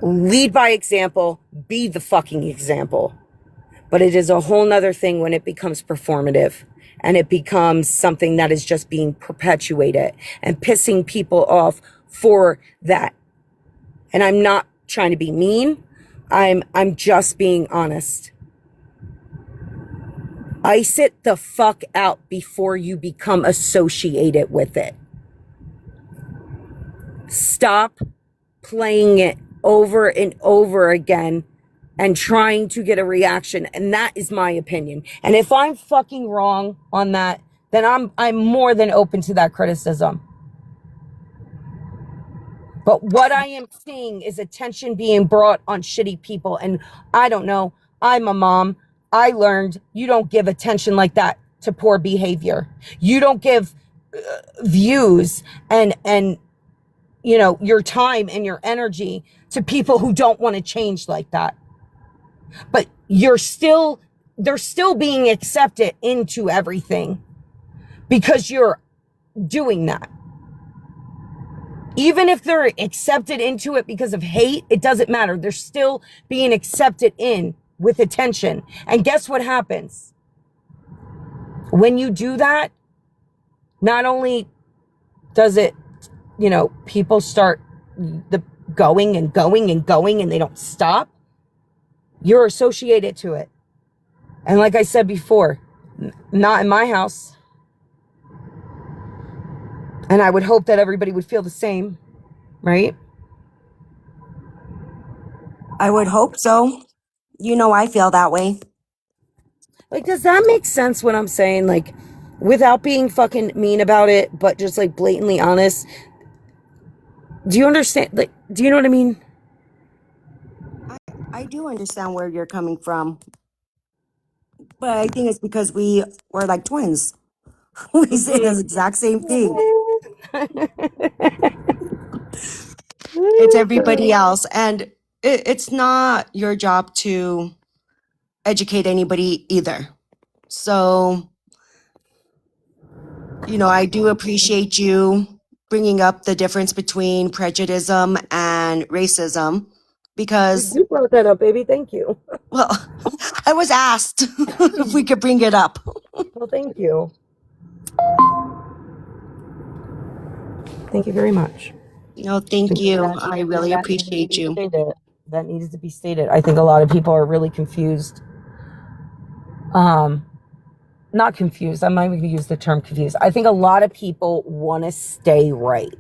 Lead by example, be the fucking example. But it is a whole nother thing when it becomes performative and it becomes something that is just being perpetuated and pissing people off for that. And I'm not trying to be mean. I'm just being honest. Ice it the fuck out before you become associated with it. Stop playing it over and over again and trying to get a reaction. And that is my opinion. And if I'm fucking wrong on that, then I'm more than open to that criticism. But what I am seeing is attention being brought on shitty people. And I don't know. I'm a mom. I learned you don't give attention like that to poor behavior. You don't give views and your time and your energy to people who don't want to change like that. But they're still being accepted into everything because you're doing that. Even if they're accepted into it because of hate, it doesn't matter. They're still being accepted in with attention. And guess what happens? When you do that, not only does it, people start, going and going and going and they don't stop, you're associated to it. And like I said before, not in my house. And I would hope that everybody would feel the same, right? I would hope so. You know, I feel that way. Like, does that make sense what I'm saying? Like, without being fucking mean about it, but just like blatantly honest. Do you understand? Like, do you know what I mean? I do understand where you're coming from. But I think it's because we were like twins. We say the exact same thing. It's everybody else. And it's not your job to educate anybody either. So, you know, I do appreciate you bringing up the difference between prejudice and racism because, You brought that up, baby. Thank you. well, I was asked if we could bring it up. Well, thank you. Thank you very much. No, thank you. I really appreciate you. That needs to be stated. I think a lot of people are really confused. Not confused. I'm not even going to use the term confused. I think a lot of people want to stay right.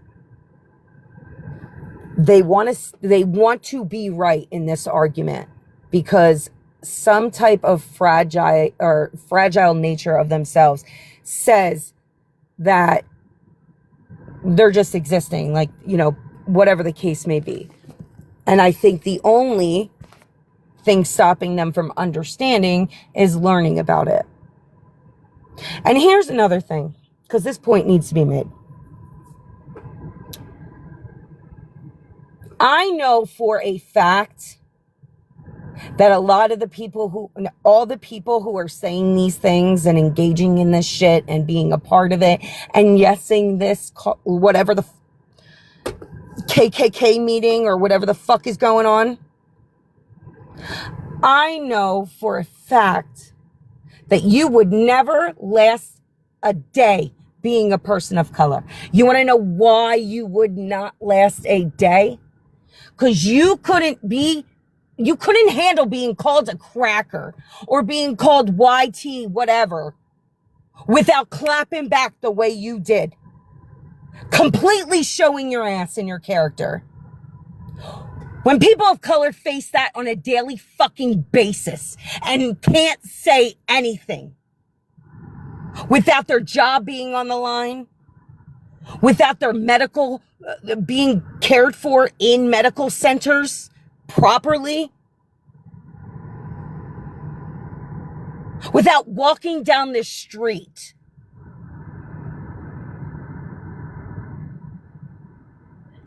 They want to be right in this argument because some type of fragile nature of themselves says that they're just existing, like, you know, whatever the case may be. And I think the only thing stopping them from understanding is learning about it. And here's another thing, because this point needs to be made. I know for a fact that all the people who are saying these things and engaging in this shit and being a part of it and yesing this, whatever the KKK meeting or whatever the fuck is going on, I know for a fact that you would never last a day being a person of color. You want to know why you would not last a day? Because you couldn't handle being called a cracker or being called YT whatever without clapping back the way you did. Completely showing your ass in your character. When people of color face that on a daily fucking basis and can't say anything without their job being on the line, without their medical being cared for in medical centers properly, without walking down the street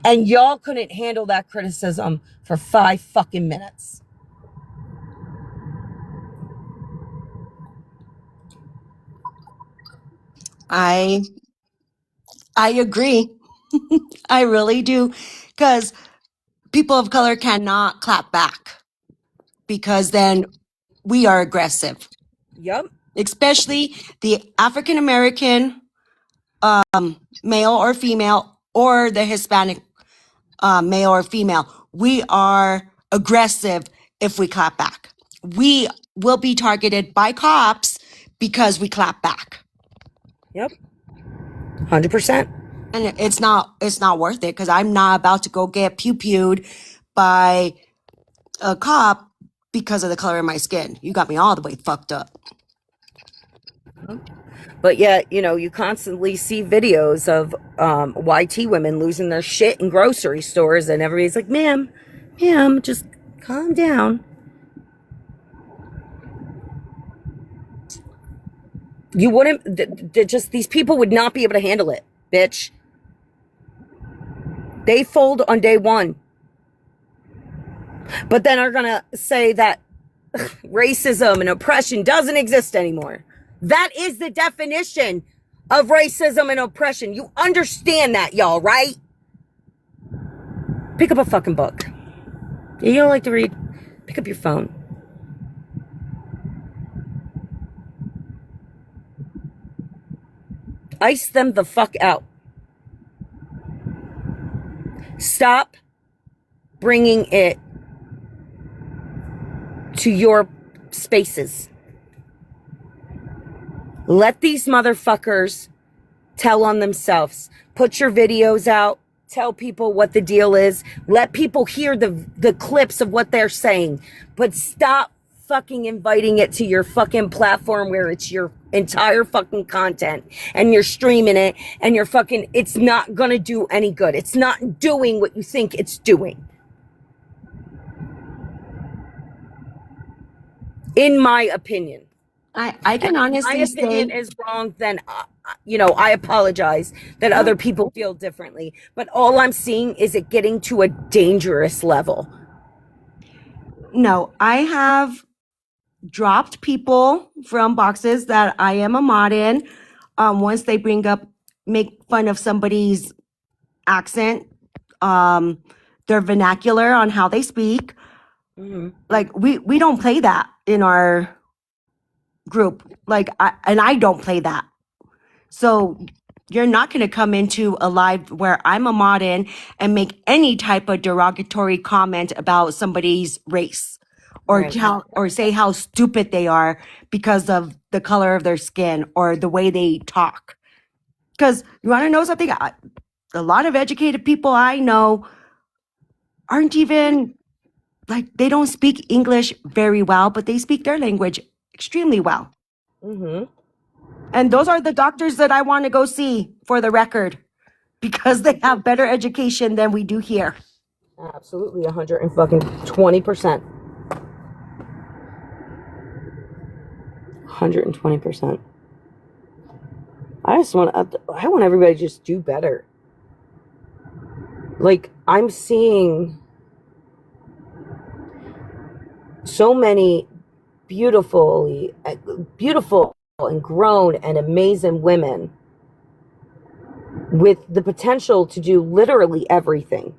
and y'all couldn't handle that criticism for 5 fucking minutes. I agree. I really do. Because people of color cannot clap back because then we are aggressive. Yep. Especially the African American male or female or the Hispanic male or female. We are aggressive if we clap back. We will be targeted by cops because we clap back. Yep. 100%. And it's not worth it because I'm not about to go get pew-pewed by a cop because of the color of my skin. You got me all the way fucked up. But yet, you know, you constantly see videos of YT women losing their shit in grocery stores and everybody's like, ma'am, just calm down. You wouldn't, just these people would not be able to handle it, bitch. They fold on day one. But then are going to say that racism and oppression doesn't exist anymore. That is the definition of racism and oppression. You understand that, y'all, right? Pick up a fucking book. You don't like to read? Pick up your phone. Ice them the fuck out. Stop bringing it to your spaces. Let these motherfuckers tell on themselves. Put your videos out. Tell people what the deal is. Let people hear the clips of what they're saying. But stop fucking inviting it to your fucking platform where it's your entire fucking content and you're streaming it and you're fucking, it's not gonna do any good. It's not doing what you think it's doing. In my opinion. I can honestly my opinion say is wrong, then I apologize that other people feel differently. But all I'm seeing is it getting to a dangerous level. no. I have dropped people from boxes that I am a mod in. Once they make fun of somebody's accent, their vernacular on how they speak. Mm-hmm. Like we don't play that in our group. Like I don't play that. So you're not going to come into a live where I'm a mod in and make any type of derogatory comment about somebody's race or Right. or say how stupid they are because of the color of their skin or the way they talk. Because you want to know something? A lot of educated people I know aren't even like, they don't speak English very well, but they speak their language extremely well. Mm-hmm. And those are the doctors that I want to go see, for the record, because they have better education than we do here. Absolutely, 120%. 120%. I want everybody to just do better. Like, I'm seeing so many beautiful and grown and amazing women with the potential to do literally everything.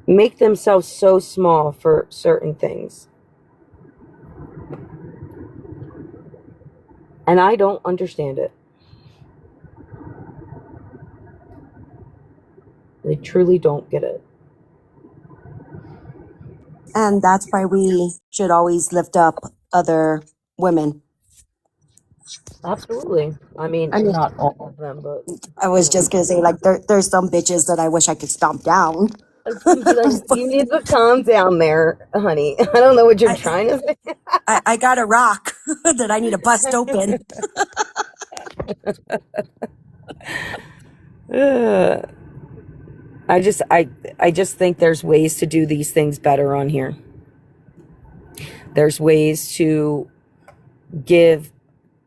Make themselves so small for certain things. And I don't understand it. They truly don't get it. And that's why we should always lift up other women. Absolutely. I mean, not all of them, but I was just going to say, like, there's some bitches that I wish I could stomp down. I was gonna be like, you need to calm down there, honey. I don't know what you're trying to say. I got a rock that I need to bust open. I just think there's ways to do these things better on here. There's ways to give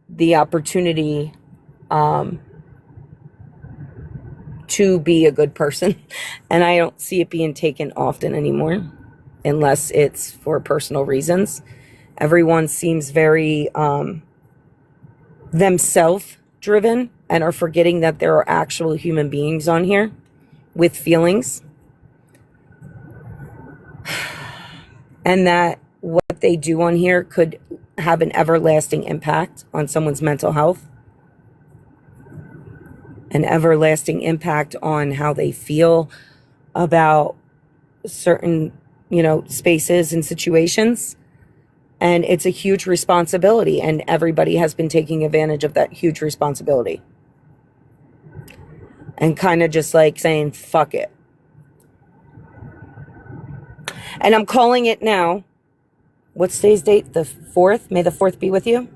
the opportunity to be a good person. And I don't see it being taken often anymore, unless it's for personal reasons. Everyone seems very themselves driven and are forgetting that there are actual human beings on here with feelings. And that what they do on here could have an everlasting impact on someone's mental health, an everlasting impact on how they feel about certain, spaces and situations. And it's a huge responsibility, and everybody has been taking advantage of that huge responsibility. And kind of just like saying, fuck it. And I'm calling it now. What's today's date? The 4th? May the 4th be with you?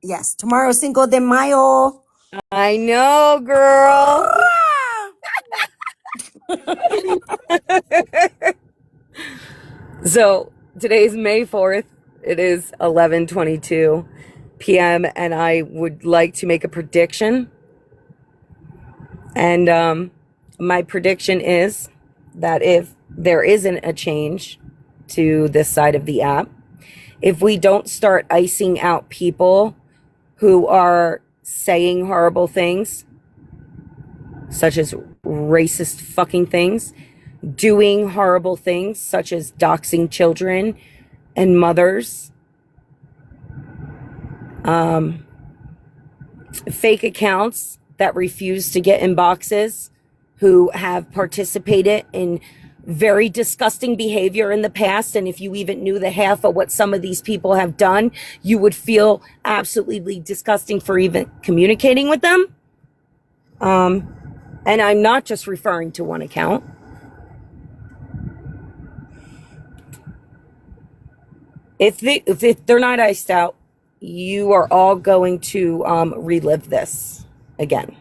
Yes, tomorrow's Cinco de Mayo. I know, girl. So today's May 4th. It is 11:22 p.m. and I would like to make a prediction. And my prediction is that if there isn't a change to this side of the app, if we don't start icing out people who are saying horrible things, such as racist fucking things, doing horrible things, such as doxing children and mothers, fake accounts that refuse to get in boxes who have participated in very disgusting behavior in the past. And if you even knew the half of what some of these people have done, you would feel absolutely disgusting for even communicating with them. And I'm not just referring to one account. If they're not iced out, you are all going to relive this again.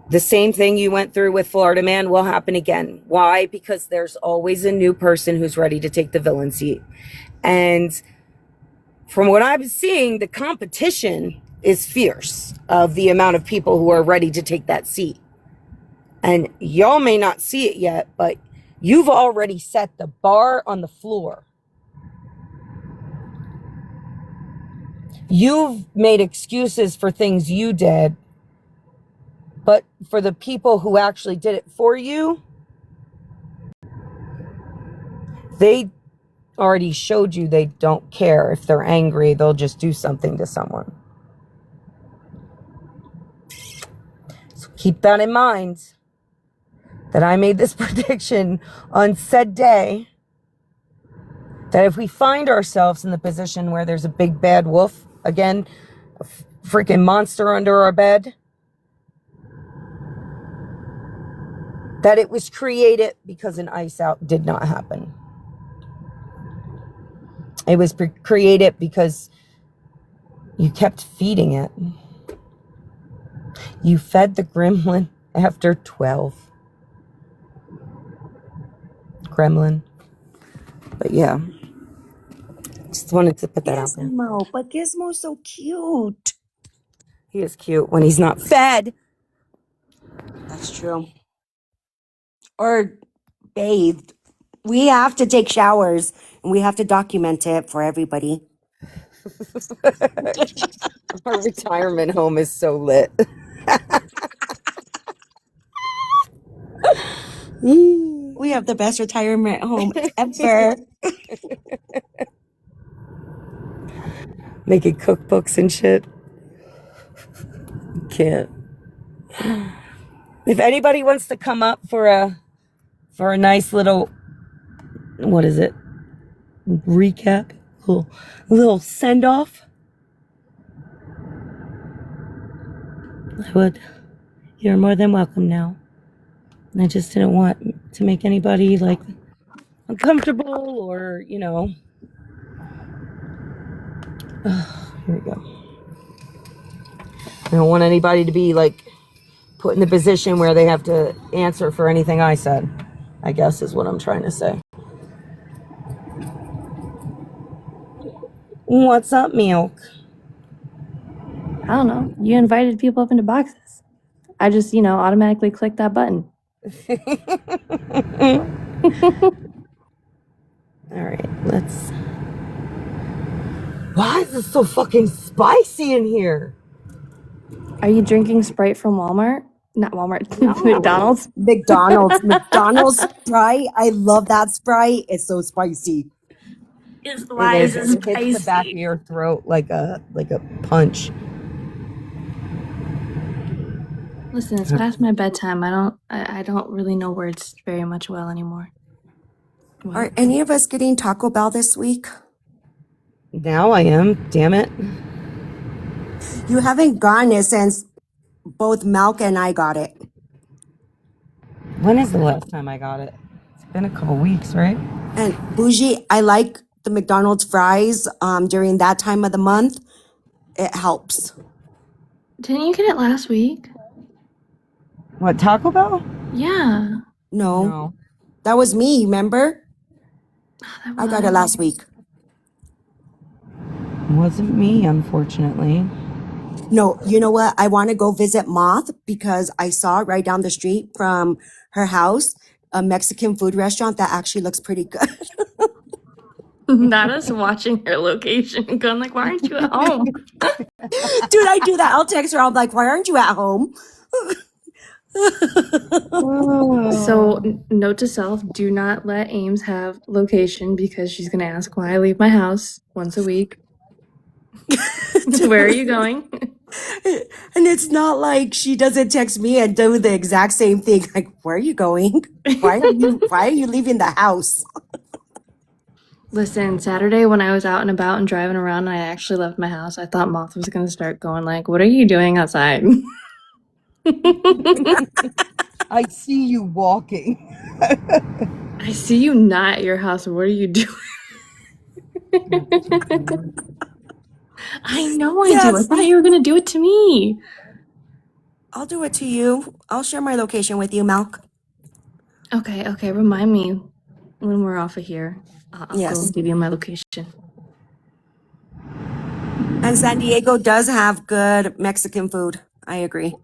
The same thing you went through with Florida Man will happen again. Why? Because there's always a new person who's ready to take the villain seat. And from what I'm seeing, the competition is fierce of the amount of people who are ready to take that seat. And y'all may not see it yet, but you've already set the bar on the floor. You've made excuses for things you did, but for the people who actually did it for you, they already showed you they don't care. If they're angry, they'll just do something to someone. So keep that in mind, that I made this prediction on said day, that if we find ourselves in the position where there's a big bad wolf, again, a freaking monster under our bed, that it was created because an ice out did not happen. It was created because you kept feeding it. You fed the gremlin after 12. Gremlin. But yeah. Just wanted to put that out there. Gizmo, but Gizmo's so cute. He is cute when he's not fed. That's true. Or bathed. We have to take showers and we have to document it for everybody. Our retirement home is so lit. We have the best retirement home ever. Making cookbooks and shit. Can't. If anybody wants to come up for a nice little, what is it? Recap? Little send off. I would. You're more than welcome now. I just didn't want to make anybody like uncomfortable or, you know. Here we go. I don't want anybody to be like put in the position where they have to answer for anything I said, I guess is what I'm trying to say. What's up, Milk? I don't know. You invited people up into boxes. I just, automatically clicked that button. All right, let's. Why is it so fucking spicy in here? Are you drinking Sprite from Walmart? Not Walmart, No. McDonald's? McDonald's Sprite. I love that Sprite. It's so spicy. Why is it It hits the back of your throat like a punch. Listen, it's past my bedtime. I don't really know words very much well anymore. Are any of us getting Taco Bell this week? Now I am. Damn it. You haven't gotten it since both Malka and I got it. When is the last time I got it? It's been a couple weeks, right? And Bougie, I like the McDonald's fries during that time of the month. It helps. Didn't you get it last week? What, Taco Bell? Yeah. No. That was me, remember? I got it last week. It wasn't me, unfortunately. No, you know what? I want to go visit Moth because I saw right down the street from her house a Mexican food restaurant that actually looks pretty good. Not us watching her location and going like, why aren't you at home? Dude, I do that. I'll text her. I'm like, why aren't you at home? So, note to self, do not let Ames have location because she's going to ask why I leave my house once a week. Where are you going? And it's not like she doesn't text me and do the exact same thing. Like, where are you going? Why are you leaving the house? Listen, Saturday when I was out and about and driving around and I actually left my house, I thought Moth was gonna start going like, "What are you doing outside?" I see you walking. I see you not at your house. What are you doing? I know I do. I Yes, thought you were gonna do it to me. I'll do it to you. I'll share my location with you, Malk. Okay. Remind me when we're off of here. I'll Yes. go give you my location. And San Diego does have good Mexican food. I agree.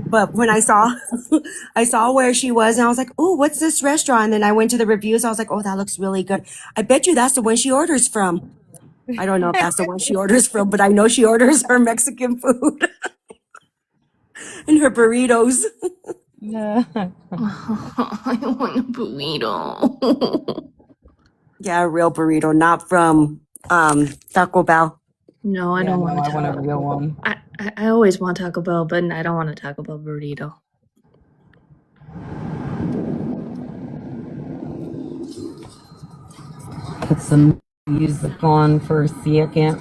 But when I saw where she was, and I was like, "Oh, what's this restaurant?" And then I went to the reviews. I was like, "Oh, that looks really good. I bet you that's the one she orders from." I don't know if that's the one she orders from, but I know she orders her Mexican food and her burritos. I want a burrito. Yeah, a real burrito, not from Taco Bell. No, I don't want a I Taco want a real one. I always want Taco Bell, but I don't want a Taco Bell burrito. Put some music on for a second.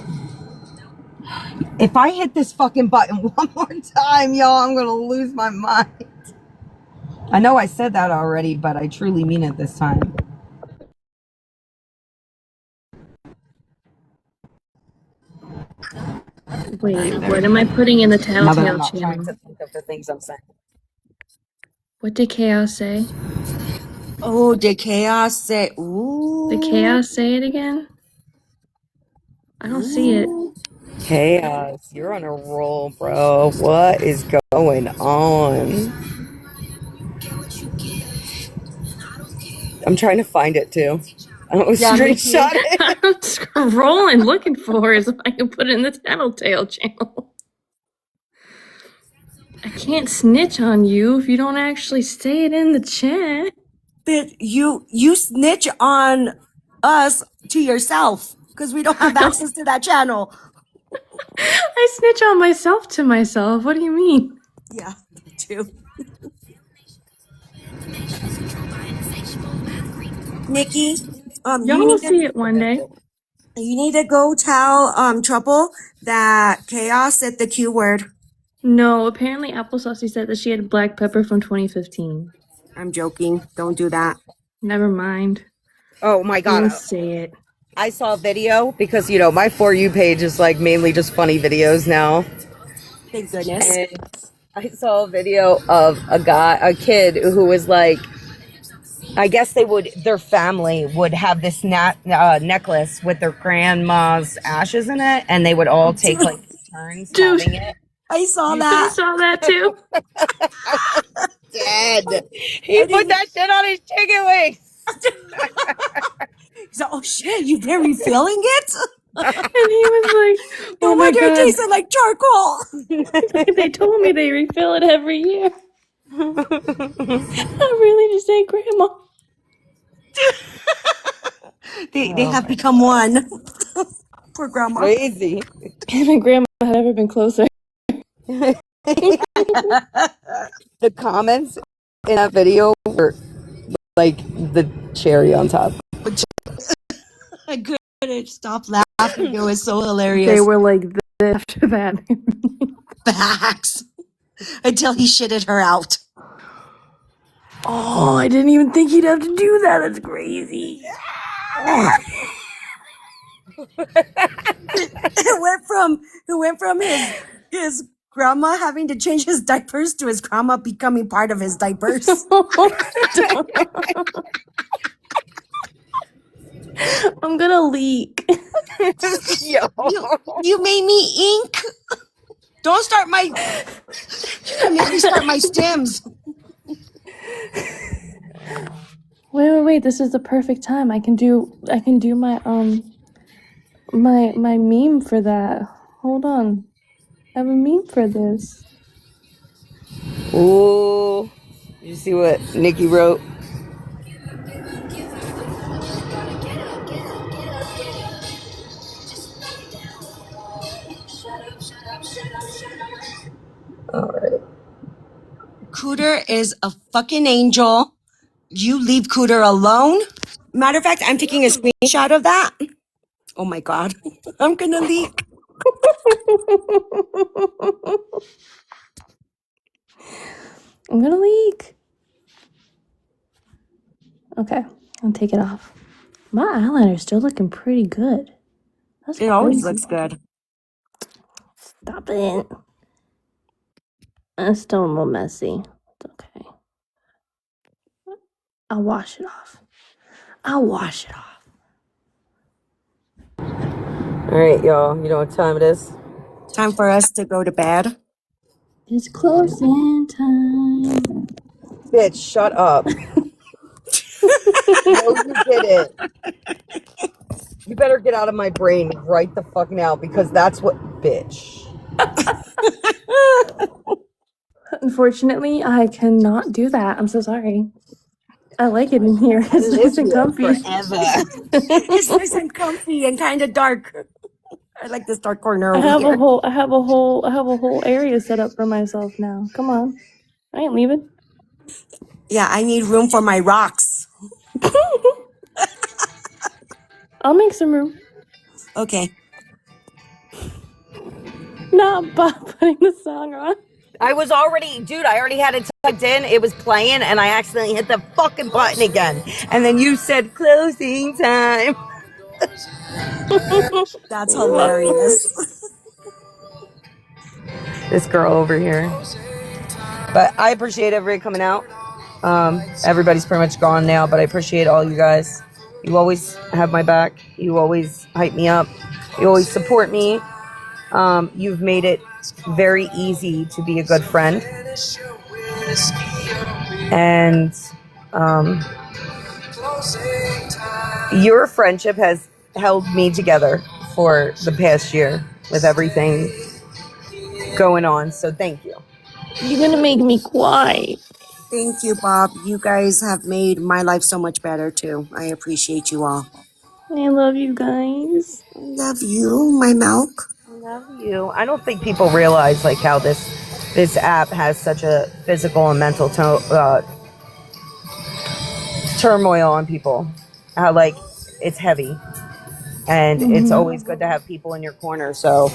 If I hit this fucking button one more time, y'all, I'm gonna lose my mind. I know I said that already, but I truly mean it this time. Wait, what am I putting in the Now that I'm Tattletale not trying channel? to think of the things I'm saying. What did Chaos say? Oh, did Chaos say? Ooh. Did Chaos say it again? I don't see it. Chaos, you're on a roll, bro. What is going on? I'm trying to find it too. I don't screenshot it. I'm scrolling looking for it so I can put it in the Tattletale channel. I can't snitch on you if you don't actually say it in the chat. But you snitch on us to yourself because we don't have access to that channel. I snitch on myself to myself. What do you mean? Yeah, too. Nikki, Y'all will see it one day. you need to go tell Trouble that Chaos said the Q word. No, apparently Applesauce said that she had black pepper from 2015. I'm joking. Don't do that. Never mind. Oh my god. Don't say it. I saw a video because, you know, my For You page is like mainly just funny videos now. Thank goodness. And I saw a video of a kid who was like, I guess their family would have this necklace with their grandma's ashes in it, and they would all take like turns having it. I saw I that. saw that too. Dead. He put that shit on his chicken wings. He's like, oh shit, you've been refilling it? And he was like, No oh my wonder it god. tasted like charcoal. They told me they refill it every year. I really just ate grandma. They have become one. Poor grandma. Crazy. And my grandma had ever been closer. The comments in that video were like the cherry on top. I couldn't stop laughing. It was so hilarious. They were like this after that. Facts. Until he shitted her out. Oh, I didn't even think he'd have to do that. That's crazy. It went from his grandma having to change his diapers to his grandma becoming part of his diapers. I'm gonna leak. Yo. You made me ink. Don't start my. You made me start my stems. Wait. This is the perfect time. I can do my my meme for that. Hold on. I have a meme for this. Ooh. You see what Nikki wrote? Cooter is a fucking angel. You leave Cooter alone. Matter of fact, I'm taking a screenshot of that. Oh my God. I'm gonna leak. I'm gonna leak. Okay, I'll take it off. My eyeliner's still looking pretty good. That's It always crazy. looks good. Stop it. It's still a little messy. It's okay. I'll wash it off. All right, y'all. You know what time it is? Time for us to go to bed. It's closing time. Bitch, shut up. No, you didn't. You better get out of my brain right the fuck now because that's what. Bitch. Unfortunately, I cannot do that. I'm so sorry. I like it in here. It's nice and comfy. Forever. It's nice and comfy and kind of dark. I like this dark corner I over have here. a whole area set up for myself now. Come on. I ain't leaving. Yeah, I need room for my rocks. I'll make some room. Okay. Not by putting the song on. I already had it tugged in. It was playing, and I accidentally hit the fucking button again. And then you said closing time. That's hilarious. This girl over here. But I appreciate everybody coming out. Everybody's pretty much gone now, but I appreciate all you guys. You always have my back. You always hype me up. You always support me. You've made it very easy to be a good friend. And your friendship has held me together for the past year with everything going on. So thank you. You're gonna make me cry. Thank you, Bob. You guys have made my life so much better, too. I appreciate you all. I love you guys. Love you, my milk. Love you. I don't think people realize like how this app has such a physical and mental turmoil on people. How like it's heavy, and it's always good to have people in your corner. So,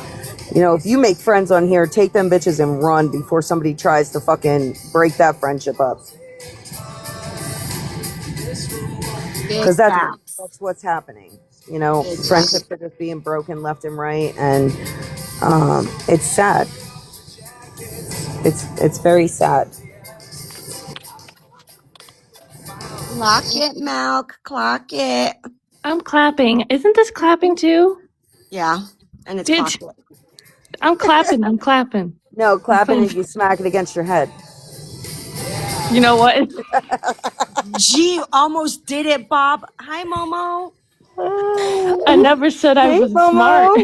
you know, if you make friends on here, take them bitches and run before somebody tries to fucking break that friendship up. Because that's what's happening. You know, friendships are just being broken left and right, and it's sad. It's very sad. Clock it, milk. Clock it. I'm clapping. Isn't this clapping too? Yeah, and it's Bitch. clock it. I'm clapping. No, clapping and you smack it against your head. You know what? Gee, almost did it, Bob. Hi, Momo. I never said I was smart.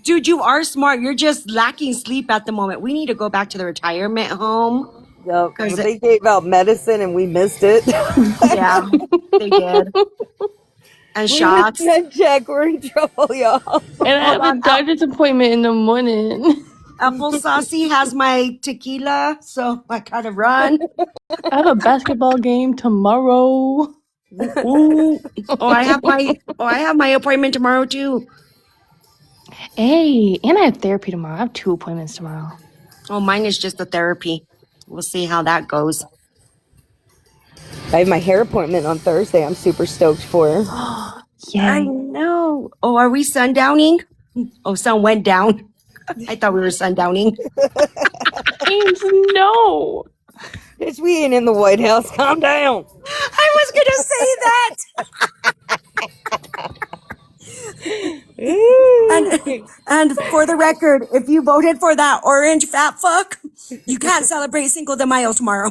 Dude, you are smart. You're just lacking sleep at the moment. We need to go back to the retirement home. Yep, they gave out medicine and we missed it. Yeah, they did. And shots. Jack, we're in trouble, y'all. And I have a doctor's appointment in the morning. Apple Saucy has my tequila, so I gotta run. I have a basketball game tomorrow. I have my appointment tomorrow too. Hey, and I have therapy tomorrow. I have 2 appointments tomorrow. Oh, mine is just the therapy. We'll see how that goes. I have my hair appointment on Thursday. I'm super stoked for. Yeah, I know. Oh, are we sundowning? Oh, sun went down. I thought we were sundowning. James, no. Bitch, we ain't in the White House. Calm down. I was gonna say that. and for the record, if you voted for that orange fat fuck, you can't celebrate Cinco de Mayo tomorrow.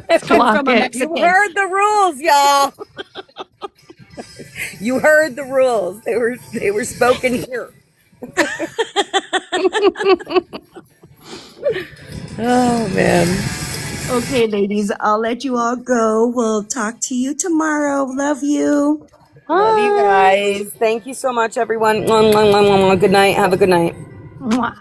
You heard the rules, y'all. You heard the rules. They were spoken here. Oh man. Okay, ladies, I'll let you all go. We'll talk to you tomorrow. Love you. Love you guys. Thank you so much, everyone. Good night. Have a good night. Mwah.